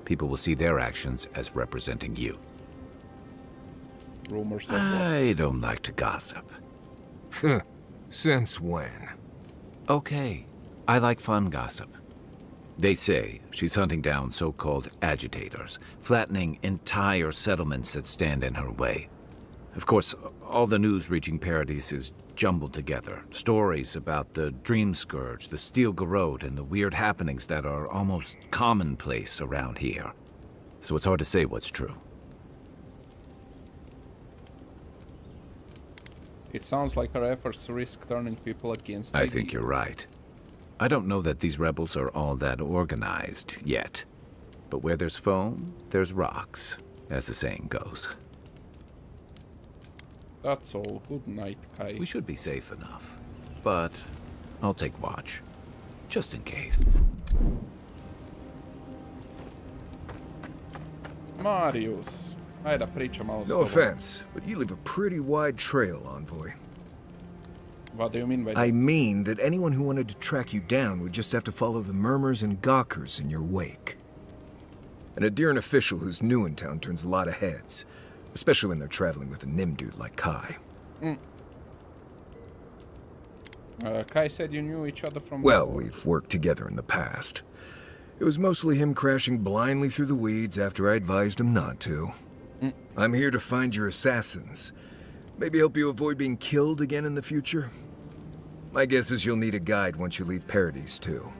people will see their actions as representing you. Rumors of I don't like to gossip. Since when? Okay, I like fun gossip. They say she's hunting down so-called agitators, flattening entire settlements that stand in her way. Of course, all the news reaching Paradise is jumbled together. Stories about the Dream Scourge, the Stilgarode, and the weird happenings that are almost commonplace around here. So it's hard to say what's true. It sounds like our efforts risk turning people against I think you're right. I don't know that these rebels are all that organized yet. But where there's foam, there's rocks, as the saying goes. That's all. Good night, Kai. We should be safe enough. But I'll take watch. Just in case. Marius. Ajde da pričam malo s No tobom. offense, but you leave a pretty wide trail, Envoy. What do you mean by that? I mean that anyone who wanted to track you down would just have to follow the murmurs and gawkers in your wake. An adherent official who's new in town turns a lot of heads, especially when they're traveling with a Nim dude like Kai. Kai said you knew each other from Well, before. we've worked together in the past. It was mostly him crashing blindly through the weeds after I advised him not to. I'm here to find your assassins. Maybe help you avoid being killed again in the future. My guess is you'll need a guide once you leave Paradise, too.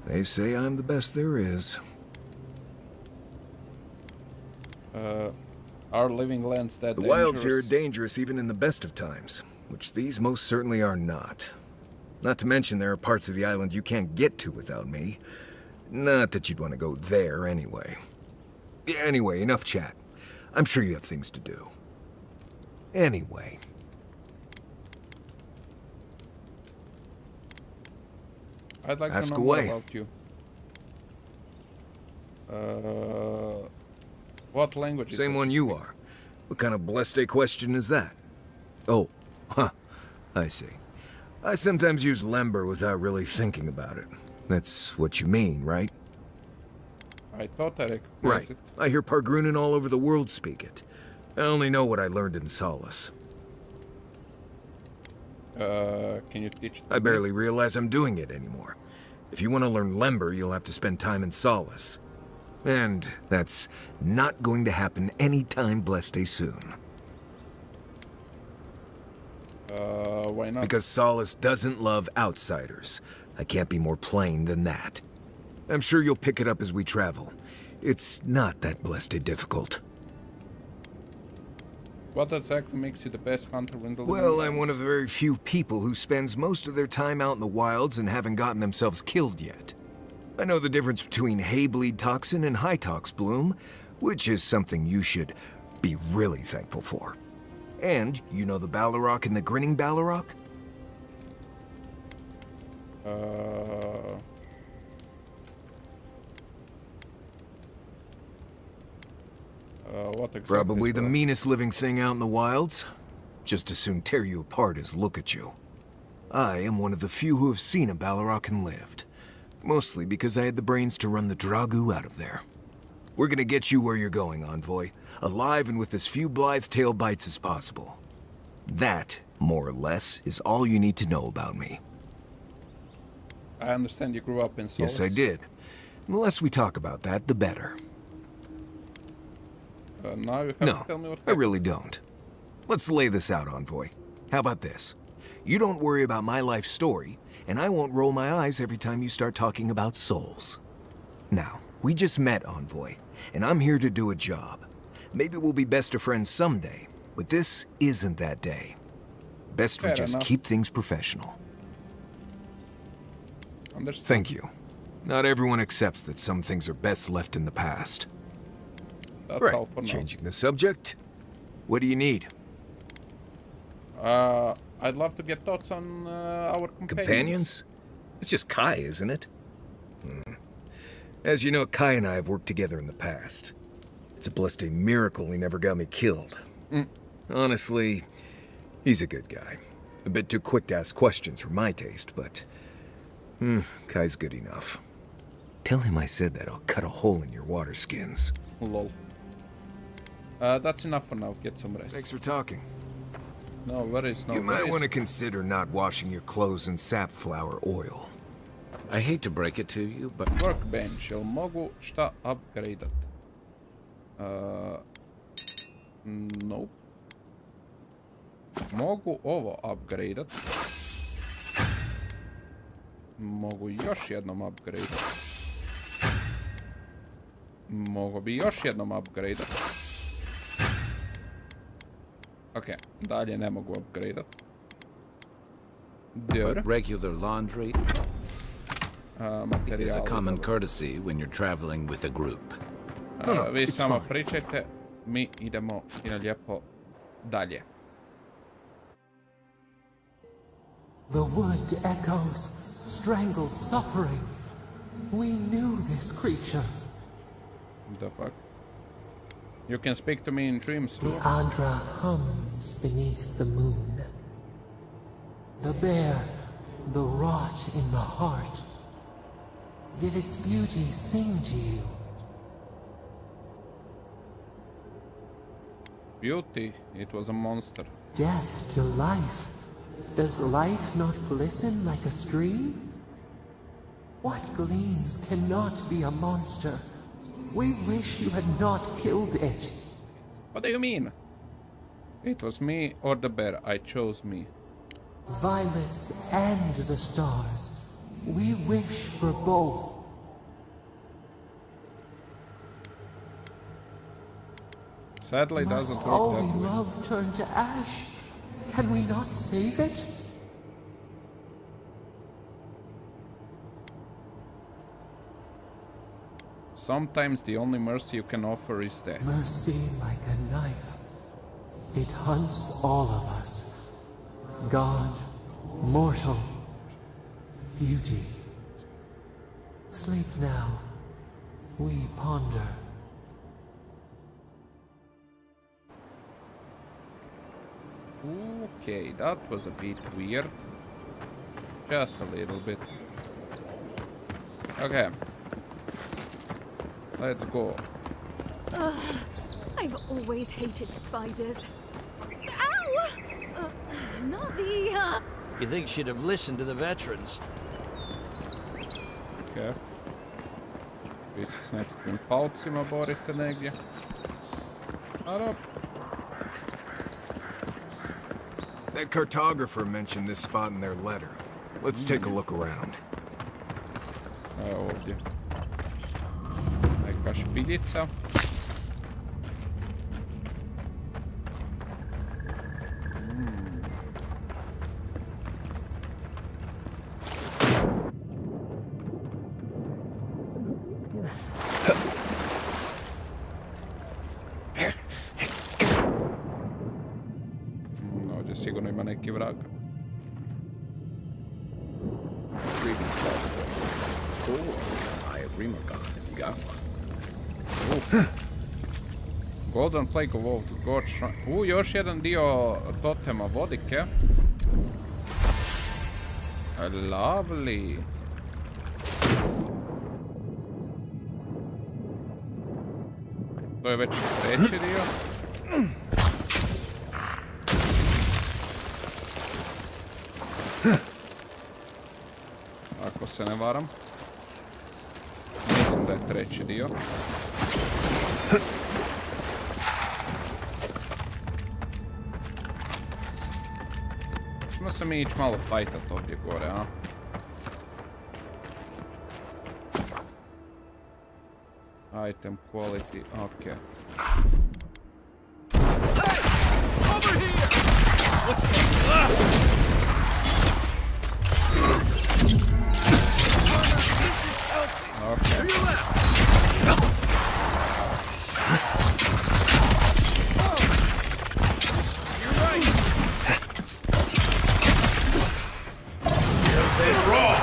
They say I'm the best there is. Are living lands that The dangerous? wilds here are dangerous even in the best of times, which these most certainly are not. Not to mention there are parts of the island you can't get to without me. Not that you'd want to go there anyway. Anyway, enough chat. I'm sure you have things to do. Anyway. I'd like Ask to know more away. about you. What language is Same that one you are. What kind of blessed question is that? Oh, huh. I see. I sometimes use lember without really thinking about it. That's what you mean, right? I thought I recognized Right. it. I hear Pargrunen all over the world speak it. I only know what I learned in Solace. Can you teach I barely realize I'm doing it anymore. If you want to learn lember, you'll have to spend time in Solace. And that's not going to happen anytime blessed soon. Why not? Because Solace doesn't love outsiders. I can't be more plain than that. I'm sure you'll pick it up as we travel. It's not that blessed difficult. What exactly makes you the best hunter in the Well, living I'm one of the very few people who spends most of their time out in the wilds and haven't gotten themselves killed yet. I know the difference between hay-bleed toxin and high-tox bloom, which is something you should be really thankful for. And you know the Balrog and the Grinning Balrog? What exactly? Probably the meanest living thing out in the wilds. Just as soon tear you apart as look at you. I am one of the few who have seen a Balrog and lived. Mostly because I had the brains to run the Dragu out of there. We're gonna get you where you're going, Envoy. Alive and with as few blithe tail bites as possible. That, more or less, is all you need to know about me. I understand you grew up in Solace. Yes, I did. The less we talk about that, the better. Now you have No, to tell me what I really don't. Let's lay this out, Envoy. How about this? You don't worry about my life story, and I won't roll my eyes every time you start talking about souls. Now, we just met, Envoy, and I'm here to do a job. Maybe we'll be best of friends someday, but this isn't that day. Best we Fair just enough. keep things professional. Understood. Thank you. Not everyone accepts that some things are best left in the past. That's Right, all for now. changing the subject. What do you need? I'd love to get thoughts on our companions. It's just Kai, isn't it? As you know, Kai and I have worked together in the past. It's a blessed miracle he never got me killed. Honestly, he's a good guy. A bit too quick to ask questions for my taste, but... Kai's good enough. Tell him I said that I'll cut a hole in your water skins. Lol. That's enough for now. Get some rest. Thanks for talking. No worries, no You might worries. want to consider not washing your clothes in sapflower oil. I hate to break it to you, but... Workbench, jel mogu šta upgradeat? Nope. Mogu ovo upgradeat. Mogu još jednom upgradeat. Mogu bi još jednom upgradeat. Ok, dalje ne mogu upgradeat. But regular laundry is Materijali. a common courtesy when you're traveling with a group. Vi samo pričajte, mi idemo lijepo dalje. The wood echoes, strangled suffering. We knew this creature. The fuck? You can speak to me in dreams too. The Adra hums beneath the moon. The bear, the rot in the heart. Did its beauty sing to you? Beauty, it was a monster. Death to life. Does life not glisten like a stream? What gleams cannot be a monster? We wish you had not killed it. What do you mean? It was me or the bear. I chose me. Violets and the stars. We wish for both. Sadly, it doesn't Must work all that we way. love turn to ash? Can we not save it? Sometimes the only mercy you can offer is death. Mercy like a knife. It hunts all of us. God, mortal, beauty, Sleep now. We ponder. Okay, that was a bit weird. Just a little bit. Okay. Let's go. I've always hated spiders. Ow! Not the, You think she'd have listened to the veterans? Okay. Vi se s nekakvim palcima borite negdje. Arop. That cartographer mentioned this spot in their letter. Let's take a look around. Evo ovdje. Neka špiljica. Ovdje sigurno ima neki vrag. Golden Plague of Old God Shrine. Još jedan dio totema vodike. Lovely. To je već treći dio. Ako se ne varam. Mislim da je treći dio. Ćemo se mi ići malo fajtat ovdje gore, a? Item quality, okay. Over here! Let's go! Okay. You're right. You're dead raw.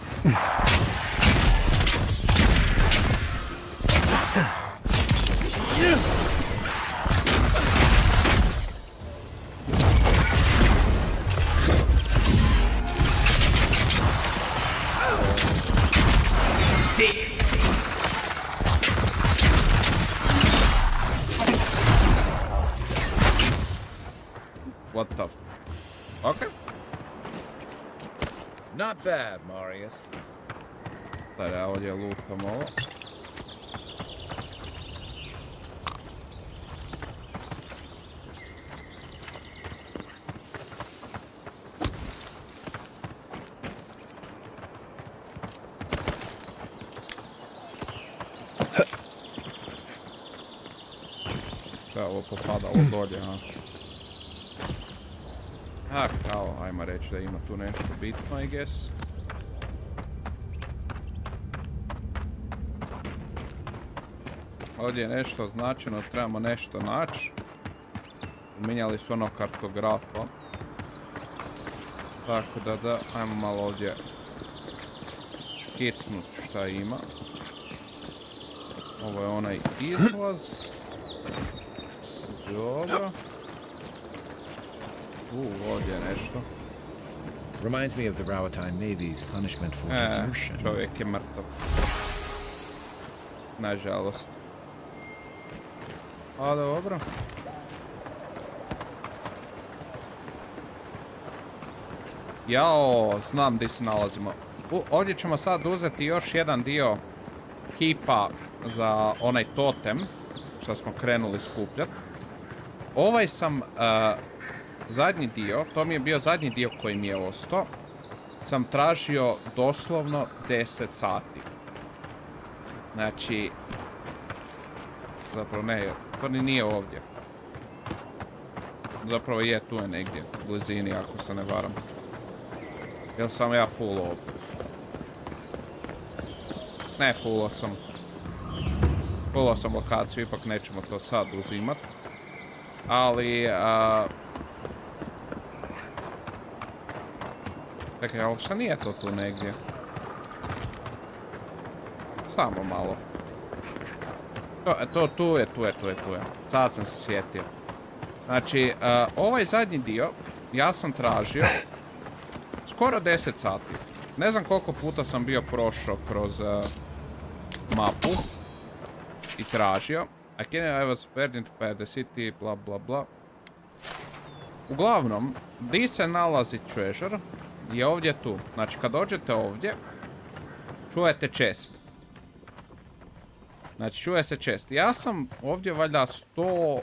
Okay. What the f... Okay. Not bad, Marius. Sad ja ovdje lutam ovo. Šta je ovo popadalo dolje, ha? A kao, ajmo reći da ima tu nešto bitno, I guess. Ovdje je nešto označeno, trebamo nešto naći. Mijenjali su ono kartografa. Tako da, ajmo malo ovdje škicnut šta ima. Ovo je onaj izlaz. Dobro. Ovdje je nešto. Reminds me of the Rawatine Navy's punishment for desertion. Čovjek je mrtav. Nažalost. A dobro. Jao, znam gdje se nalazimo. Ovdje ćemo sad uzeti još jedan dio kipa za onaj totem što smo krenuli skupljati. Ovaj sam zadnji dio, to mi je bio zadnji dio koji mi je ostao, sam tražio doslovno 10 sati. Znači, zapravo ne, to nije ovdje. Zapravo je, tu je negdje, u blizini ako se ne varam. Jel sam ja full ovdje? Ne, fullao sam. Fullao sam lokaciju, ipak nećemo to sad uzimat. ali... Čekaj, ali šta nije to tu negdje? Samo malo. Tu je. Sad sam se sjetio. Znači, ovaj zadnji dio, ja sam tražio skoro 10 sati. Ne znam koliko puta sam bio prošao kroz mapu i tražio. I was buried into the city, bla bla bla. Uglavnom, di se nalazi treasure je ovdje tu. Znači, kad dođete ovdje, čujete chest. Znači, čuje se chest. Ja sam ovdje valjda 100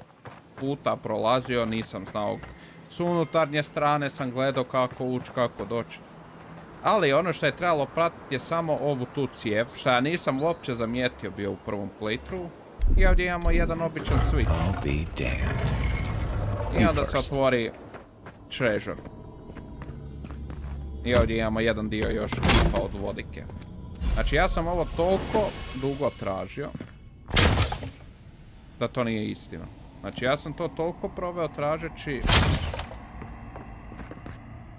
puta prolazio, nisam znao. S unutarnje strane sam gledao kako ući, kako doći. Ali ono što je trebalo pratiti je samo ovu tu cijev, što ja nisam uopće zamijetio bio u prvom playthrough. I ovdje imamo jedan običan switch. I onda se otvori treasure. I ovdje imamo jedan dio još klipa od vodike. Znači ja sam ovo toliko dugo tražio da to nije istina. Znači ja sam to toliko proveo tražeći,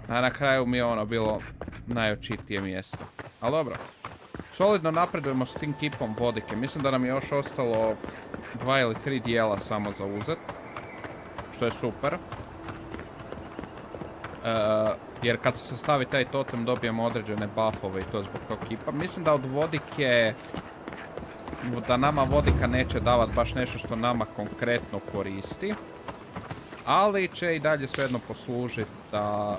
a na kraju mi je ono bilo najočitije mjesto. Ali dobro, solidno napredujemo s tim kipom vodike. Mislim da nam je još ostalo 2 ili 3 dijela samo za uzet, što je super. Jer kad se stavi taj totem dobijemo određene buffove i to zbog tog kipa. Mislim da od vodike, da nama vodika neće davati baš nešto što nama konkretno koristi. Ali će i dalje svejedno poslužiti da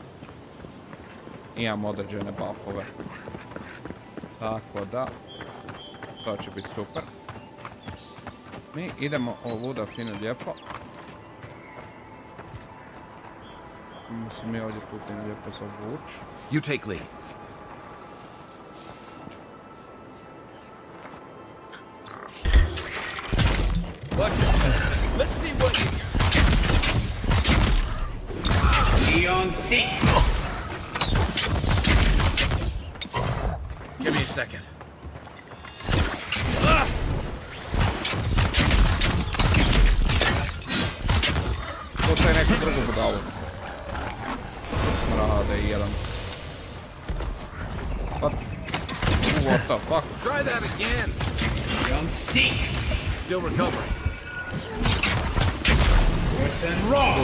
imamo određene buffove. Tako da, to će biti super. Mi idemo ovuda fino lijepo. Mislim mi ovdje tu fino lijepo zavući. You take lead. Watch it. Let's see what you... on sync. Give me a second. Postoji neku drugu budalu. Smrade i jedan. What the fuck? Try that again. On sync. Still recovering. And raw.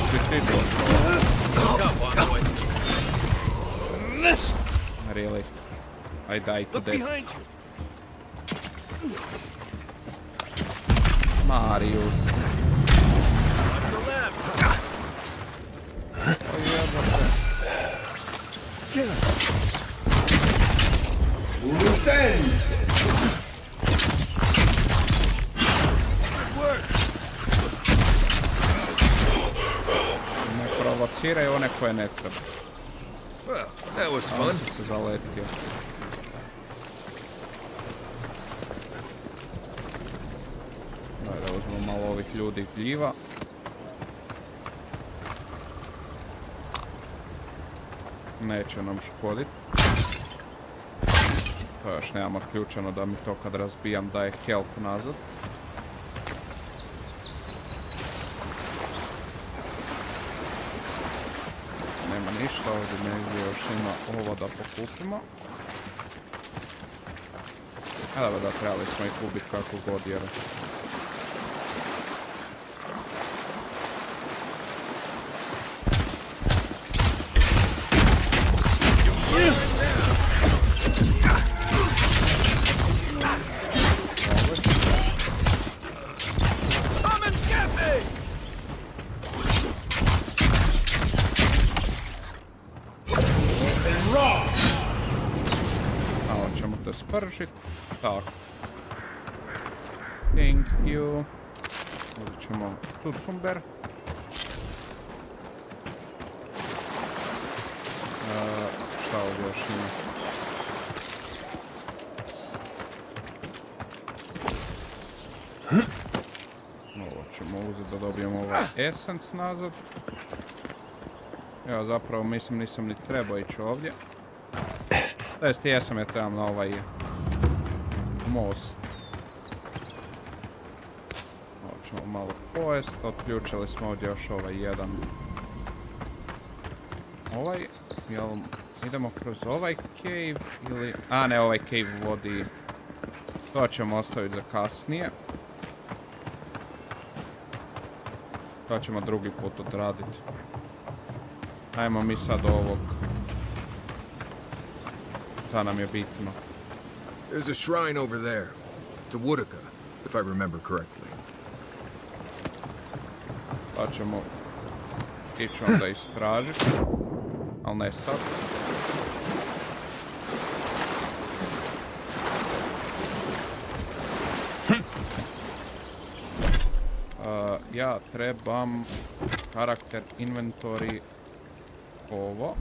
Look up on the way. Really? I died to Look death. behind you. Marius. Watch the left. Oh yeah, but Get him. Revenge. Good work. Ne provociraj one koje ne treba. Well, that was fun. On se zaletio. Da uzmemo malo ovih ljudi gljiva. Neće nam škoditi. To još nemamo ključano da mi to kad razbijam daje help nazad. Nema ništa, ovdje negdje još ima ovo da pokupimo. A dobro, da trebali smo ih ubiti kako god jer... Malo ćemo te spržit. Tako. Thank you. Ovdje ćemo cucumber. Šta ovdje još ima? Ovo ćemo uzeti da dobijemo ovaj essence nazad. Ja zapravo mislim nisam ni trebao ići ovdje. To jest jesam jer trebam na ovaj most. Ovo ćemo malo pojest. Otključili smo ovdje još ovaj jedan. Jel idemo kroz ovaj cave ili... A ne, ovaj cave vodi... To ćemo ostaviti za kasnije. To ćemo drugi put odraditi. Ajmo mi sad ovog. To nam je bitno. There's a shrine over there, to Woodaka, if I remember correctly. Pa ćemo ići onda istražiti, ali ne sad. Ja trebam karakter inventory ovo.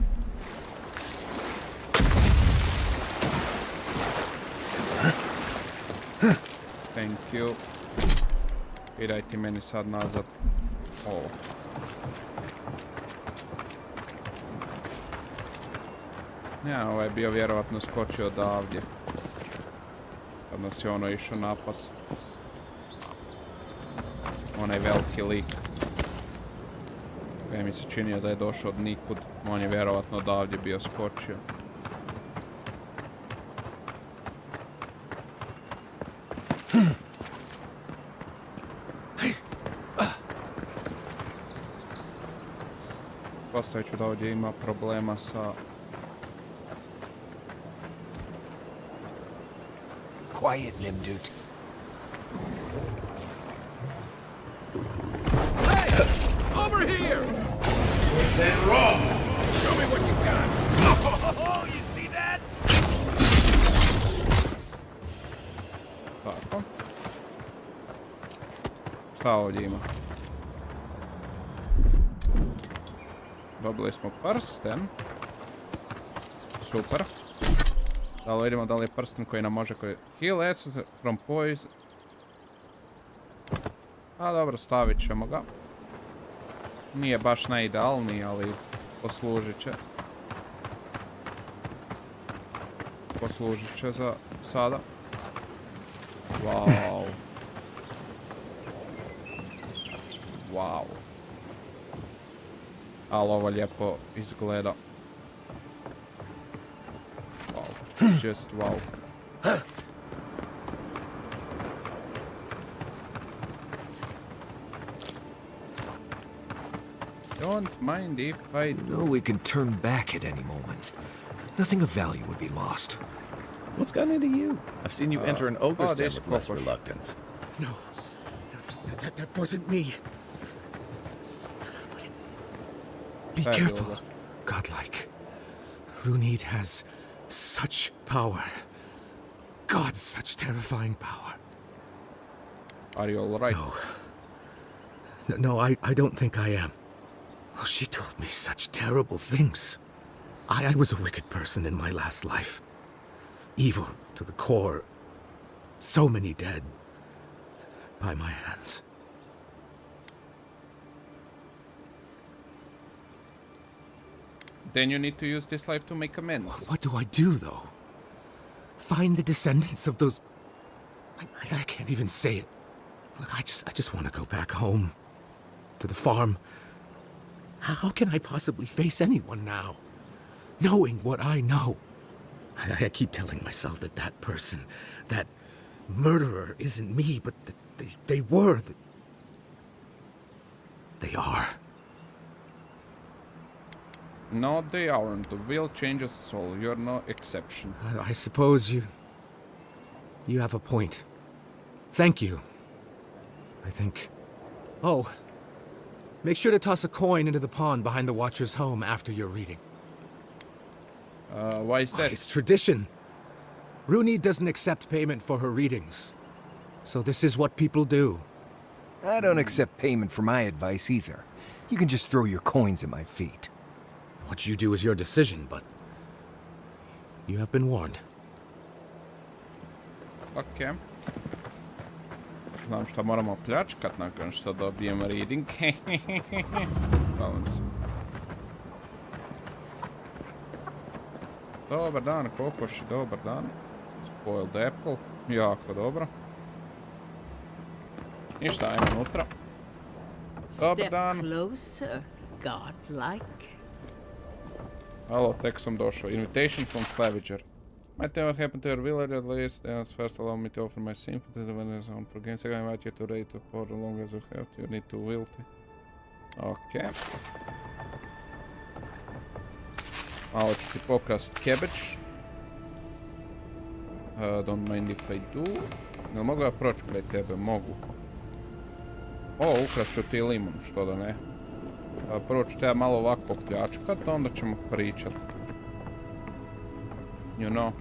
Thank you. I daj ti meni sad nazad ovo. Ja, ovo je bio vjerovatno skočio odavdje. Kad nas je ono išao napast. Onaj veliki lik. Kaj mi se činio da je došao od nikud. On je vjerovatno odavdje bio skočio. Postavit ću da ovdje ima problema sa... Quiet, Limdude. Hey! Over here! Put that raw! Show me what you got! Oh, you see that? Tako. Šta ovdje ima? Dobili smo prsten. Super. Da li vidimo da li je prsten koji nam može heal essence from poison. A dobro, stavit ćemo ga. Nije baš najidealniji, ali poslužit će. Poslužit će za sada. Wow. Wow. Ali ovo lijepo izgleda. Wow. Just wow. Don't mind if I do. You know we can turn back at any moment. Nothing of value would be lost. What's gotten into you? I've seen you enter an ogre's den with less reluctance. No. That wasn't me. Be careful, godlike. Runid has such power. God, such terrifying power. Are you alright? No, I don't think I am. Oh, she told me such terrible things. I was a wicked person in my last life. Evil to the core. So many dead. By my hands. Then you need to use this life to make amends. What do I do, though? Find the descendants of those... I can't even say it. Look, I just want to go back home. To the farm. How can I possibly face anyone now? Knowing what I know. I keep telling myself that that person, that murderer isn't me, but they were. They are. No, they aren't. The will changes soul. You're no exception. I suppose you have a point. Thank you. I think... Oh, make sure to toss a coin into the pond behind the Watcher's home after your reading. Why is that? It's tradition. Runid doesn't accept payment for her readings. So this is what people do. I don't accept payment for my advice either. You can just throw your coins at my feet. What you do is your decision, but... You have been warned. Okay. Znam šta moramo pljačkat nakon što dobijem reading. Hvalim se. Dobar dan, kokoši, dobar dan. Spoiled apple, jako dobro. Ništa, ajmo unutra. Dobar dan. Closer, godlike. Alo, tek sam došao. Invitation from Claviger. Might tell what happened to your village at least. First, allow me to offer my sympathy when there's on for games. Second, I invite you to raid to pour as long as you have to. You need to wilty. Okay. Malo ću ti pokrast cabbage. Don't mind if I do. Jel mogu ja proći kraj tebe? Mogu. O, ukrašću ti limun, što da ne. Prvo ću te ja malo ovako pljačkat, onda ćemo pričat. You know.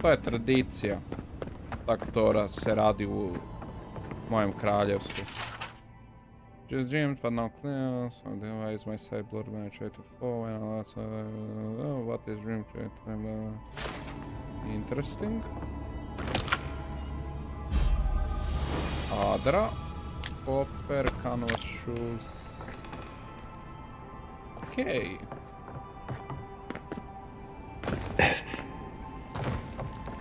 To je tradicija. Tako to se radi u mojem kraljevstvu. Just dreamed, but not clear. So why is my side blood when I try to fall? And what is dream? Interesting. Adra. Copper, canvas shoes. Okay.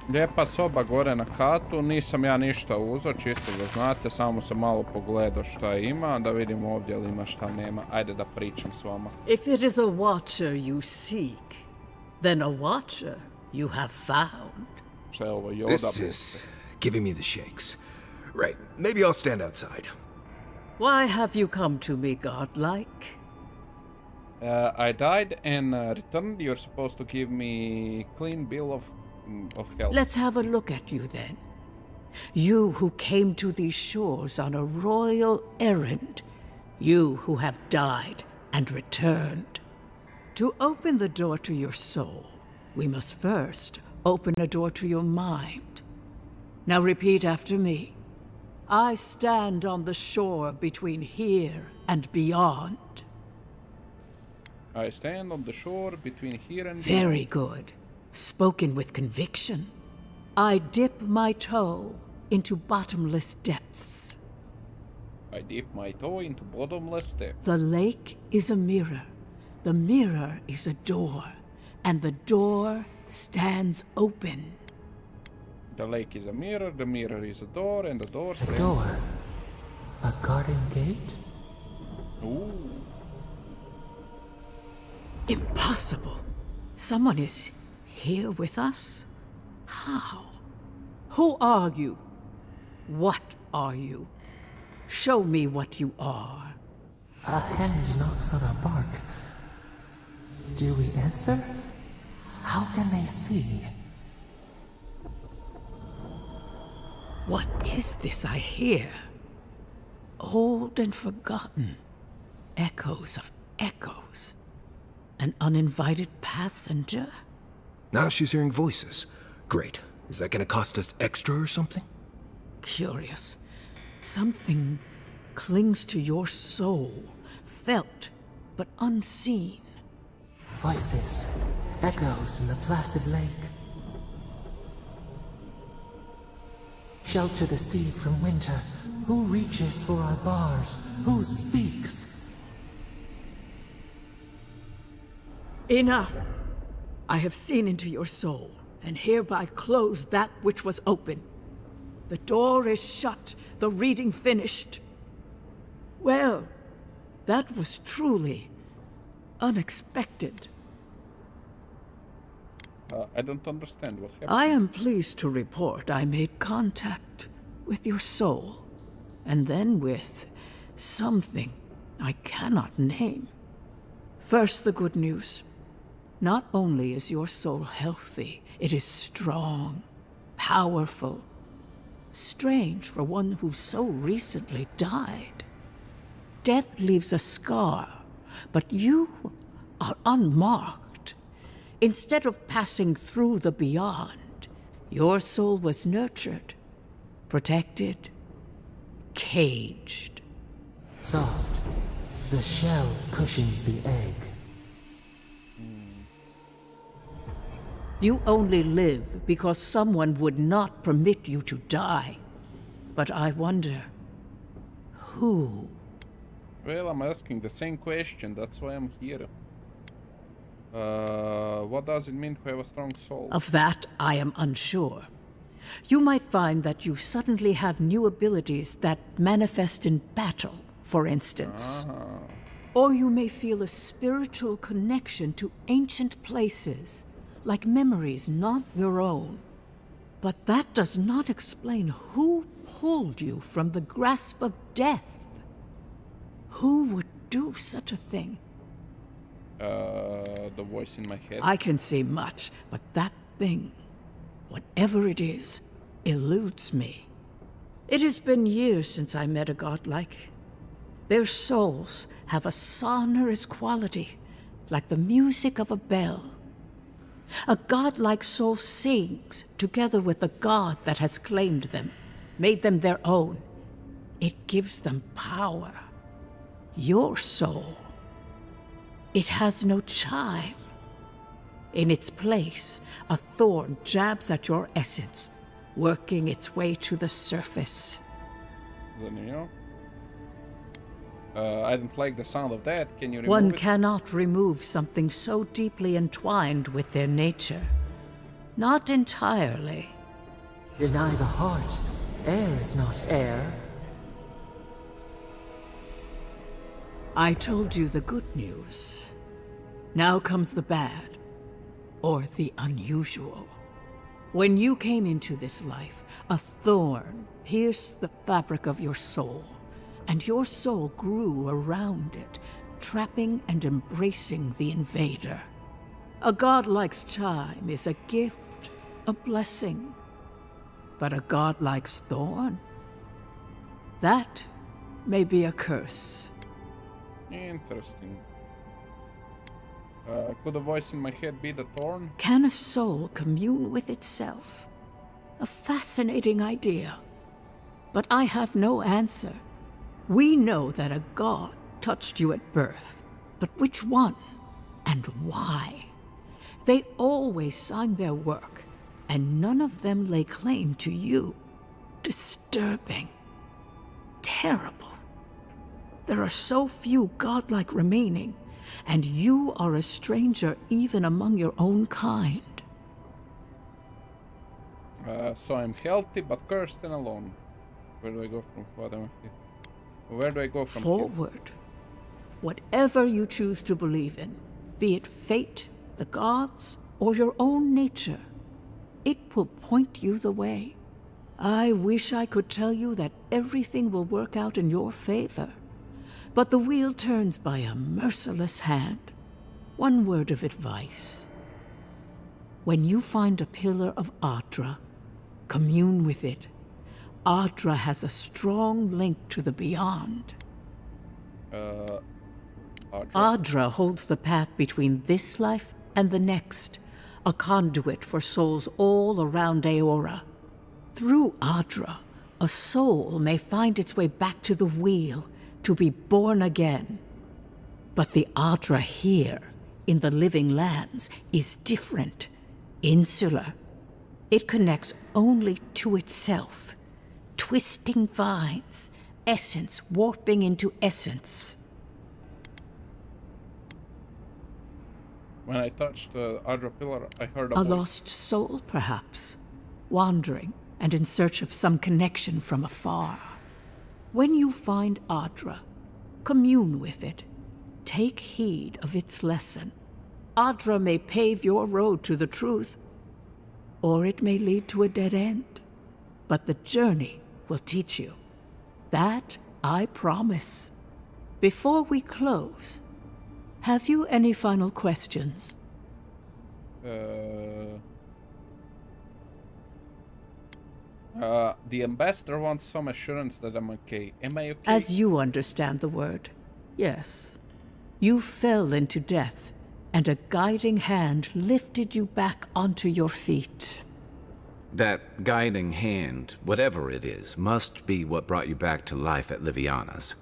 Lijepa soba gore na katu, nisam ja ništa uzeo, čisto da znate, samo sam malo pogledao šta ima, da vidimo ovdje li ima šta nema. Ajde da pričam s vama. If it is a watcher you seek, then a watcher you have found. Šta je ovo, Yoda? This is giving me the shakes. Right, maybe I'll stand outside. Why have you come to me, godlike? I died and returned. You're supposed to give me clean bill of health. Let's have a look at you then. You who came to these shores on a royal errand. You who have died and returned. To open the door to your soul, we must first open a door to your mind. Now repeat after me. I stand on the shore between here and beyond. I stand on the shore between here and beyond. Very good. Spoken with conviction. I dip my toe into bottomless depths. I dip my toe into bottomless depths. The lake is a mirror. The mirror is a door. And the door stands open. The lake is a mirror is a door, and the door stands... A door? A garden gate? Ooh. Impossible. Someone is here with us? How? Who are you? What are you? Show me what you are. A hand knocks on our bark. Do we answer? How can they see? What is this I hear? Old and forgotten. Echoes of echoes. An uninvited passenger? Now she's hearing voices. Great. Is that gonna cost us extra or something? Curious. Something clings to your soul, felt but unseen. Voices, echoes in the placid lake. Shelter the seed from winter. Who reaches for our bars? Who speaks? Enough! I have seen into your soul, and hereby close that which was open. The door is shut, the reading finished. Well, that was truly unexpected. I don't understand what happened. I am pleased to report I made contact with your soul, and then with something I cannot name. First, the good news. Not only is your soul healthy, it is strong, powerful. Strange for one who so recently died. Death leaves a scar, but you are unmarked. Instead of passing through the beyond, your soul was nurtured, protected, caged. Soft. The shell cushions the egg. You only live because someone would not permit you to die. But I wonder, who? Well, I'm asking the same question, that's why I'm here. What does it mean to have a strong soul? Of that, I am unsure. You might find that you suddenly have new abilities that manifest in battle, for instance. Or you may feel a spiritual connection to ancient places, like memories not your own. But that does not explain who pulled you from the grasp of death. Who would do such a thing? The voice in my head. I can say much, but that thing, whatever it is, eludes me. It has been years since I met a godlike. Their souls have a sonorous quality, like the music of a bell. A godlike soul sings together with the god that has claimed them, made them their own. It gives them power. Your soul, it has no chime. In its place, a thorn jabs at your essence, working its way to the surface. I didn't like the sound of that. Can you remove One it? cannot remove something so deeply entwined with their nature. Not entirely. Deny the heart. Air is not air. I told you the good news. Now comes the bad, or the unusual. When you came into this life, a thorn pierced the fabric of your soul, and your soul grew around it, trapping and embracing the invader. A godlike's chime is a gift, a blessing. But a godlike's thorn? That may be a curse. Interesting. Could the voice in my head be the thorn? Can a soul commune with itself? A fascinating idea. But I have no answer. We know that a god touched you at birth, but which one and why? They always signed their work, and none of them lay claim to you. Disturbing. Terrible. There are so few godlike remaining, and you are a stranger even among your own kind. So I'm healthy but cursed and alone. Where do I go from? Where do I go from Forward. Here? Whatever you choose to believe in, be it fate, the gods, or your own nature, it will point you the way. I wish I could tell you that everything will work out in your favor. But the wheel turns by a merciless hand. One word of advice. When you find a pillar of Adra, commune with it. Adra has a strong link to the beyond. Adra holds the path between this life and the next, a conduit for souls all around Aora. Through Adra, a soul may find its way back to the wheel, to be born again. But the Adra here, in the living lands, is different, insular. It connects only to itself. Twisting vines, essence warping into essence. When I touched the Adra pillar, I heard a voice. Lost soul, perhaps, wandering and in search of some connection from afar. When you find Adra, commune with it. Take heed of its lesson. Adra may pave your road to the truth, or it may lead to a dead end. But the journey will teach you. That I promise. Before we close, have you any final questions? The ambassador wants some assurance that I'm okay. Am I okay? As you understand the word, yes. You fell into death, and a guiding hand lifted you back onto your feet. That guiding hand, whatever it is, must be what brought you back to life at Liviana's.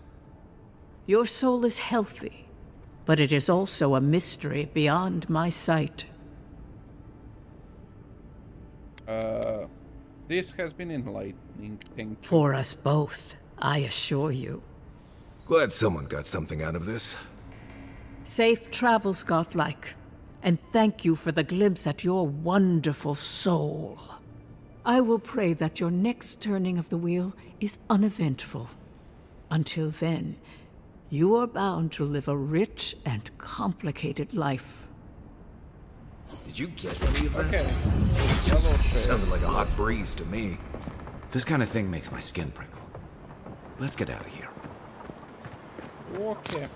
Your soul is healthy, but it is also a mystery beyond my sight. This has been enlightening, thank you. For us both, I assure you. Glad someone got something out of this. Safe travels, godlike, and thank you for the glimpse at your wonderful soul. I will pray that your next turning of the wheel is uneventful. Until then, you are bound to live a rich and complicated life. Did you get any of that? Okay. Sounded like a hot breeze to me. This kind of thing makes my skin prickle. Let's get out of here. Ok.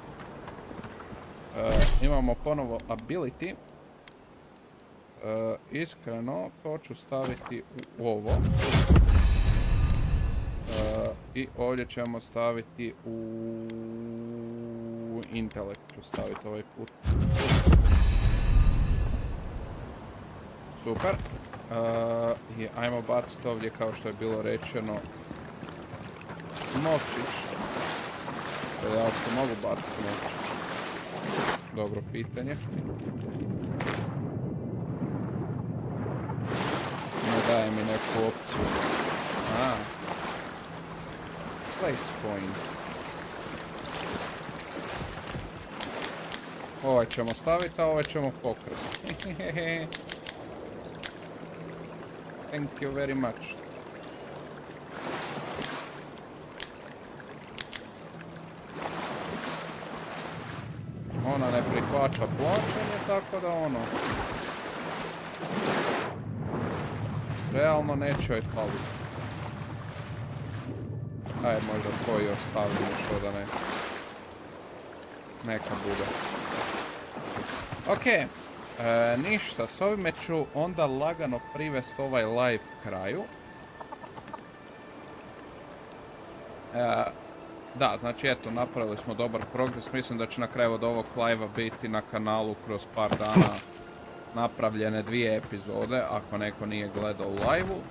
Imamo ponovo ability. Iskreno, to ću staviti u ovo. I ovdje ćemo staviti u intelekt, ću staviti ovaj put. Super. I ajmo baciti ovdje, kao što je bilo rečeno, novčić. Ja uopće mogu baciti novčić. Dobro pitanje. Ne daje mi neku opciju. Place coin. Ovaj ćemo staviti, a ovaj ćemo pokrasti. Thank you very much. Ona ne prihvaća plaćanje, tako da ono... Realno neće joj faliti. Ajde, možda koji ostavimo što da ne... Neka bude. Okej. Ništa, s ovime ću onda lagano privesti ovaj live kraju. Da, znači eto, napravili smo dobar progres. Mislim da će na kraju od ovog live-a biti na kanalu kroz par dana napravljene 2 epizode, ako neko nije gledao u live-u.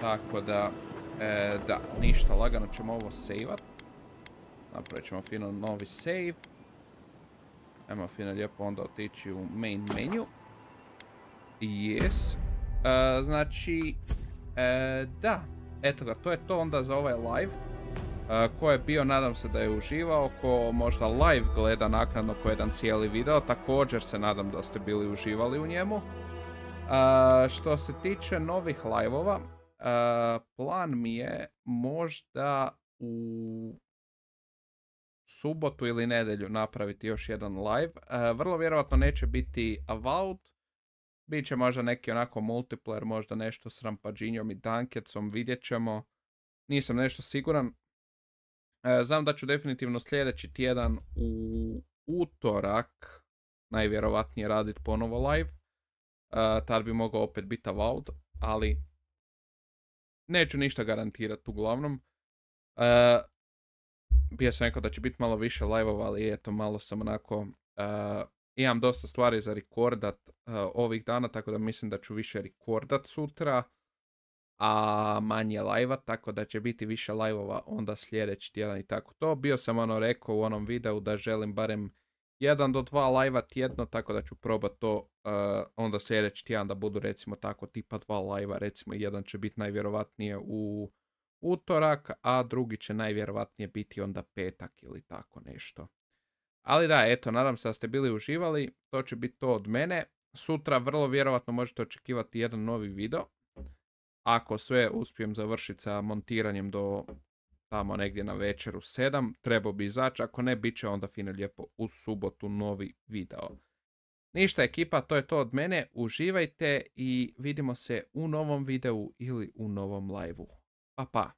Tako da, da, ništa, lagano ćemo ovo save-at. Napravit ćemo fino novi save. Ajmo fino lijepo onda otići u main menu. Yes. Znači, da, eto ga, to je to onda za ovaj live. Ko je bio, nadam se da je uživao. Ko možda live gleda naknadno ko jedan cijeli video, također se nadam da ste bili uživali u njemu. Što se tiče novih live-ova, plan mi je možda u subotu ili nedjelju napraviti još jedan live. Vrlo vjerojatno neće biti AVOWED. Biće možda neki onako multiplayer, možda nešto s Rampađinjom i Dankecom, vidjet ćemo. Nisam nešto siguran. Znam da ću definitivno sljedeći tjedan u utorak najvjerovatnije raditi ponovo live. Tad bi mogao opet biti AVOWED, ali neću ništa garantirati uglavnom. Bio sam rekao da će biti malo više live-ova, ali eto, malo sam onako... imam dosta stvari za rekordat ovih dana, tako da mislim da ću više rekordat sutra, a manje live-a, tako da će biti više live-ova onda sljedeći tjedan i tako to. Bio sam ono rekao u onom videu da želim barem 1 do 2 live-a tjedno, tako da ću probati to onda sljedeći tjedan da budu recimo tako tipa 2 live-a, recimo jedan će biti najvjerovatnije u utorak, a drugi će najvjerovatnije biti onda petak ili tako nešto. Ali da, eto, nadam se da ste bili uživali, to će biti to od mene. Sutra vrlo vjerovatno možete očekivati jedan novi video. Ako sve uspijem završiti sa montiranjem do tamo negdje na večer u 7, trebao bi izaći, ako ne, bit će onda fino lijepo u subotu novi video. Ništa ekipa, to je to od mene, uživajte i vidimo se u novom videu ili u novom live-u. Pa pa!